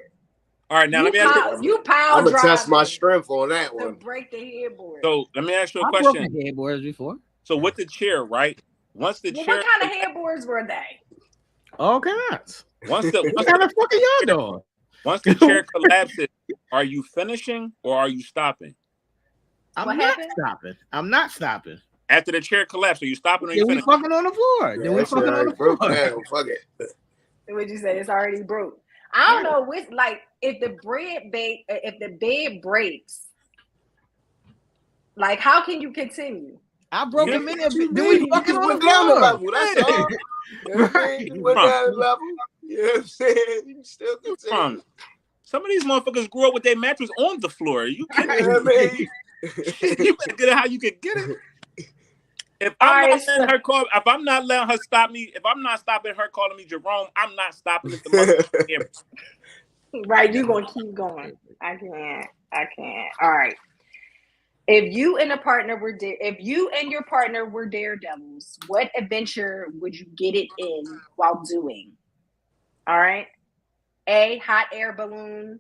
Speaker 2: All right, now let me ask you.
Speaker 5: I'm going to test my strength on that one.
Speaker 1: To break the headboard.
Speaker 2: So let me ask you a question.
Speaker 4: I've broken headboards before.
Speaker 2: So with the chair, right? Once the chair.
Speaker 1: What kind of headboards were they?
Speaker 4: All kinds.
Speaker 2: What kind of
Speaker 4: fuck are y'all doing?
Speaker 2: Once the chair collapses, are you finishing or are you stopping?
Speaker 4: I'm not stopping.
Speaker 2: After the chair collapsed, are you stopping or you finishing?
Speaker 4: We fucking on the floor.
Speaker 5: Yeah, we fucking on the floor. Fuck it.
Speaker 1: What you say? It's already broke. I don't know which, like, if the bed breaks, like, how can you continue?
Speaker 4: I broke him in there. Then we fucking on the floor.
Speaker 5: That's all. Right. You went down level. You know what I'm saying? You still continue.
Speaker 2: Some of these motherfuckers grew up with their mattress on the floor. You kidding
Speaker 5: me? You
Speaker 2: better get it how you can get it. If I'm not letting her call, if I'm not letting her stop me, if I'm not stopping her calling me Jerome, I'm not stopping at the motherfucker.
Speaker 1: Right, you gonna keep going. I can't. All right. If you and your partner were daredevils, what adventure would you get it in while doing? All right. A, hot air balloon.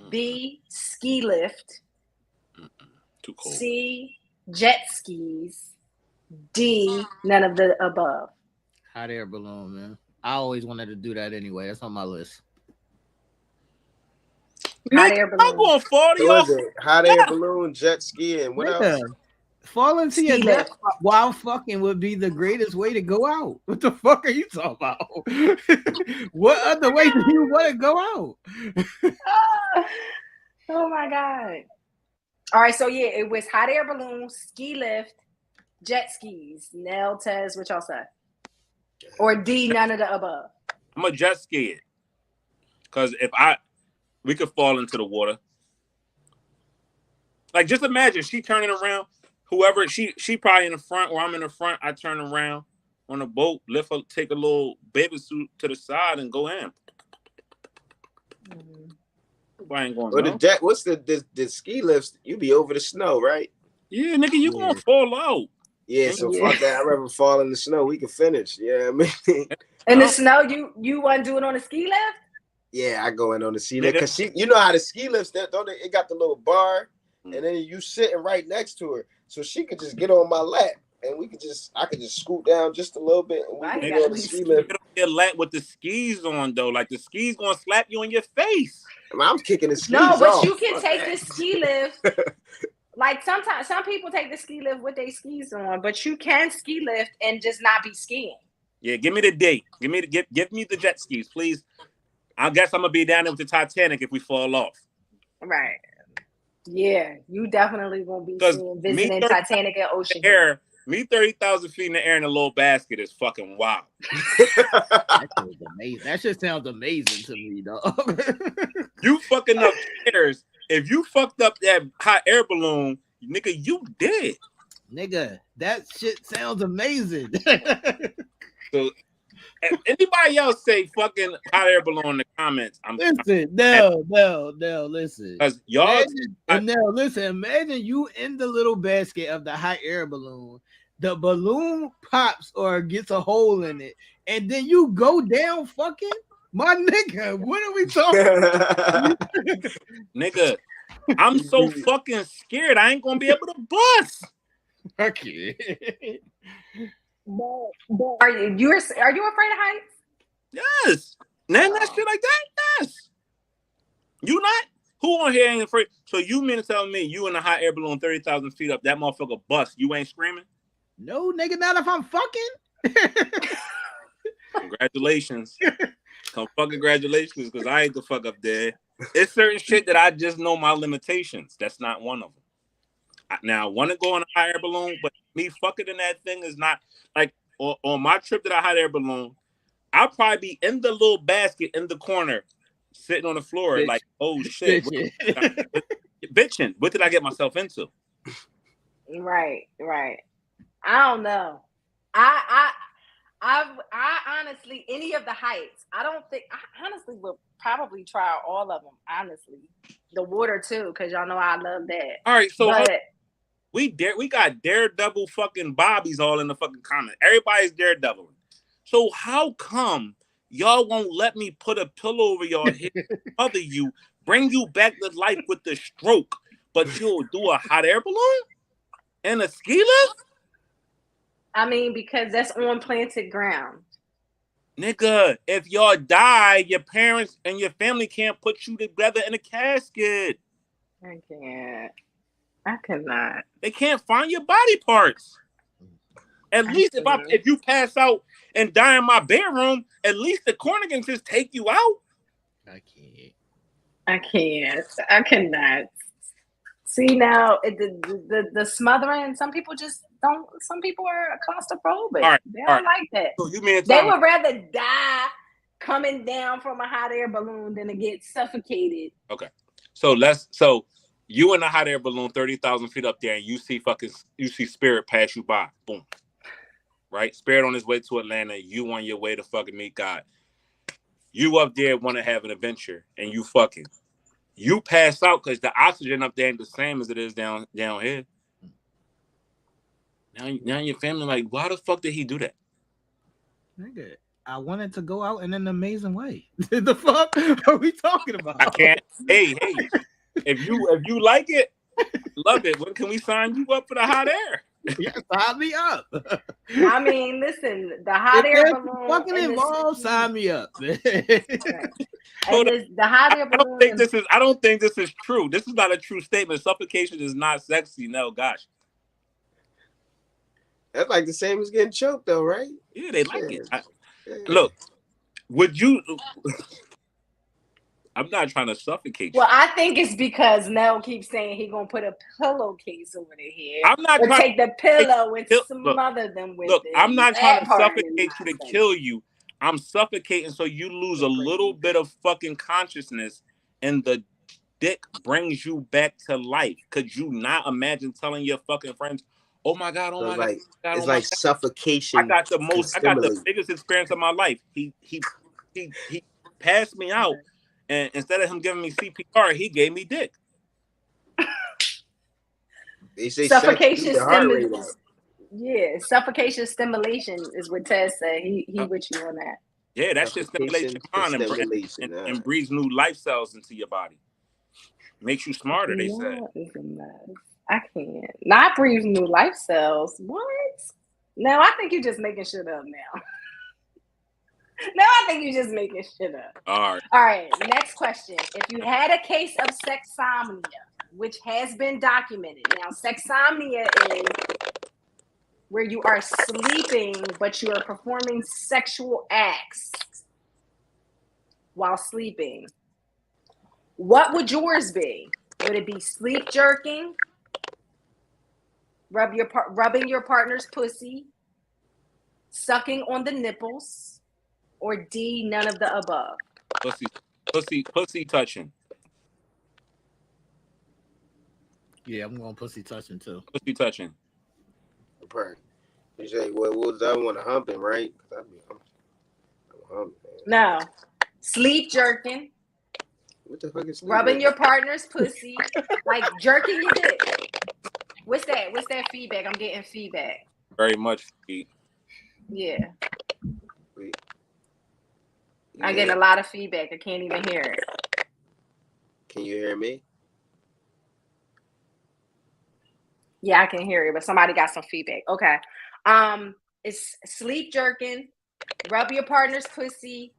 Speaker 1: B, ski lift.
Speaker 2: Too cold.
Speaker 1: C, jet skis. D, none of the above.
Speaker 4: Hot air balloon, man. I always wanted to do that anyway. That's on my list.
Speaker 1: Hot air balloon.
Speaker 2: I'm going 40 off.
Speaker 5: Hot air balloon, jet ski, and what else?
Speaker 4: Falling to your death while fucking would be the greatest way to go out. What the fuck are you talking about? What other way do you want to go out?
Speaker 1: Oh my God. All right, so yeah, it was hot air balloon, ski lift, jet skis. Nell, Tez, what y'all say? Or D, none of the above.
Speaker 2: I'm a jet ski it. Because we could fall into the water. Like, just imagine she turning around. Whoever, she probably in the front or I'm in the front. I turn around on the boat, take a little baby suit to the side and go in. I ain't going.
Speaker 5: But what's the ski lifts? You be over the snow, right?
Speaker 2: Yeah, nigga, you gonna fall out.
Speaker 5: Yeah, so fuck that. I'd rather fall in the snow. We can finish. Yeah, I mean.
Speaker 1: In the snow, you want to do it on a ski lift?
Speaker 5: Yeah, I go in on the ski lift because you know how the ski lifts don't they? It got the little bar, and then you sitting right next to her, so she could just get on my lap, and I could just scoot down just a little bit, and we can go on the ski lift.
Speaker 2: Get on your lap with the skis on though, like the skis gonna slap you in your face.
Speaker 5: I'm kicking the skis
Speaker 1: off. No, but you can
Speaker 5: fuck
Speaker 1: take
Speaker 5: that.
Speaker 1: the ski lift. Like sometimes, some people take the ski lift with their skis on, but you can ski lift and just not be skiing.
Speaker 2: Yeah, give me the date. Give me the jet skis, please. I guess I'm gonna be down there with the Titanic if we fall off.
Speaker 1: Right. Yeah, you definitely gonna be visiting Titanic and Ocean.
Speaker 2: Air, me 30,000 feet in the air in a little basket is fucking wild.
Speaker 4: That sounds amazing. That shit sounds amazing to me, dog.
Speaker 2: You fucking up chairs. If you fucked up that hot air balloon, nigga, you dead.
Speaker 4: Nigga, that shit sounds amazing.
Speaker 2: So, if anybody else say fucking hot air balloon in the comments,
Speaker 4: listen.
Speaker 2: Because y'all,
Speaker 4: imagine you in the little basket of the hot air balloon. The balloon pops or gets a hole in it, and then you go down fucking. My nigga, what are we talking?
Speaker 2: Nigga, I'm so fucking scared. I ain't gonna be able to bust.
Speaker 4: Okay.
Speaker 1: Are you afraid of heights?
Speaker 2: Yes. That shit like that? Yes. You not? Who on here ain't afraid? So you mean to tell me you in a hot air balloon 30,000 feet up, that motherfucker bust, you ain't screaming?
Speaker 4: No, nigga, not if I'm fucking.
Speaker 2: Congratulations. Congratulations, because I ain't the fuck up there. It's certain shit that I just know my limitations. That's not one of them. Now, I want to go on a hot air balloon, but me fucking in that thing is not like on my trip to the hot air balloon. I'll probably be in the little basket in the corner, sitting on the floor,
Speaker 4: Bitch.
Speaker 2: like, oh shit, bitching. What did I get myself into?
Speaker 1: Right. I don't know. I honestly, any of the heights, I honestly would probably try all of them. Honestly, the water too, because y'all know I love that.
Speaker 2: All right, so
Speaker 1: but,
Speaker 2: we got daredevil fucking Bobbies all in the fucking comment. Everybody's daredevil. So how come y'all won't let me put a pillow over your head, mother you, bring you back to life with the stroke, but you'll do a hot air balloon and a ski lift?
Speaker 1: I mean, because that's on planted ground.
Speaker 2: Nigga, if y'all die, your parents and your family can't put you together in a casket.
Speaker 1: I can't. I cannot.
Speaker 2: They can't find your body parts. At least if you pass out and die in my bedroom, at least the coroner can just take you out.
Speaker 4: I
Speaker 1: cannot. See now, the smothering. Some people just don't. Some people are claustrophobic.
Speaker 2: All right,
Speaker 1: they don't like that.
Speaker 2: So you mean
Speaker 1: they would rather die coming down from a hot air balloon than to get suffocated.
Speaker 2: Okay, so you in a hot air balloon 30,000 feet up there, and you see Spirit pass you by. Boom. Right? Spirit on his way to Atlanta. You on your way to fucking meet God. You up there want to have an adventure, and you fucking. You pass out because the oxygen up there ain't the same as it is down here. Now your family like, why the fuck did he do that?
Speaker 4: Nigga, I wanted to go out in an amazing way. The fuck are we talking about?
Speaker 2: I can't. Hey, if you like it, love it. When can we sign you up for the hot air?
Speaker 4: Yeah, sign me up.
Speaker 1: I mean, listen, the hot air balloon.
Speaker 4: Fucking involved, sign me up.
Speaker 1: The hot air balloon.
Speaker 2: I don't think this is true. This is not a true statement. Suffocation is not sexy. No, gosh.
Speaker 5: That's like the same as getting choked, though, right?
Speaker 2: Yeah, they like it. Look, would you? I'm not trying to suffocate you.
Speaker 1: Well, I think it's because Nell keeps saying he's gonna put a pillowcase over their head.
Speaker 2: I'm not trying
Speaker 1: to take the pillow and smother them with it.
Speaker 2: I'm not trying to suffocate you to kill you. I'm suffocating so you lose a little bit of fucking consciousness, and the dick brings you back to life. Could you not imagine telling your fucking friends, "Oh my god, oh my god,
Speaker 5: it's like suffocation."
Speaker 2: I got the biggest experience of my life. He passed me out. And instead of him giving me CPR, he gave me dick.
Speaker 5: They say
Speaker 1: suffocation stimulation. Yeah, suffocation stimulation is what Ted said. He with you on that.
Speaker 2: Yeah, that shit stimulates your mind and breathes new life cells into your body. Makes you smarter, they said.
Speaker 1: I can't. Not breathe new life cells. What? No, I think you're just making shit up now. No, I think you're just making shit up. All right. Next question. If you had a case of sexsomnia, which has been documented. Now, sexsomnia is where you are sleeping, but you are performing sexual acts while sleeping. What would yours be? Would it be sleep jerking? Rubbing your partner's pussy? Sucking on the nipples? Or D, none of the above?
Speaker 2: Pussy touching.
Speaker 4: Yeah, I'm going pussy touching too.
Speaker 2: Pussy touching.
Speaker 5: You say, what was that one? Humping, right? I'm humping.
Speaker 1: No. Sleep jerking.
Speaker 5: What the fuck is sleep
Speaker 1: rubbing your partner's pussy, like jerking your dick? What's that? What's that feedback? I'm getting feedback.
Speaker 2: Very much feed.
Speaker 1: Yeah. I'm getting a lot of feedback. I can't even hear it.
Speaker 5: Can you hear me?
Speaker 1: Yeah, I can hear you, but somebody got some feedback. Okay. It's sleep jerking, rub your partner's pussy,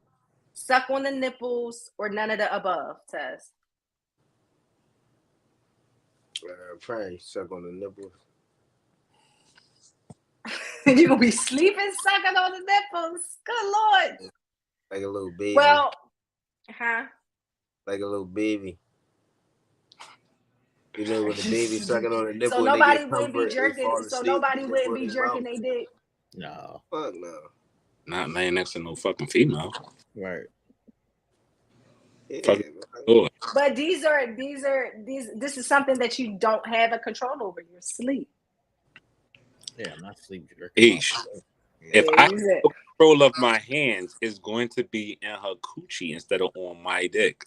Speaker 1: suck on the nipples, or none of the above, Tess.
Speaker 5: Probably suck on the nipples.
Speaker 1: You're going to be sleeping, sucking on the nipples. Good Lord.
Speaker 5: Like a little baby.
Speaker 1: Well, huh?
Speaker 5: Like a little baby. You know, with the baby sucking on the nipple.
Speaker 1: So nobody wouldn't be jerking. So nobody wouldn't be jerking they dick.
Speaker 4: No.
Speaker 5: Fuck no.
Speaker 2: Not laying next to no fucking female.
Speaker 4: Right.
Speaker 5: Yeah,
Speaker 1: but this is something that you don't have a control over, your sleep.
Speaker 4: Yeah, I'm not sleep jerking.
Speaker 2: Ish. If I have control of my hands, it's going to be in her coochie instead of on my dick.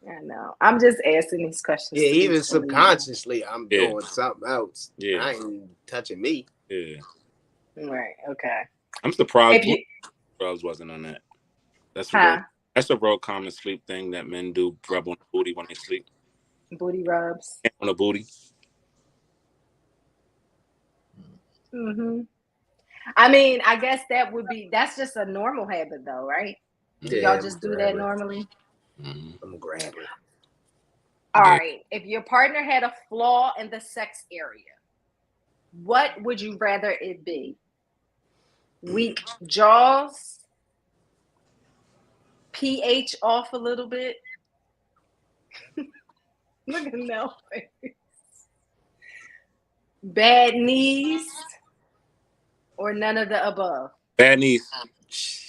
Speaker 1: I know. I'm just asking these questions.
Speaker 5: Yeah, even subconsciously, I'm doing something else.
Speaker 2: Yeah.
Speaker 5: I ain't touching me.
Speaker 2: Yeah.
Speaker 1: Right. Okay.
Speaker 2: I'm surprised Rubs wasn't on that. That's a real common sleep thing that men do. Rub on the booty when they sleep.
Speaker 1: Booty rubs.
Speaker 2: On the booty.
Speaker 1: Mm-hmm. I mean, I guess that's just a normal habit though, right?
Speaker 5: Yeah,
Speaker 1: y'all just do that normally?
Speaker 5: I'm gonna grab it.
Speaker 1: All right. If your partner had a flaw in the sex area, what would you rather it be? Weak jaws, pH off a little bit. Look at Nell face. Bad knees, or none of the above?
Speaker 2: Bad knees.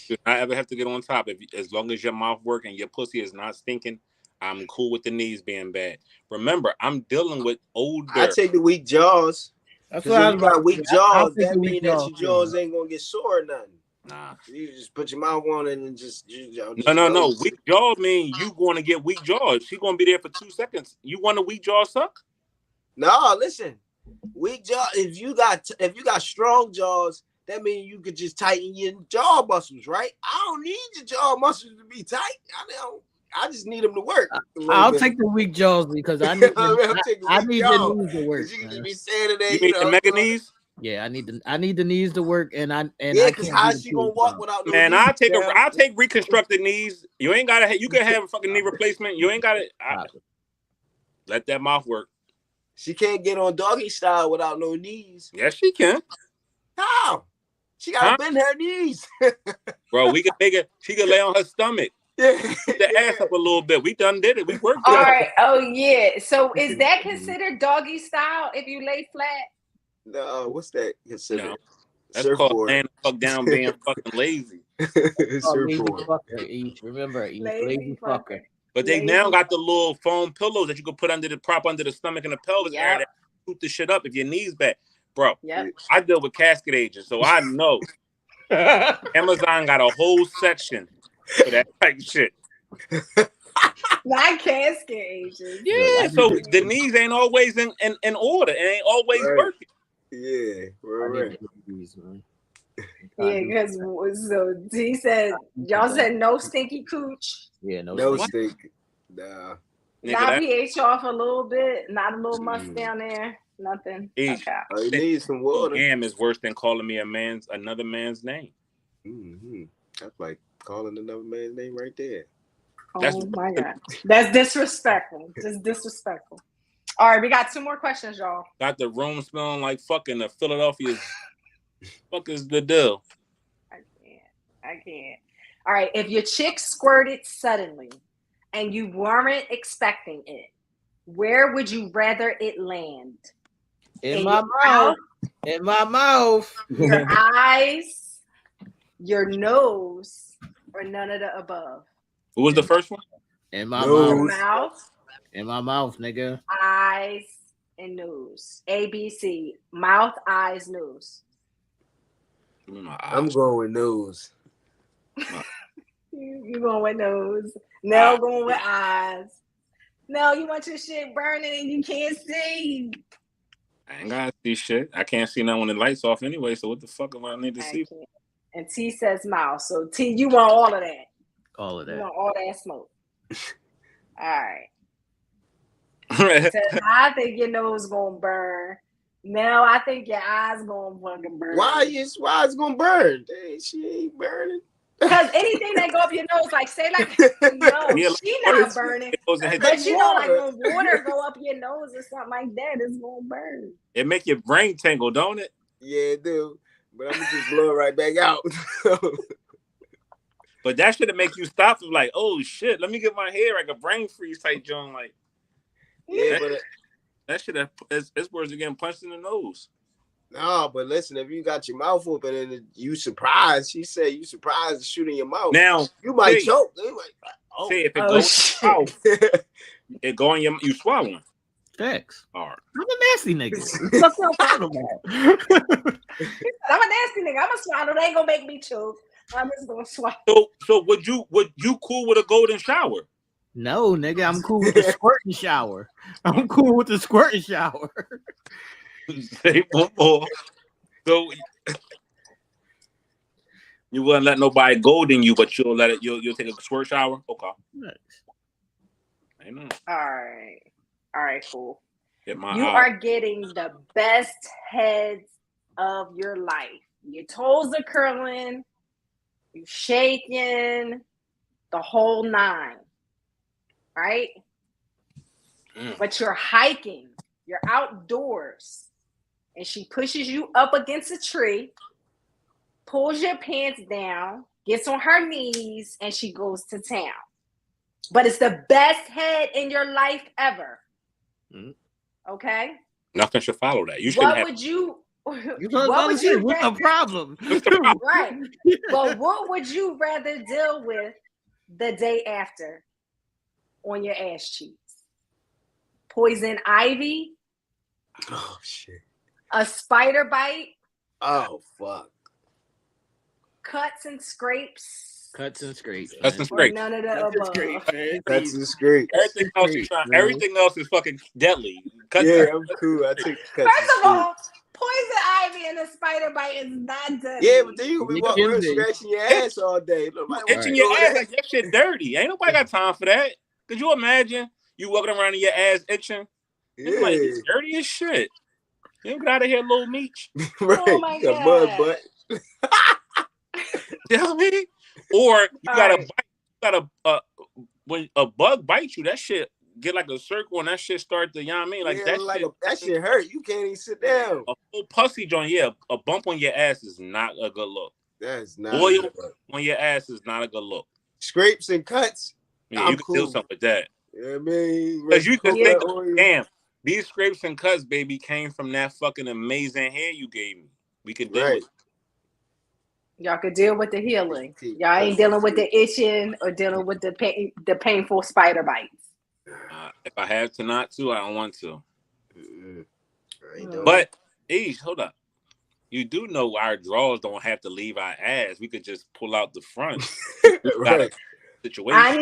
Speaker 2: Do not ever have to get on top. As long as your mouth working, your pussy is not stinking, I'm cool with the knees being bad. Remember, I'm dealing with older.
Speaker 5: I take the weak jaws.
Speaker 4: That's
Speaker 5: why you got weak jaws. That means that your jaws ain't gonna get sore or nothing.
Speaker 2: Nah.
Speaker 5: You just put your mouth on it and just
Speaker 2: no. Weak jaws mean you going to get weak jaws. She gonna be there for 2 seconds. You want a weak jaw suck?
Speaker 5: No, listen. Weak jaw. If you got strong jaws, that means you could just tighten your jaw muscles, right? I don't need your jaw muscles to be tight. I just need them to work.
Speaker 4: I'll take the weak jaws because I need I need the knees to work.
Speaker 5: You can be saying today,
Speaker 2: you mean the mega knees?
Speaker 4: Yeah, I need the knees to work, and
Speaker 5: because how's she gonna walk without no
Speaker 2: man?
Speaker 5: knees?
Speaker 2: I'll take reconstructed knees. You ain't gotta. You can have a fucking knee replacement. You ain't gotta. Let that mouth work.
Speaker 5: She can't get on doggy style without no knees.
Speaker 2: Yes, she can.
Speaker 5: How? She gotta bend her knees.
Speaker 2: Bro, we can make it. She can lay on her stomach. Put the ass up a little bit. We done did it. We worked.
Speaker 1: All right. Oh yeah. So is that considered doggy style if you lay flat?
Speaker 5: No. What's that considered?
Speaker 2: No. That's called laying the fuck down, being fucking lazy.
Speaker 4: Remember, lazy fucker.
Speaker 2: But they now got the little foam pillows that you can put under the prop under the stomach and the pelvis area that scoop the shit up if your knees back. Bro, I deal with casket agents, so I know Amazon got a whole section for that type of shit.
Speaker 1: Not casket agents.
Speaker 2: Yeah, so the knees ain't always in order. It ain't always working.
Speaker 5: Yeah, right.
Speaker 1: Yeah, because so he said, y'all said no stinky cooch.
Speaker 4: Yeah, no
Speaker 5: stink. Nah.
Speaker 1: Not pH off a little bit, not a little must down there, nothing. Okay.
Speaker 5: You need some water.
Speaker 2: Damn is worse than calling me another man's name.
Speaker 5: Mm-hmm. That's like calling another man's name right there.
Speaker 1: Oh my God. That's disrespectful. Just disrespectful. All right, we got 2 more questions, y'all.
Speaker 2: Got the room smelling like fucking the Philadelphia's. Fuck is the deal?
Speaker 1: I can't. All right, if your chick squirted suddenly and you weren't expecting it, where would you rather it land?
Speaker 4: In my mouth. In my mouth.
Speaker 1: Your eyes, your nose, or none of the above?
Speaker 2: What was the first one?
Speaker 4: In my
Speaker 1: mouth.
Speaker 4: In my mouth, nigga.
Speaker 1: Eyes and nose. ABC. Mouth, eyes, nose.
Speaker 5: I'm going with nose.
Speaker 1: You going with nose. Nell going with eyes. Nell, you want your shit burning and you can't see.
Speaker 2: I ain't gotta see shit. I can't see nothing when the lights off anyway, so what the fuck do I need to see?
Speaker 1: And T says mouth. So T, you want all of that.
Speaker 4: All of that.
Speaker 1: You want all that smoke. All right. So I think your nose gonna burn. Now I think your eyes gonna fucking burn.
Speaker 5: Why it's gonna burn? Hey, she ain't burning.
Speaker 1: Because anything that go up your nose, like say like no,
Speaker 2: Yeah,
Speaker 1: she not burning. But you know, like when water go up your nose or something like that, it's gonna burn.
Speaker 2: It make your brain tingle, don't it?
Speaker 5: Yeah, it do. But I'm gonna just blow it right back out.
Speaker 2: But that should make you stop and like, oh shit, let me get my hair like a brain freeze type joint. Like,
Speaker 5: yeah, but
Speaker 2: that should have it's worse than getting punched in the nose.
Speaker 5: no, but listen, if you got your mouth open and you surprised, she said you surprised to shoot in your mouth.
Speaker 2: Now
Speaker 5: you might choke. Like, oh.
Speaker 2: Say if it goes in your mouth, it go in you swallowing.
Speaker 4: Facts.
Speaker 2: All right.
Speaker 4: I'm a nasty nigga. What's your problem about?
Speaker 1: I'm a nasty nigga. I'm a swallow. They ain't gonna make me choke. I'm just gonna swallow.
Speaker 2: So would you cool with a golden shower?
Speaker 4: No, nigga, I'm cool with the squirting shower. I'm cool with the squirting shower.
Speaker 2: Say one more. So you wouldn't let nobody golden you, but you'll let it. You'll take a squirt shower. Okay.
Speaker 4: Nice.
Speaker 2: Amen.
Speaker 1: All right, cool. You
Speaker 2: eye.
Speaker 1: are getting the best heads of your life. Your toes are curling. You're shaking. The whole nine. Right? But you're hiking. You're outdoors. And she pushes you up against a tree, pulls your pants down, gets on her knees, and she goes to town. But it's the best head in your life ever. Okay?
Speaker 2: Nothing should follow that. You
Speaker 1: what would you
Speaker 4: what's the problem?
Speaker 1: Right. But what would you rather deal with the day after on your ass cheeks? Poison ivy?
Speaker 5: Oh shit.
Speaker 1: A spider bite?
Speaker 5: Oh fuck.
Speaker 1: Cuts and scrapes?
Speaker 4: Cuts and scrapes.
Speaker 2: Cuts and scrapes.
Speaker 1: None of the above.
Speaker 5: Cuts and scrapes.
Speaker 2: Everything else is fucking deadly.
Speaker 5: I'm cool. I take cuts.
Speaker 1: First of all, poison ivy and a spider bite is not deadly.
Speaker 5: Yeah, but then you be walking around scratching your ass all day.
Speaker 2: Itching your ass like that shit dirty. Ain't nobody got time for that. Could you imagine you walking around in your ass itching? Yeah. Like, it's dirty as shit. You get out of here, little meech.
Speaker 5: Right.
Speaker 1: Oh my God.
Speaker 5: Mud butt.
Speaker 2: Tell me. Or you got when a bug bites you, that shit get like a circle and that shit start to, you know what I mean? Like
Speaker 5: that shit hurt. You can't even sit down.
Speaker 2: A whole pussy joint, a bump on your ass is not a good look.
Speaker 5: That's not
Speaker 2: oil on your ass is not a good look.
Speaker 5: Scrapes and cuts.
Speaker 2: Yeah, you can do something with that.
Speaker 5: Yeah, I mean,
Speaker 2: because you can think, damn, these scrapes and cuts, baby, came from that fucking amazing hair you gave me. We could do it.
Speaker 1: Y'all could deal with the healing. Y'all ain't dealing with the itching or dealing with the painful spider bites.
Speaker 2: If I have to not to, I don't want to. But, Esh, hold up. You do know our drawers don't have to leave our ass. We could just pull out the front.
Speaker 5: Right.
Speaker 2: Situation.
Speaker 1: I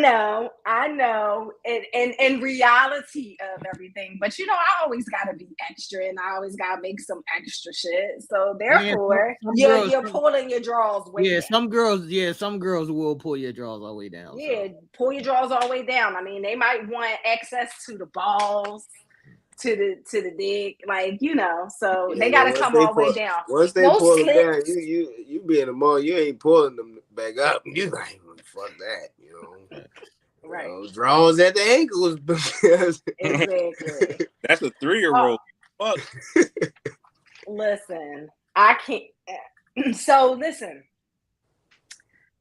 Speaker 1: know. In reality of everything. But you know, I always gotta be extra and I always gotta make some extra shit. So therefore, you're pulling your drawers way down.
Speaker 4: Some girls will pull your drawers all the way down.
Speaker 1: Yeah, pull your drawers all the way down. I mean, they might want access to the balls, to the dick, like, you know, so they gotta come all the way down.
Speaker 5: Once they pull it down, you be in the mall, you ain't pulling them back up. You like, fuck that, you know.
Speaker 1: Right.
Speaker 5: You know, draws at the ankles.
Speaker 1: Exactly.
Speaker 2: That's a 3-year-old. Fuck.
Speaker 1: Listen, I can't. So listen,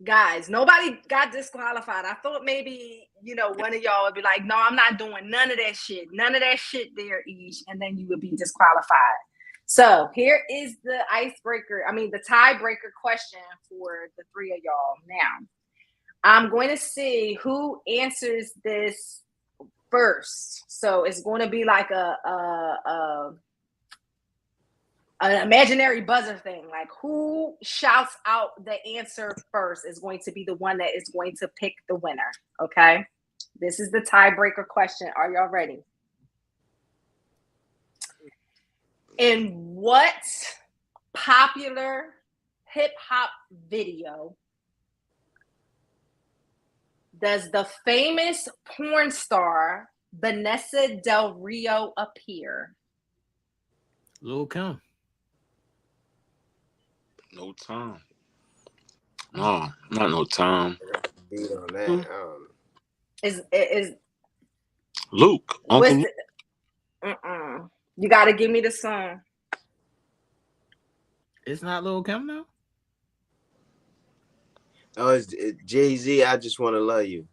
Speaker 1: guys, nobody got disqualified. I thought maybe, you know, one of y'all would be like, no, I'm not doing none of that shit. None of that shit there, Esh. And then you would be disqualified. So here is the the tiebreaker question for the three of y'all. Now, I'm going to see who answers this first. So it's going to be like an imaginary buzzer thing. Like who shouts out the answer first is going to be the one that is going to pick the winner. Okay. This is the tiebreaker question. Are y'all ready? In what popular hip hop video does the famous porn star Vanessa Del Rio appear?
Speaker 4: Lil Kim.
Speaker 2: No time. No, not no time.
Speaker 5: Beat on that.
Speaker 1: Is
Speaker 2: Luke. Uncle Luke.
Speaker 1: You got to give me the song.
Speaker 4: It's not Lil Kim now?
Speaker 5: Oh, it's Jay-Z, I Just Want to Love You.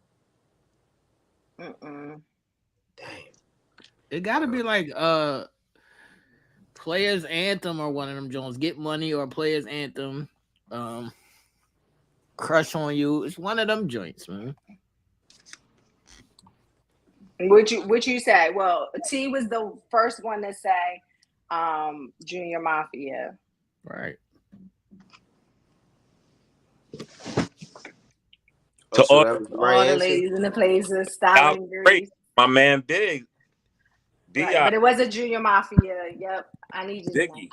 Speaker 1: Mm-mm.
Speaker 5: Damn.
Speaker 4: It gotta be like Players Anthem or one of them Jones. Get Money or Players Anthem. Crush on You. It's one of them joints, man.
Speaker 1: What you say? Well, T was the first one to say Junior Mafia.
Speaker 4: Right.
Speaker 2: To all,
Speaker 5: that was the
Speaker 1: All
Speaker 5: right
Speaker 1: the
Speaker 5: answer?
Speaker 1: ladies in the places, styling grease.
Speaker 2: My man Big.
Speaker 1: Right, but it was a Junior Mafia. Yep. I need you.
Speaker 2: Diggy.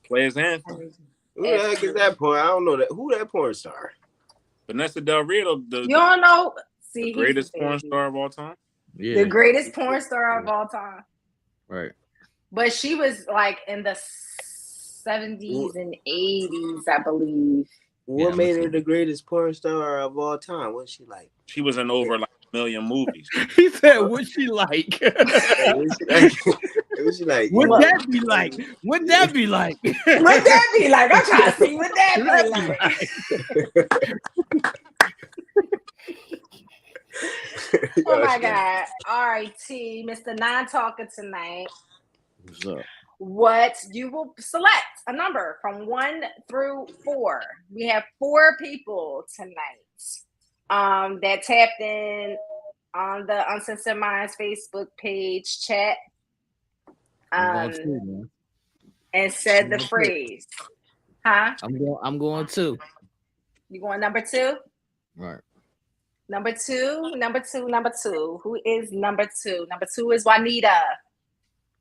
Speaker 2: Players Anthem.
Speaker 5: Who the heck is that porn? I don't know that. Who that porn star?
Speaker 2: Vanessa Del Rio,
Speaker 1: You don't know? See,
Speaker 2: the greatest porn star of all time.
Speaker 4: Yeah.
Speaker 1: The greatest porn star of all time.
Speaker 4: Right.
Speaker 1: But she was like in the 70s and 80s, I believe.
Speaker 5: What made her the greatest porn star of all time? What's she like?
Speaker 2: She was in over like a million movies.
Speaker 4: He said, "What's she like?"
Speaker 5: What's she like?
Speaker 4: Would that be like? Would that be like?
Speaker 1: What that be like? I'm trying to see what that be like. Oh my God. All right, T, Mr. Non-Talker tonight.
Speaker 4: What's up?
Speaker 1: What you will select a number from 1 through 4. We have 4 people tonight that tapped in on the Uncensored Minds Facebook page chat and said the phrase. Huh?
Speaker 4: I'm going 2.
Speaker 1: You going number 2?
Speaker 4: Right.
Speaker 1: Number 2. Who is number 2? Number 2 is Juanita.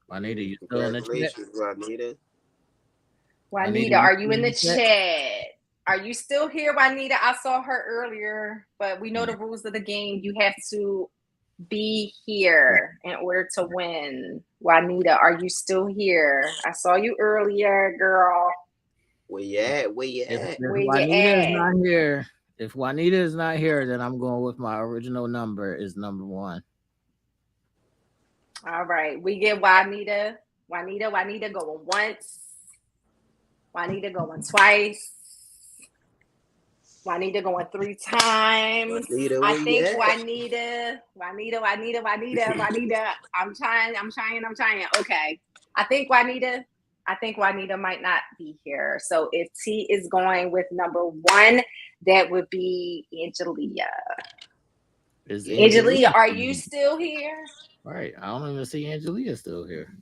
Speaker 4: Juanita, you still in the chat?
Speaker 1: Juanita, are you in the chat? Are you still here, Juanita? I saw her earlier, but we know the rules of the game. You have to be here in order to win. Juanita, are you still here? I saw you earlier, girl.
Speaker 5: Where you at?
Speaker 4: If Juanita is not here, if Juanita is not here, then I'm going with my original number is number 1.
Speaker 1: All right, we get Juanita going once. Juanita going twice. Juanita going 3 times. I think Juanita. I'm trying. Okay. I think Juanita might not be here. So if T is going with number 1, that would be Angelia. Angelia, are you still here?
Speaker 4: Right. I don't even see Angelia still here.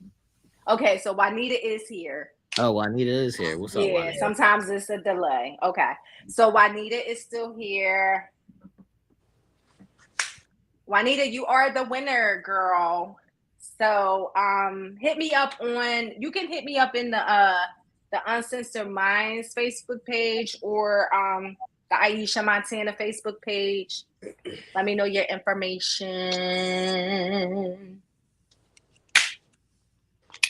Speaker 1: Okay, so Juanita is here.
Speaker 4: Oh, Juanita is here. What's up, Juanita?
Speaker 1: Sometimes it's a delay. Okay. So Juanita is still here. Juanita, you are the winner, girl. So hit me up you can hit me up in the Uncensored Minds Facebook page or the Aisha Montana Facebook page. Let me know your information.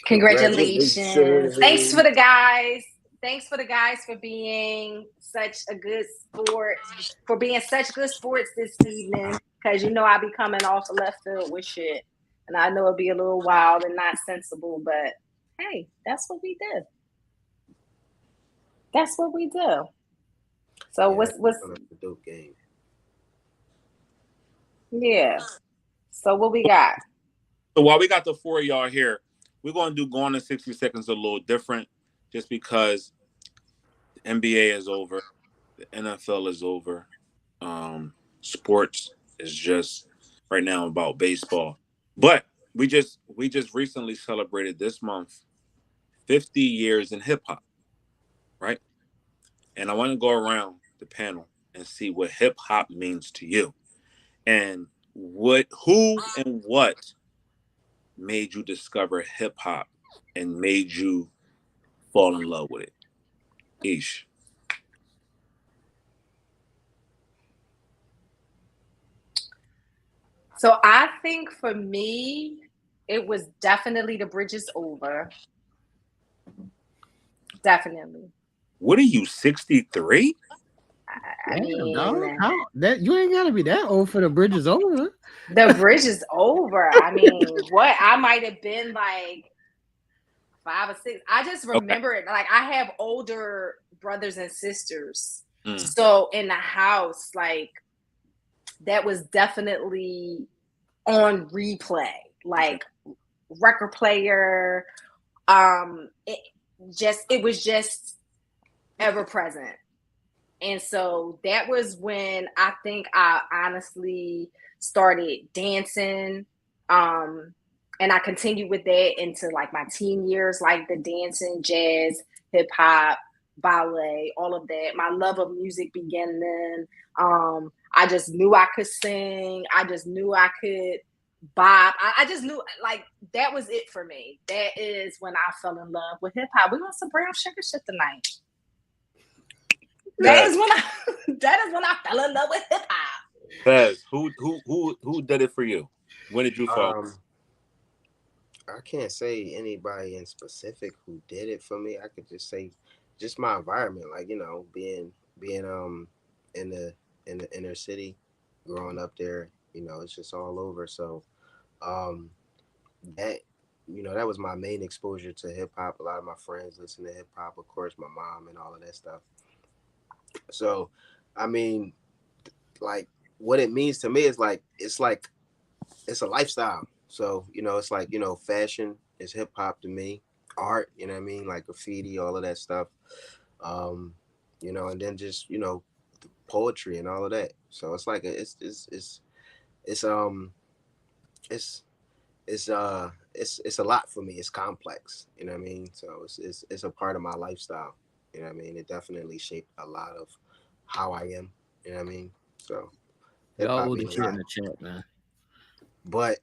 Speaker 1: Congratulations. Thanks for the guys for being such a good sport, for being such good sports this evening. Because I be coming off the left field with shit. And I know it'd be a little wild and not sensible, but hey, that's what we do. So what's
Speaker 5: a dope game.
Speaker 1: Yeah. So what we got?
Speaker 2: So while we got the 4 of y'all here, we're going to do Gone in 60 Seconds a little different just because the NBA is over. The NFL is over. Sports is just right now about baseball. But we just recently celebrated this month 50 years in hip hop, right? And I want to go around the panel and see what hip hop means to you. And who and what made you discover hip hop and made you fall in love with it? Ish.
Speaker 1: So I think for me, it was definitely The Bridge Is Over. Definitely.
Speaker 2: What are you, 63?
Speaker 1: I
Speaker 4: Damn, dog.
Speaker 1: mean,
Speaker 4: How that you ain't gotta be that old for The Bridge Is Over.
Speaker 1: The Bridge Is Over. I mean, what? I might have been like 5 or 6. I just
Speaker 2: Okay.
Speaker 1: remember it. Like, I have older brothers and sisters.
Speaker 2: Mm.
Speaker 1: So in the house, like, that was definitely on replay. Like, record player. It was just ever present. And so that was when I think I honestly started dancing. And I continued with that into like my teen years, like the dancing, jazz, hip hop, ballet, all of that. My love of music began then. I just knew I could sing. I just knew I could bop. I just knew, like, that was it for me. That is when I fell in love with hip hop. We want some brown sugar shit tonight. That is when I fell in love with hip hop.
Speaker 2: Fez, who did it for you? When did you fall?
Speaker 5: I can't say anybody in specific who did it for me. I could just say just my environment, like, you know, being in the inner city, growing up there, you know, it's just all over. So that, you know, that was my main exposure to hip hop. A lot of my friends listen to hip hop, of course, my mom and all of that stuff. So I mean, like, what it means to me is like it's a lifestyle. So, you know, it's like, you know, fashion is hip hop to me. Art, you know what I mean? Like graffiti, all of that stuff. You know, and then just, you know, poetry and all of that. So it's like it's it's it's a lot for me. It's complex, you know what I mean? So it's a part of my lifestyle. You know what I mean? It definitely shaped a lot of how I am, you know what I mean? So hip
Speaker 4: Y'all
Speaker 5: hop
Speaker 4: all
Speaker 5: means
Speaker 4: the
Speaker 5: a
Speaker 4: shit in
Speaker 5: lot.
Speaker 4: the chat, man.
Speaker 5: But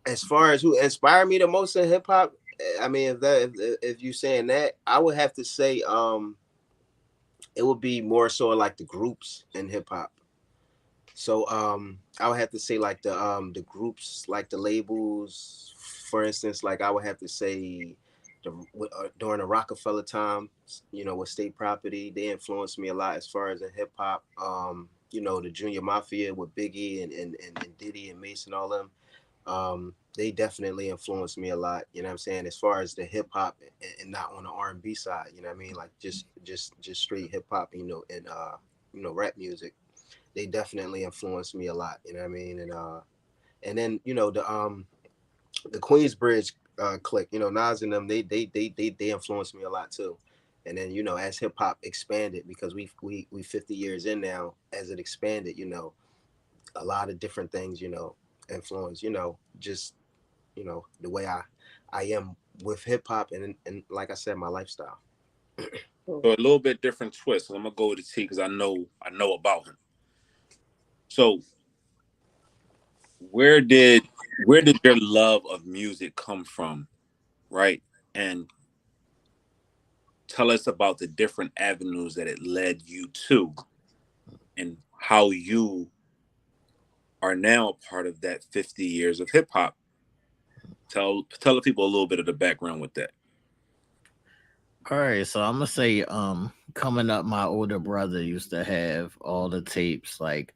Speaker 5: as far as who inspired me the most in hip hop, I mean, if you saying that, I would have to say it would be more so like the groups in hip hop. So I would have to say like the groups, like the labels, for instance, like I would have to say during the Rockefeller time, you know, with State Property, they influenced me a lot as far as in hip hop. You know, the Junior Mafia with Biggie and Diddy and Mason, all them. They definitely influenced me a lot, you know what I'm saying, as far as the hip hop and not on the R&B side, you know what I mean, like just straight hip hop, you know, and you know, rap music. They definitely influenced me a lot, you know what I mean, and then, you know, the Queensbridge clique, you know, Nas and them, they influenced me a lot too. And then, you know, as hip hop expanded, because we 50 years in now, as it expanded, you know, a lot of different things, you know, influence, you know, just, you know, the way I am with hip hop and like I said, my lifestyle.
Speaker 2: So a little bit different twist. So I'm gonna go with the T because I know about him. So where did your love of music come from, right? And tell us about the different avenues that it led you to, and how you are now a part of that 50 years of hip hop. Tell the people a little bit of the background with that.
Speaker 4: All right, so I'm gonna say, coming up, my older brother used to have all the tapes, like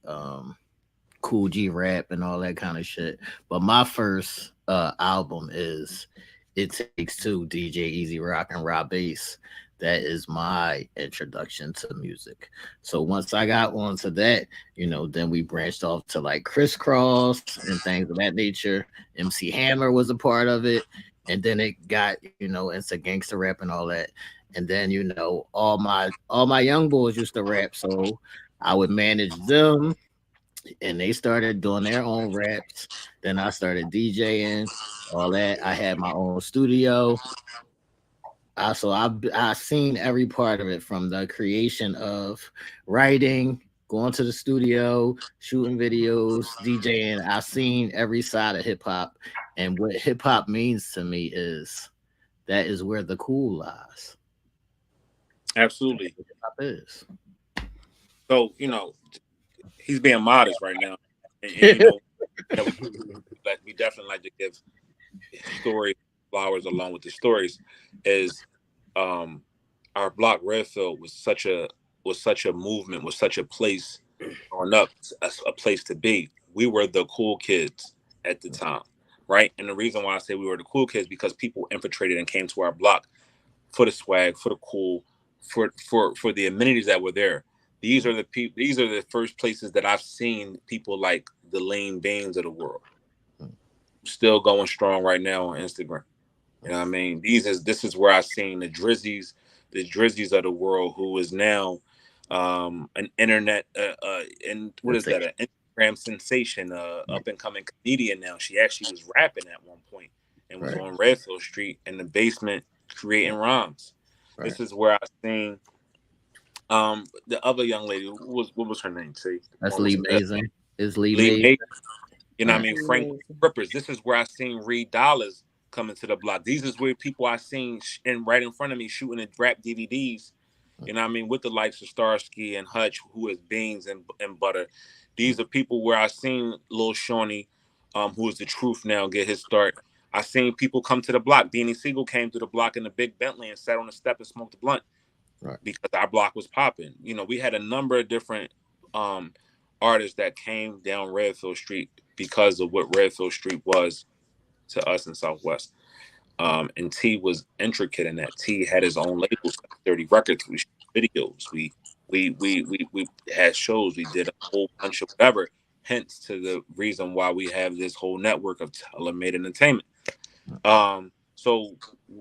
Speaker 4: Cool G rap and all that kind of shit. But my first album is It Takes Two, DJ Easy Rock and Rob Bass. That is my introduction to music. So once I got onto that, you know, then we branched off to like Crisscross and things of that nature. MC Hammer was a part of it. And then it got, you know, into gangster rap and all that. And then, you know, all my young boys used to rap. So I would manage them and they started doing their own raps. Then I started DJing, all that. I had my own studio. I seen every part of it, from the creation of writing, going to the studio, shooting videos, DJing. I seen every side of hip hop, and what hip hop means to me is that is where the cool lies.
Speaker 2: Absolutely.
Speaker 4: Hip hop is.
Speaker 2: So, you know, he's being modest right now. And you know, that we definitely like to give stories, flowers along with the stories, is our block Redfield was such a movement, was such a place growing up, a place to be. We were the cool kids at the time, right? And the reason why I say we were the cool kids because people infiltrated and came to our block for the swag, for the cool, for the amenities that were there. These are the people. These are the first places that I've seen people like the Lane Baines of the world still going strong right now on Instagram. You know what I mean? This is where I've seen the Drizzies of the world, who is now an internet and what is that? An Instagram sensation, up and coming comedian now. She actually was rapping at one point and was on Redfield Street in the basement creating rhymes. This is where I've seen the other young lady. What was her name? See,
Speaker 4: That's Lee Mason. Is Lee Mason?
Speaker 2: Mason. You know what I mean? Frank Rippers. This is where I seen Reed Dollars coming to the block. These is where people I seen right in front of me shooting the rap DVDs. You know what I mean? With the likes of Starsky and Hutch, who is Beans and Butter. These are people where I seen Lil Shawnee, who is the truth now, get his start. I seen people come to the block. Beanie Siegel came to the block in the big Bentley and sat on the step and smoked a blunt because our block was popping. You know, we had a number of different artists that came down Redfield Street because of what Redfield Street was to us in Southwest. And T was intricate in that. T had his own labels, 30 Records. We shot videos. We had shows. We did a whole bunch of whatever. Hence to the reason why we have this whole network of tailor-made entertainment. So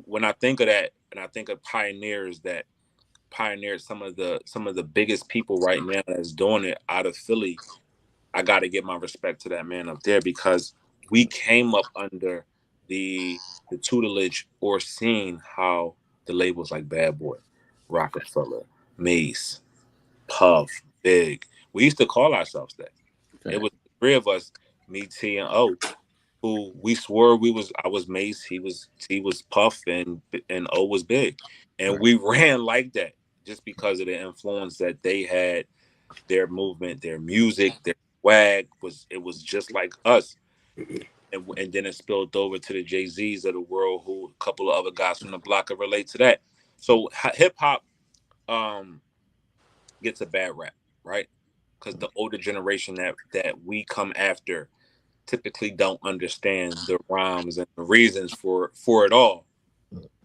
Speaker 2: when I think of that, and I think of pioneers that pioneered some of the biggest people right now that's doing it out of Philly, I got to give my respect to that man up there because we came up under the tutelage or seeing how the labels like Bad Boy, Rockefeller, Mace, Puff, Big. We used to call ourselves that. It was the three of us, me, T, and O, who we swore I was Mace, T was Puff, and O was Big. And we ran like that just because of the influence that they had, their movement, their music, their swag was just like us. And then it spilled over to the Jay-Z's of the world, who a couple of other guys from the block could relate to that. So hip hop gets a bad rap, right? Because the older generation that we come after typically don't understand the rhymes and the reasons for it all.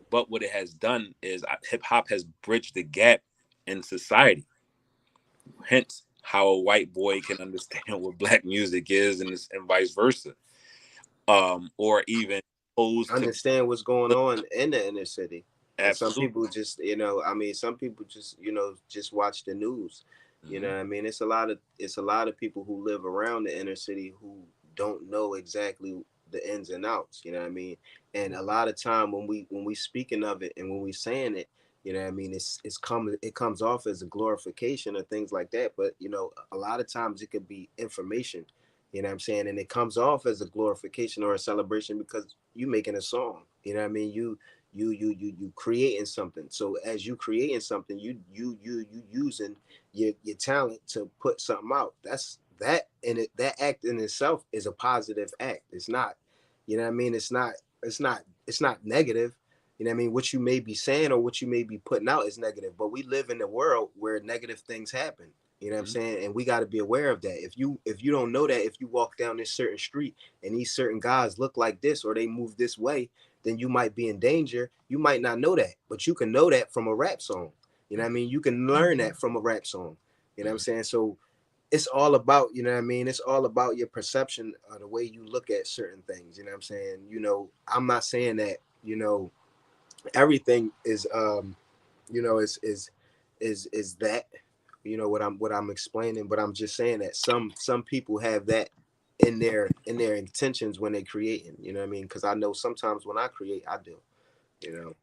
Speaker 2: But what it has done is hip hop has bridged the gap in society. Hence, how a white boy can understand what black music is, and vice versa. Or even
Speaker 5: understand what's going on in the inner city. And some
Speaker 2: Absolutely.
Speaker 5: people just, some people just, just watch the news. You know what I mean? It's a lot of people who live around the inner city who don't know exactly the ins and outs, you know what I mean? And a lot of time when we speaking of it and when we saying it, you know what I mean, it comes off as a glorification or things like that. But a lot of times it could be information, you know what I'm saying? And it comes off as a glorification or a celebration because you making a song. You know what I mean? You creating something. So as you creating something, you using your talent to put something out. That act in itself is a positive act. It's not, you know what I mean? It's not negative. You know what I mean? What you may be saying or what you may be putting out is negative, but we live in a world where negative things happen. You know what I'm saying? And we got to be aware of that. If you don't know that, if you walk down this certain street and these certain guys look like this or they move this way, then you might be in danger. You might not know that, but you can know that from a rap song. You know what I mean? You can learn that from a rap song. You know what I'm saying? So it's all about, you know what I mean? It's all about your perception of the way you look at certain things. You know what I'm saying? I'm not saying that, everything is is that what I'm explaining, but I'm just saying that some people have that in their intentions when they creating, you know what I mean? Because I know sometimes when I create, I do,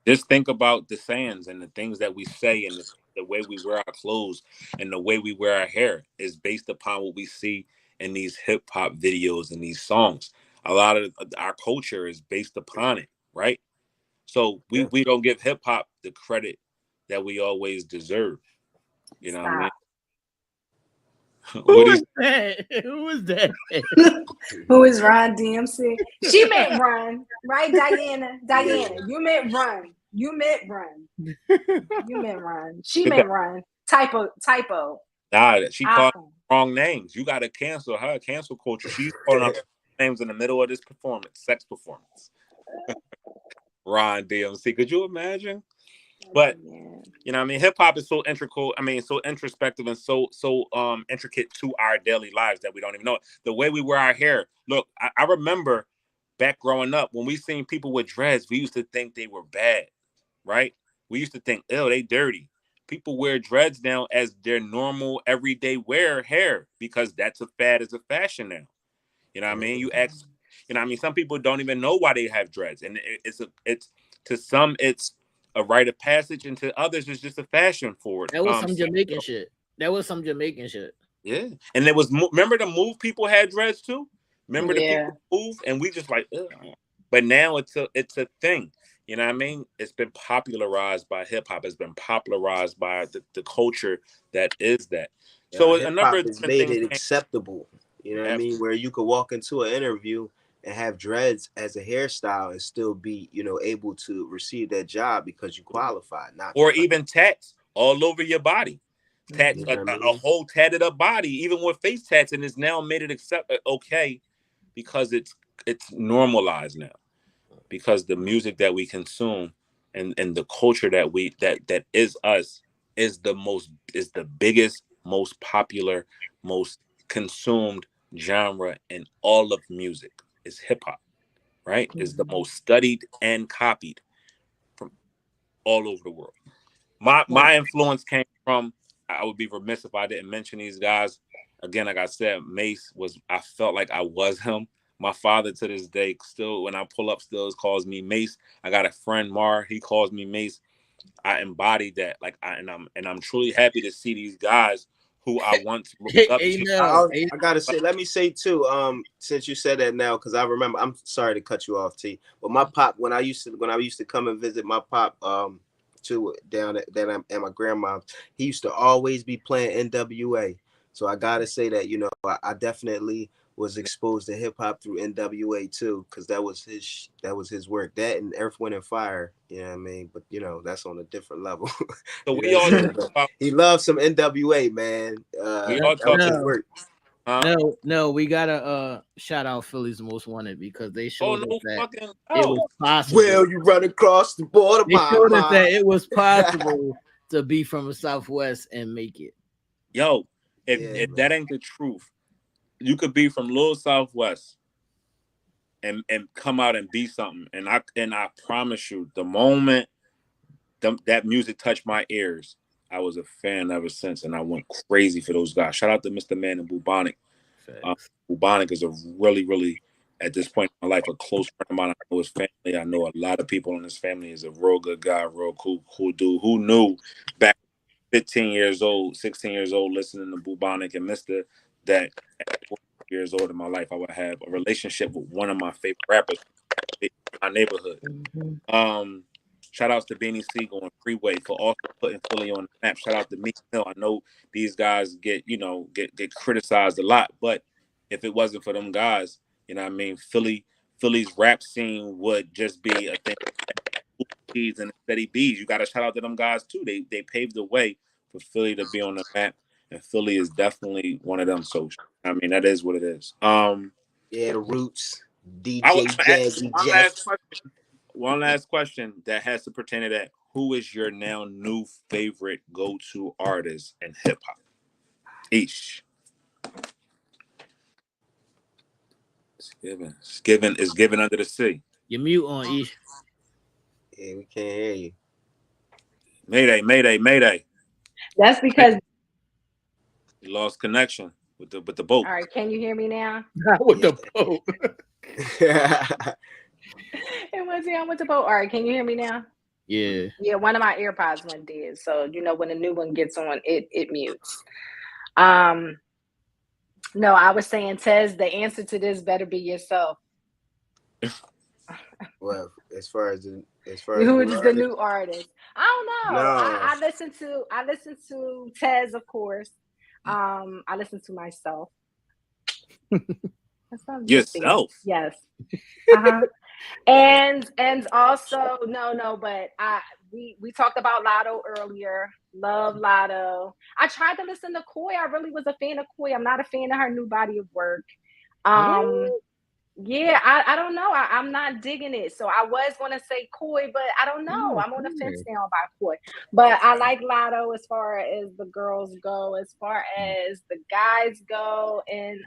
Speaker 2: Just think about the sayings and the things that we say and the way we wear our clothes and the way we wear our hair is based upon what we see in these hip hop videos and these songs. A lot of our culture is based upon it, right? So we don't give hip hop the credit that we always deserve. You know what I mean?
Speaker 4: Who is that? Who is that?
Speaker 1: Who is Ron DMC? She meant run, right, Diana? Diana, you meant run. You meant run. You meant run. She meant run. Typo.
Speaker 2: Nah, she called
Speaker 1: Awesome.
Speaker 2: wrong names. You got to cancel her. Cancel culture. She's calling out names in the middle of this performance, sex performance. Ron DMC. Could you imagine? But you know, what I mean, hip hop is so integral. I mean, so introspective and so intricate to our daily lives that we don't even know it. The way we wear our hair. Look, I remember back growing up when we seen people with dreads, we used to think they were bad, right? We used to think, oh, they dirty. People wear dreads now as their normal everyday wear hair because that's a fad, as a fashion now. You know what I mean? You ask, you know what I mean? Some people don't even know why they have dreads, and it's to some it's a rite of passage, and to others it's just a fashion for it.
Speaker 4: That was some Jamaican shit. That was some Jamaican shit.
Speaker 2: Yeah, and there was remember the Move people had dreads too. Remember the people Move, and we just like, ugh. But now it's a thing. You know what I mean? It's been popularized by hip hop. It's been popularized by the culture that is that.
Speaker 5: Yeah,
Speaker 2: so
Speaker 5: a number of different made it acceptable. You know what I mean? Where you could walk into an interview and have dreads as a hairstyle and still be, you know, able to receive that job because you qualified. Not
Speaker 2: or even tats all over your body. Tats,
Speaker 5: you know
Speaker 2: a whole tatted up body, even with face tats, and it's now made it okay because it's normalized now. Because the music that we consume and the culture that we that is us is the biggest, most popular, most consumed genre in all of music is hip hop, right? Is the most studied and copied from all over the world. My influence came from, I would be remiss if I didn't mention these guys. Again, like I said, Mace I felt like I was him. My father to this day, still when I pull up, still calls me Mace. I got a friend Mar, he calls me Mace. I embodied that, like I'm truly happy to see these guys who I once looked up to.
Speaker 5: I gotta say, let me say too, since you said that now, because I remember, I'm sorry to cut you off, T, but my pop, when I used to come and visit my pop to down at my grandma's, he used to always be playing NWA. So I gotta say that, you know, I definitely was exposed to hip hop through NWA too, because that was his work. That and Earth, Wind and Fire, you know what I mean? But you know, that's on a different level.
Speaker 2: So we all
Speaker 5: he loves some NWA, man.
Speaker 2: We all talking
Speaker 5: work.
Speaker 4: No, we gotta shout out Philly's Most Wanted because they showed us that it was possible.
Speaker 5: Well, you run across the border.
Speaker 4: They showed us that it was possible to be from the Southwest and make it.
Speaker 2: Yo, if that ain't the truth, you could be from Little Southwest and come out and be something. And I promise you, the moment that music touched my ears, I was a fan ever since, and I went crazy for those guys. Shout out to Mr. Man and Bubonic. Bubonic is a really, really, at this point in my life, a close friend of mine. I know his family. I know a lot of people in his family. He's a real good guy, real cool dude. Who knew back 15 years old, 16 years old, listening to Bubonic and Mr. that at 4 years old in my life, I would have a relationship with one of my favorite rappers in my neighborhood. Shout outs to Beanie Siegel and Freeway for also putting Philly on the map. Shout out to Meek Mill. I know these guys get criticized a lot, but if it wasn't for them guys, you know what I mean, Philly's rap scene would just be a thing. Bees and Steady Bees. You got to shout out to them guys too. They paved the way for Philly to be on the map, and Philly is definitely one of them. So I mean, that is what it is.
Speaker 5: Yeah, the Roots, DJ
Speaker 2: One last question that has to pertain to that. Who is your now new favorite go-to artist in hip hop? Ish. It's given under the sea.
Speaker 4: You mute on Ish.
Speaker 5: Yeah, we can't hear you.
Speaker 2: Mayday.
Speaker 1: That's because
Speaker 2: you lost connection with the boat.
Speaker 1: All right, can you hear me now?
Speaker 4: With the boat.
Speaker 1: It was on with the boat. All right, can you hear me now?
Speaker 4: Yeah.
Speaker 1: Yeah, one of my AirPods went dead. So you know when a new one gets on, it mutes. No, I was saying, Tez, the answer to this better be yourself.
Speaker 5: Well, as far as
Speaker 1: who is the new artist? I don't know.
Speaker 5: No.
Speaker 1: I listen to Tez, of course. I listen to myself. That sounds goofy.
Speaker 2: Yourself.
Speaker 1: Yes. Uh-huh. And also no, but we talked about Lotto earlier. Love Lotto. I tried to listen to Koi. I really was a fan of Koi. I'm not a fan of her new body of work. Um, yeah, I don't know. I'm not digging it. So I was gonna say Koi, but I don't know. I'm on the fence now about Koi. But I like Lotto as far as the girls go, as far as the guys go, and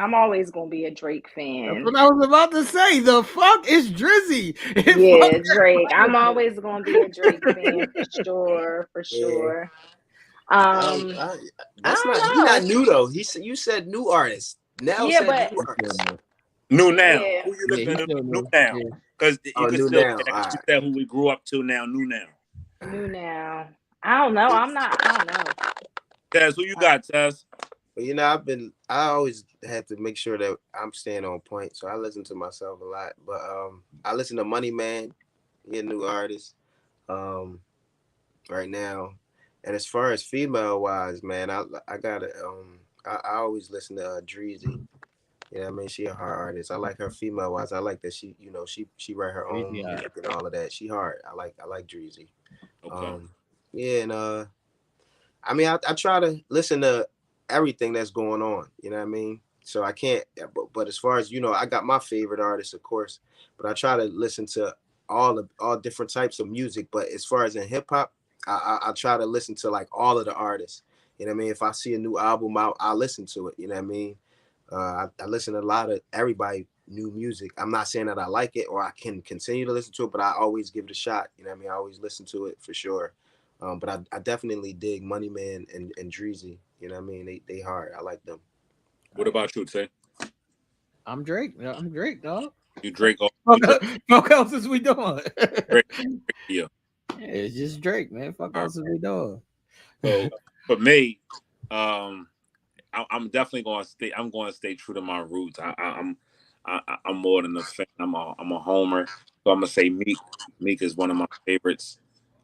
Speaker 1: I'm always gonna be a Drake fan.
Speaker 4: That's what I was about to say. The fuck is Drizzy?
Speaker 1: Yeah, Drake. I'm always gonna be a Drake fan for sure.
Speaker 5: That's
Speaker 1: I
Speaker 5: not.
Speaker 1: don't
Speaker 5: He not
Speaker 1: know.
Speaker 5: new though. You said new artist. Nell
Speaker 1: Yeah,
Speaker 5: said
Speaker 1: but
Speaker 5: new artist.
Speaker 2: New now.
Speaker 1: yeah,
Speaker 2: Who you
Speaker 4: Yeah,
Speaker 2: listening
Speaker 4: he's
Speaker 2: to?
Speaker 4: still
Speaker 2: New
Speaker 4: new.
Speaker 2: now.
Speaker 4: Yeah.
Speaker 2: Because you
Speaker 5: Oh,
Speaker 2: can
Speaker 5: new
Speaker 2: still
Speaker 5: now.
Speaker 2: say that.
Speaker 5: All
Speaker 2: 'Cause you
Speaker 5: right.
Speaker 2: said who we grew up to now. New now.
Speaker 1: new now. I don't know. I don't know.
Speaker 2: Tez, who you got, Tez?
Speaker 5: But you know, I always have to make sure that I'm staying on point. So I listen to myself a lot. But I listen to Money Man, he a new artist, right now. And as far as female wise, man, I gotta I always listen to Dreezy. You know what I mean? She a hard artist. I like her female wise. I like that she write her own
Speaker 4: Drizzy,
Speaker 5: music and all of that. She hard. I like Dreezy.
Speaker 2: Okay.
Speaker 5: Yeah, and I mean I try to listen to everything that's going on. You know what I mean? So I can't. But as far as I got my favorite artists, of course. But I try to listen to all different types of music. But as far as in hip hop, I try to listen to like all of the artists. You know what I mean? If I see a new album out, I listen to it. You know what I mean? I listen to a lot of everybody new music. I'm not saying that I like it or I can continue to listen to it, but I always give it a shot. You know what I mean? I always listen to it for sure. But I definitely dig Money Man and Dreezy. You know what I mean? They hard. I like them.
Speaker 2: What about you, Tay?
Speaker 4: I'm Drake. I'm Drake, dog.
Speaker 2: You Drake?
Speaker 4: Fuck, fuck else is we doing?
Speaker 2: Drake, yeah.
Speaker 4: It's just Drake, man. Fuck
Speaker 2: All
Speaker 4: else is we doing?
Speaker 2: right. So for me, I'm definitely going to stay. I'm going to stay true to my roots. I'm more than a fan. I'm a homer. So I'm gonna say Meek. Meek is one of my favorites.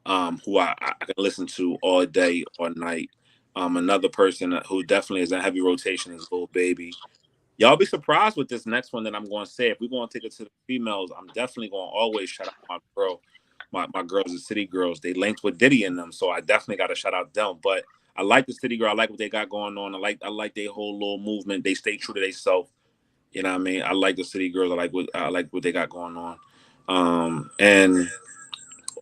Speaker 2: Who I can listen to all day, all night. Another person who definitely is in heavy rotation is Lil Baby. Y'all be surprised with this next one that I'm going to say. If we're going to take it to the females, I'm definitely going to always shout out my girl, my girls, the City Girls. They linked with Diddy in them, so I definitely got to shout out them. But I like the City Girl. I like what they got going on. I like their whole little movement. They stay true to themselves. You know what I mean? I like the City Girls. I like what they got going on. And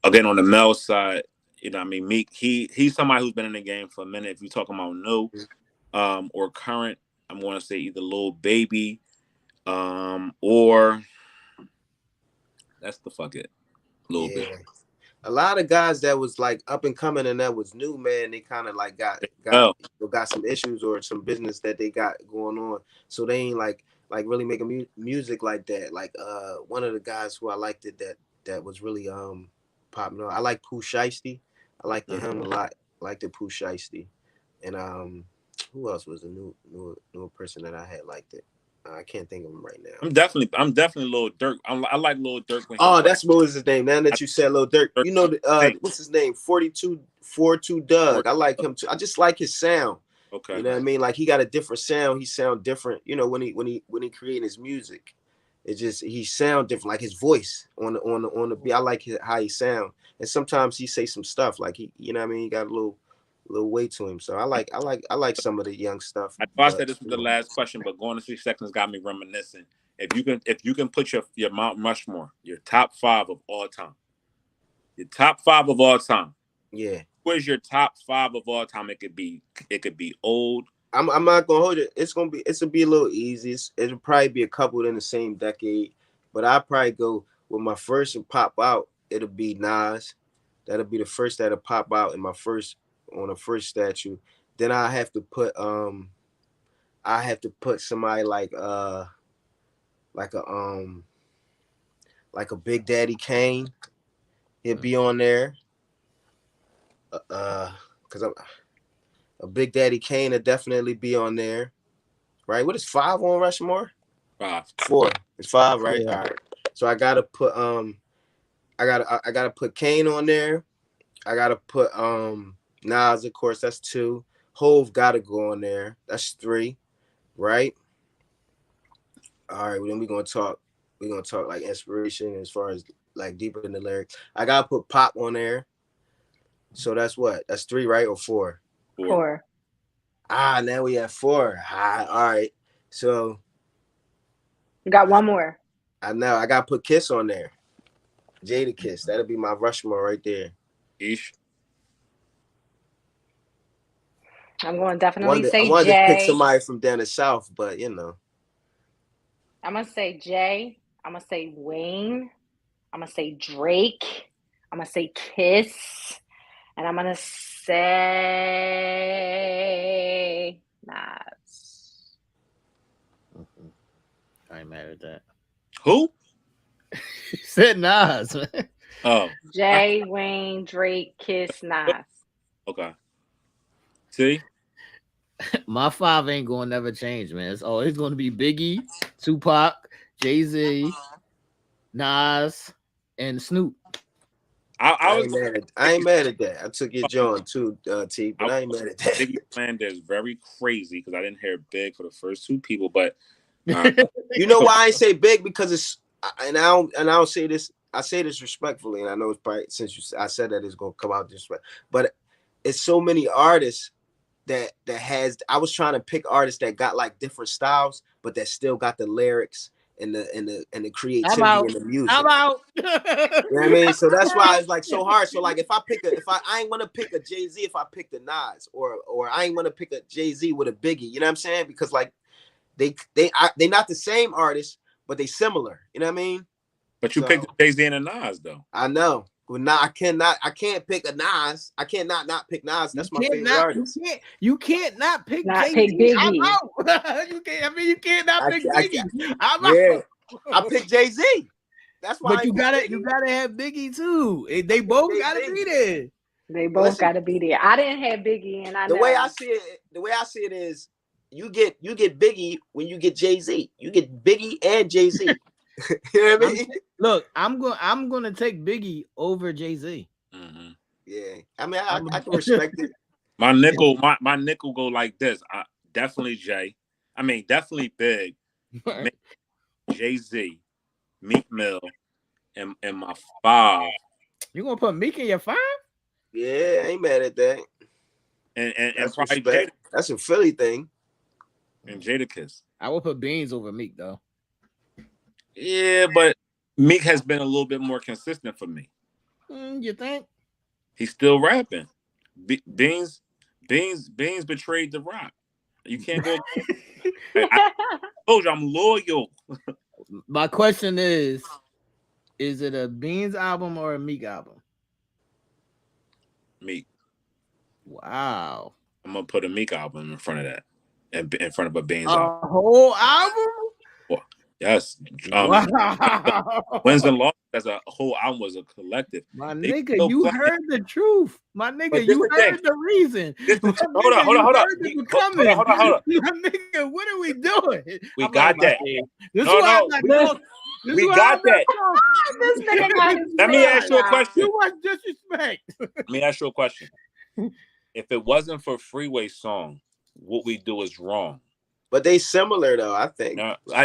Speaker 2: again, on the male side, you know what I mean? Meek, he's somebody who's been in the game for a minute. If you're talking about new or current, I'm going to say either Lil Baby or that's the fuck it. Lil
Speaker 5: Yeah.
Speaker 2: Baby.
Speaker 5: A lot of guys that was like up and coming and that was new, man, they kind of like got
Speaker 2: Oh,
Speaker 5: some issues or some business that they got going on. So they ain't like really making music like that. Like one of the guys who I liked that was really popping on. I like Pooh Shiesty. I liked him a lot. I liked the Pooh Shiesty. And who else was a new person that I had liked it? I can't think of him right now.
Speaker 2: I'm definitely Lil Durk. I like Lil Durk when he.
Speaker 5: Oh, that's what was his name. Now that you said Lil Durk,
Speaker 2: Durk,
Speaker 5: you know what's his name? 42 Doug. I like him too. I just like his sound.
Speaker 2: Okay.
Speaker 5: You know what I mean? Like he got a different sound. He sound different. You know when he creating his music, it just he sound different. Like his voice on the beat. I like how he sound. And sometimes he say some stuff like you know what I mean. He got a little weight to him. So I like some of the young stuff.
Speaker 2: I know I said this was the last question, but going to 3 seconds got me reminiscing. If you can put your Mount Rushmore, your top 5 of all time, your top 5 of all time.
Speaker 5: Yeah.
Speaker 2: What is your top 5 of all time? It could be old.
Speaker 5: I'm not gonna hold it. It's gonna be a little easy. It'll probably be a couple in the same decade, but I'll probably go with my first and pop out. It'll be Nas. That'll be the first that'll pop out on the first statue. Then I have to put somebody like a Big Daddy Kane. He'll be on there. Cause a Big Daddy Kane will definitely be on there. Right? What is 5 on Rushmore?
Speaker 2: 5.
Speaker 5: 4. It's 5, right?
Speaker 4: Yeah.
Speaker 5: All right. So I gotta put I gotta put Kane on there. I gotta put Nas, of course, that's 2. Hove gotta go on there. That's 3, right? All right, well, then we're gonna talk like inspiration as far as like deeper in the lyrics. I gotta put Pop on there. So that's what? That's 3, right? Or 4?
Speaker 1: 4.
Speaker 5: Now we have 4. All right. So
Speaker 1: You got one more.
Speaker 5: I know I gotta put Kiss on there. Jada Kiss. That'll be my Rushmore right there.
Speaker 2: Ish.
Speaker 1: I'm going to definitely say
Speaker 5: I wanted
Speaker 1: Jay.
Speaker 5: to pick somebody from down the south, but you know.
Speaker 1: I'm going to say Jay. I'm going to say Wayne. I'm going to say Drake. I'm going to say Kiss. And I'm going to say Nas.
Speaker 4: I ain't mad at that.
Speaker 2: Who?
Speaker 4: He said Nas.
Speaker 2: Oh.
Speaker 1: Jay, Wayne, Drake, Kiss, Nas.
Speaker 2: Okay. See?
Speaker 4: My 5 ain't gonna never change, man. It's always gonna be Biggie, Tupac, Jay-Z, Nas, and Snoop.
Speaker 5: I ain't mad at that. I took your John too, T, but I ain't mad at that.
Speaker 2: Biggie Slander is very crazy because I didn't hear Big for the first 2 people, but
Speaker 5: you know why I ain't say Big? Because it's and I don't say this. I say this respectfully, and I know it's probably since I said that it's gonna come out this way, but it's so many artists that has. I was trying to pick artists that got like different styles, but that still got the lyrics and the creativity and the music.
Speaker 4: I'm out.
Speaker 5: You know what I mean? So that's why it's like so hard. So like if I ain't want to pick a Jay-Z if I pick the Nas, or I ain't want to pick a Jay-Z with a Biggie. You know what I'm saying? Because like they not the same artists, but they similar. You know what I mean?
Speaker 2: But you picked Jay-Z and a Nas though.
Speaker 5: I know. Well, now I can't pick a Nas. I can't not pick Nas. That's my favorite artist.
Speaker 4: You can't not pick
Speaker 1: Not
Speaker 4: Jay-Z.
Speaker 1: pick Biggie.
Speaker 4: I'm out. You can't not pick Biggie. I'm out.
Speaker 5: I pick Jay-Z. That's why.
Speaker 4: But you gotta have Biggie too. They both gotta be there.
Speaker 1: They both gotta be there. I didn't have Biggie, and
Speaker 5: the way I see it is you get Biggie when you get Jay-Z. You get Biggie and Jay-Z. You know what I mean?
Speaker 4: Look, I'm gonna take Biggie over Jay-Z.
Speaker 2: Mm-hmm.
Speaker 5: Yeah, I mean, I can respect it.
Speaker 2: My nickel go like this. Definitely Jay. I mean, definitely Big. Jay-Z, Meek Mill, and my 5.
Speaker 4: You gonna put Meek in your 5?
Speaker 5: Yeah, I ain't mad at that.
Speaker 2: And
Speaker 5: that's
Speaker 2: probably
Speaker 5: Jada. That's a Philly thing.
Speaker 2: And Jadakiss.
Speaker 4: I would put Beans over Meek though.
Speaker 2: Yeah, but Meek has been a little bit more consistent for me.
Speaker 4: You think?
Speaker 2: He's still rapping. Beans betrayed the rock. You can't go. I told you I'm loyal.
Speaker 4: My question is it a Beans album or a Meek album?
Speaker 2: Meek.
Speaker 4: Wow.
Speaker 2: I'm gonna put a Meek album in front of that, and in front of a Beans
Speaker 4: album. A whole album?
Speaker 2: Well, yes. Wow. Wins and Losses as a whole album was a collective.
Speaker 4: My nigga, you heard the truth. My nigga, you heard the reason.
Speaker 2: Hold on.
Speaker 4: My nigga, what are we doing?
Speaker 2: We got that.
Speaker 4: We got that.
Speaker 2: Let me ask you a question.
Speaker 4: Too much disrespect.
Speaker 2: Let me ask you a question. If it wasn't for Freeway song, What We Do Is Wrong.
Speaker 5: But they similar though, I think.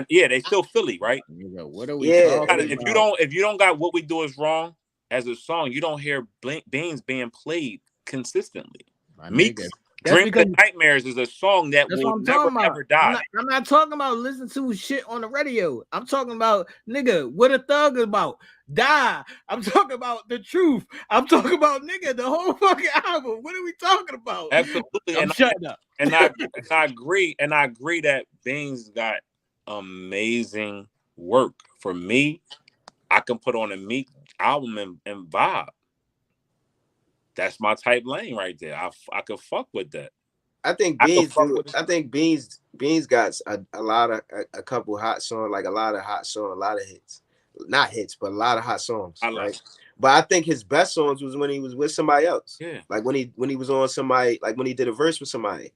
Speaker 2: Yeah, they still Philly, right?
Speaker 4: What are we talking about?
Speaker 2: If you don't got What We Do Is Wrong as a song, you don't hear Beans being played consistently. Meek's Dreams and Nightmares is a song that will never ever die.
Speaker 4: I'm not talking about listen to shit on the radio. I'm talking about nigga, what a thug is about. Die. I'm talking about the truth. I'm talking about nigga, the whole fucking album. What are we talking about?
Speaker 2: Absolutely.
Speaker 4: I'm shutting up.
Speaker 2: And I agree that Beans got amazing work. For me, I can put on a Meek album and vibe. That's my type lane right there. I could fuck with that.
Speaker 5: I think Beans got a couple hot songs, like a lot of hot songs, a lot of hits. Not hits, but a lot of hot songs. Right? But I think his best songs was when he was with somebody else.
Speaker 2: Yeah.
Speaker 5: Like when he was on somebody, like when he did a verse with somebody.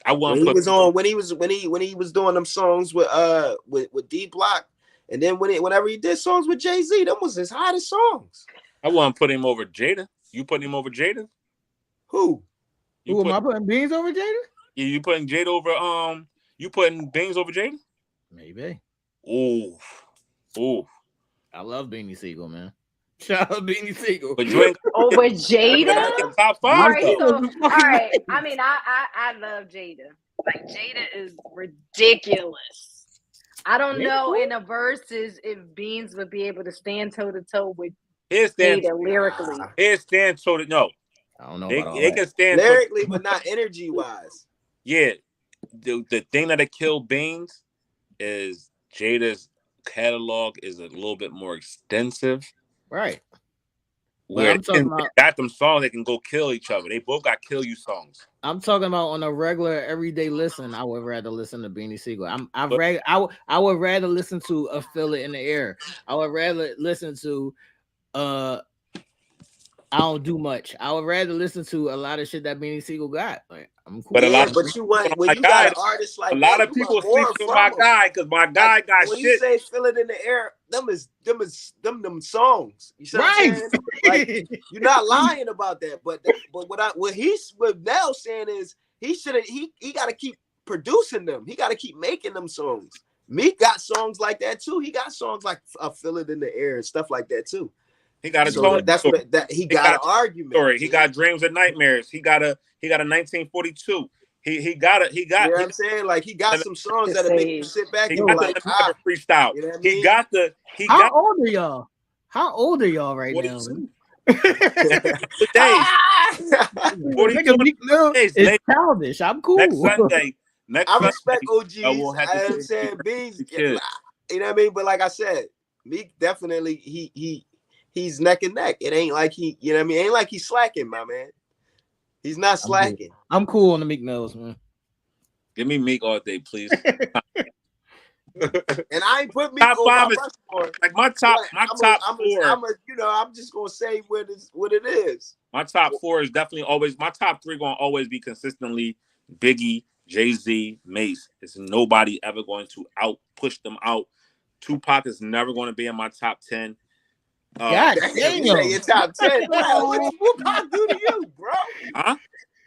Speaker 2: When he
Speaker 5: was doing them songs with D Block, and then whenever he did songs with Jay-Z, them was his hottest songs.
Speaker 2: I want to put him over Jada. You putting him over Jada?
Speaker 5: Who?
Speaker 4: Am I putting Beans over Jada?
Speaker 2: Yeah, you putting Jada over you putting Beans over Jada?
Speaker 4: Maybe.
Speaker 2: Ooh.
Speaker 4: I love Beanie Siegel, man. Shout out Beanie Siegel.
Speaker 2: But you ain't
Speaker 1: over Jada.
Speaker 2: top
Speaker 1: All
Speaker 2: 5
Speaker 1: right,
Speaker 2: though.
Speaker 1: so all right. I mean, I love Jada. Like Jada is ridiculous. I don't know in the verses if Beans would be able to stand toe to toe with Jada lyrically.
Speaker 2: Here's stand toe to no.
Speaker 4: I don't know
Speaker 2: They
Speaker 4: about all
Speaker 2: can stand
Speaker 5: lyrically, but not energy wise.
Speaker 2: Yeah, the thing that killed Beans is Jada's catalog is a little bit more extensive.
Speaker 4: Right.
Speaker 2: Where they got them songs that can go kill each other. They both got kill you songs.
Speaker 4: I'm talking about on a regular everyday listen. I would rather listen to Beanie Siegel. I would rather listen to A Feel It in the Air. I would rather listen to I Don't Do Much. I would rather listen to a lot of shit that Beanie Siegel got. Like, I'm cool.
Speaker 5: But you want when you got an artist like
Speaker 2: a lot of people sleep with my guy because my guy got
Speaker 5: when
Speaker 2: shit.
Speaker 5: You say Feel It in the Air, them songs. You see what I'm saying? Like, you're not lying about that. But what Nell saying is he gotta keep producing them. He gotta keep making them songs. Meek got songs like that too. He got songs like Feel It in the Air and stuff like that too.
Speaker 2: He got a
Speaker 5: he got an argument.
Speaker 2: Story. He got Dreams and Nightmares. He got a 1942. He got.
Speaker 5: You know what I'm saying? Like he got some songs that'll make you sit back and like
Speaker 2: freestyle.
Speaker 5: You know
Speaker 2: he got the.
Speaker 4: How old are y'all? How old are y'all right now? It's childish. I'm cool.
Speaker 2: Next Sunday.
Speaker 5: I respect OGs. I'm saying Beans. You know what I mean? But like I said, Meek definitely he's neck and neck. It ain't like you know what I mean? It ain't like he's slacking, my man. He's not slacking.
Speaker 4: I'm cool on the Meek Mills, man.
Speaker 2: Give me Meek all day, please.
Speaker 5: And I ain't put Meek
Speaker 2: top
Speaker 5: on
Speaker 2: 5
Speaker 5: my
Speaker 2: is like my top 4.
Speaker 5: I'm just gonna say what it is.
Speaker 2: My top 4 is definitely always my top 3 gonna always be consistently Biggie, Jay-Z, Mace. It's nobody ever going to push them out. Tupac is never going to be in my top 10.
Speaker 4: God damn.
Speaker 5: Your top 10. What Pac do to you, bro?
Speaker 2: Huh?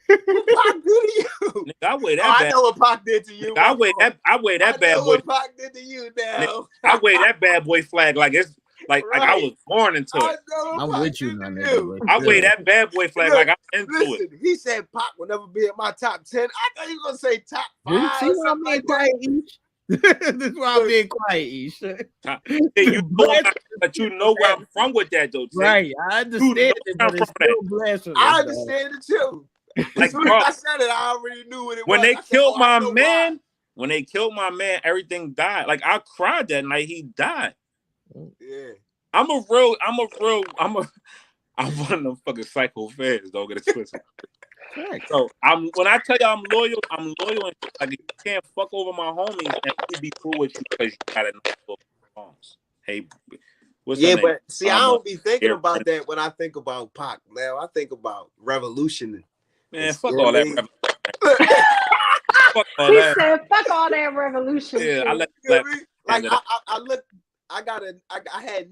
Speaker 5: What Pac do to you?
Speaker 2: Nigga, I weigh that bad.
Speaker 5: I know what Pac did to you.
Speaker 2: Nigga, I weigh that bad boy.
Speaker 5: What Pac did to you now.
Speaker 2: Nigga, I weigh that bad boy flag like it's like I was born into it.
Speaker 4: I'm with you, my nigga.
Speaker 2: I weigh that bad boy flag like I'm into it.
Speaker 5: He said Pac will never be in my top 10. I thought he was gonna say top 5.
Speaker 4: See what I'm being quiet, Ish? This is why I'm being quiet, Ish.
Speaker 2: But you know where I'm from with that, though.
Speaker 4: Right, I understand it, but it's still blasphemous.
Speaker 5: I understand it too. Like, as soon as I said it, I already knew what it was.
Speaker 2: When they killed my man, everything died. Like I cried that night he died.
Speaker 5: Yeah.
Speaker 2: I'm one of them fucking psycho fans. Don't get it twisted. So when I tell you I'm loyal. And like you can't fuck over my homies and we be cool with you because you got enough songs. Hey, what's
Speaker 5: yeah, but see, I don't be thinking about that when I think about Pac. Now I think about revolution.
Speaker 2: Man, fuck all that.
Speaker 1: Fuck all he that. Said, "Fuck all that revolution."
Speaker 2: Yeah,
Speaker 1: I
Speaker 2: let.
Speaker 5: Like I look. I had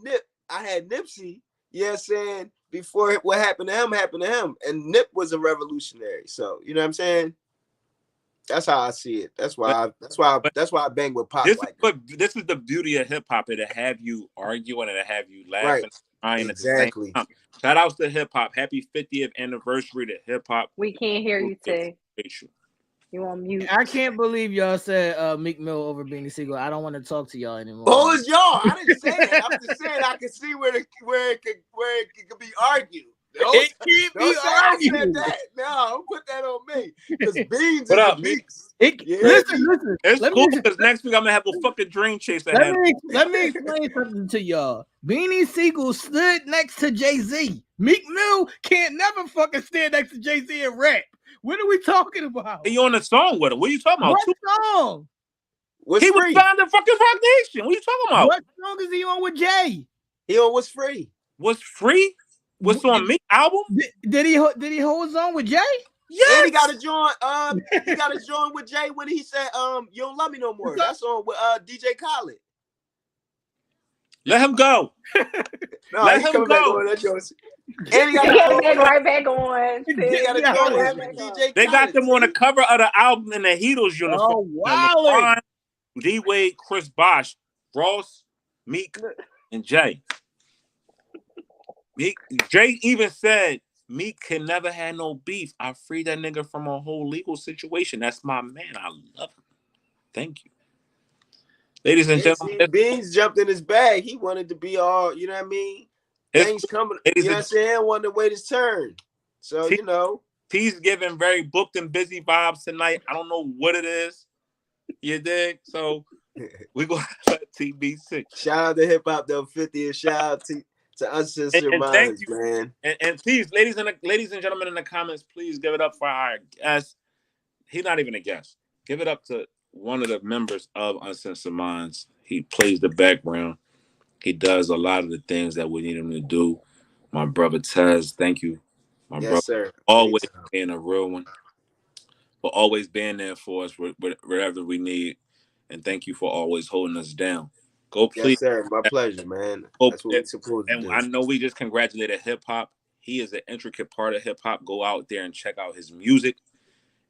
Speaker 5: Nipsey. You know what I'm saying? Before what happened to him, and Nip was a revolutionary. So you know what I'm saying? That's how I see it. That's why I bang with Pop.
Speaker 2: This is the beauty of hip hop. It'll have you arguing and it'll have you laughing, crying
Speaker 5: exactly.
Speaker 2: At the same time. Shout outs to hip hop. Happy 50th anniversary to hip hop.
Speaker 1: We can't hear you, Tay. You on mute.
Speaker 4: I can't believe y'all said Meek Mill over Beanie Siegel. I don't want to talk to y'all anymore.
Speaker 5: Oh, it's y'all. I didn't say that. I'm just saying I can see where it could be argued.
Speaker 4: It can't be argued.
Speaker 5: I said that. No, don't put that on me. Because Beans
Speaker 2: what
Speaker 5: is
Speaker 2: up,
Speaker 5: Beats.
Speaker 4: Listen.
Speaker 2: It's cool because next week I'm gonna have a fucking dream chase.
Speaker 4: Let me explain something to y'all. Beanie Siegel stood next to Jay-Z. Meek Mill can't never fucking stand next to Jay-Z and rap. What are we talking about?
Speaker 2: You on the song with him? What are you talking about?
Speaker 4: What song?
Speaker 5: What's
Speaker 2: he
Speaker 5: free?
Speaker 2: was signed to fucking Rock Nation. What are you talking about?
Speaker 4: What song is he on with Jay?
Speaker 5: He on What's Free?
Speaker 2: What's Free? What's on me album?
Speaker 4: Did he hold his own with Jay?
Speaker 5: Yes. And he got to join with Jay when he said you don't love me no more. That's on with DJ Khaled.
Speaker 2: Let him go.
Speaker 5: No,
Speaker 2: Let
Speaker 5: he
Speaker 2: him
Speaker 5: coming back
Speaker 2: go.
Speaker 5: on that joint. And
Speaker 1: He got back right back on.
Speaker 5: He got to
Speaker 4: Yeah.
Speaker 5: go
Speaker 1: Right
Speaker 5: him
Speaker 1: back
Speaker 5: and
Speaker 1: on.
Speaker 5: DJ
Speaker 2: They got
Speaker 5: Khaled.
Speaker 2: them on the cover of the album in the Heatles uniform.
Speaker 4: Oh, wow.
Speaker 2: D Wade, Chris Bosh, Ross, Meek, and Jay. Jay even said Meek can never have no beef. I freed that nigga from a whole legal situation. That's my man. I love him. Thank you. Ladies and gentlemen.
Speaker 5: Beans jumped in his bag. He wanted to be all, you know what I mean? Things coming, you know what I'm saying? Wanted to wait his turn. So, you know.
Speaker 2: T's giving very booked and busy vibes tonight. I don't know what it is. You dig? So we're going to let T be sick.
Speaker 5: Shout out to Hip Hop though 50 and shout out to Uncensored Minds, man.
Speaker 2: And please, ladies and gentlemen in the comments, please give it up for our guest. He's not even a guest. Give it up to one of the members of Uncensored Minds. He plays the background. He does a lot of the things that we need him to do. My brother Tez, thank you. My brother,
Speaker 5: sir.
Speaker 2: Always being a real one. For always being there for us wherever we need. And thank you for always holding us down. Go please.
Speaker 5: Yes, sir. My pleasure, man. That's what we're supposed to do.
Speaker 2: And I know we just congratulated hip hop. He is an intricate part of hip hop. Go out there and check out his music.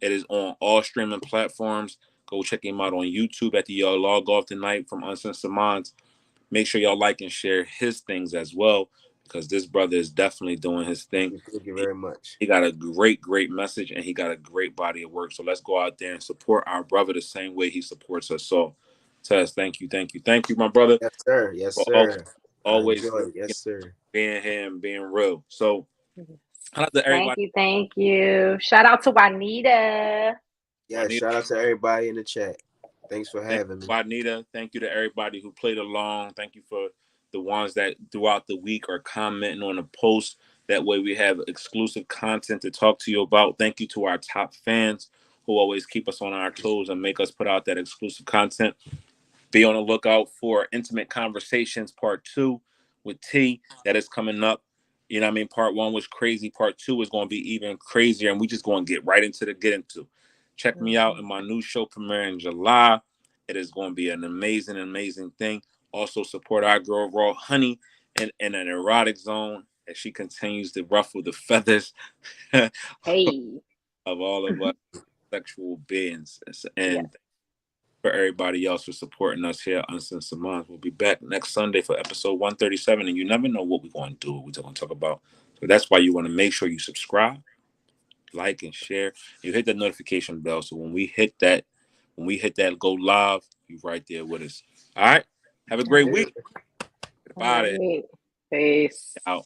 Speaker 2: It is on all streaming platforms. Go check him out on YouTube after y'all log off tonight from Uncensored Minds. Make sure y'all like and share his things as well, because this brother is definitely doing his thing.
Speaker 5: Thank you very much.
Speaker 2: He got a great message, and he got a great body of work. So let's go out there and support our brother the same way he supports us. So, Tess, thank you, my brother.
Speaker 5: Yes, sir. Yes, sir.
Speaker 2: Always,
Speaker 5: yes, sir.
Speaker 2: Being here and being real. So, shout out to everybody.
Speaker 1: Thank you. Shout out to Juanita.
Speaker 5: Yeah, shout out to everybody in the chat. Thanks for having me.
Speaker 2: Juanita, thank you to everybody who played along. Thank you for the ones that throughout the week are commenting on the post. That way we have exclusive content to talk to you about. Thank you to our top fans who always keep us on our toes and make us put out that exclusive content. Be on the lookout for Intimate Conversations Part 2 with T. That is coming up. You know what I mean? Part 1 was crazy. Part 2 is going to be even crazier. And we just going to get right into the get into. Check me out in my new show premiere in July. It is going to be an amazing thing. Also support our girl Raw Honey in an erotic zone as she continues to ruffle the feathers of all of us sexual beings. And for everybody else for supporting us here at Uncensored Minds. We'll be back next Sunday for episode 137, and you never know what we're going to do, what we're going to talk about. So that's why you want to make sure you subscribe, like, and share. You hit that notification bell, so when we hit that go live, you right there with us. All right? Have a great week. Bye.
Speaker 1: Peace.
Speaker 2: Out.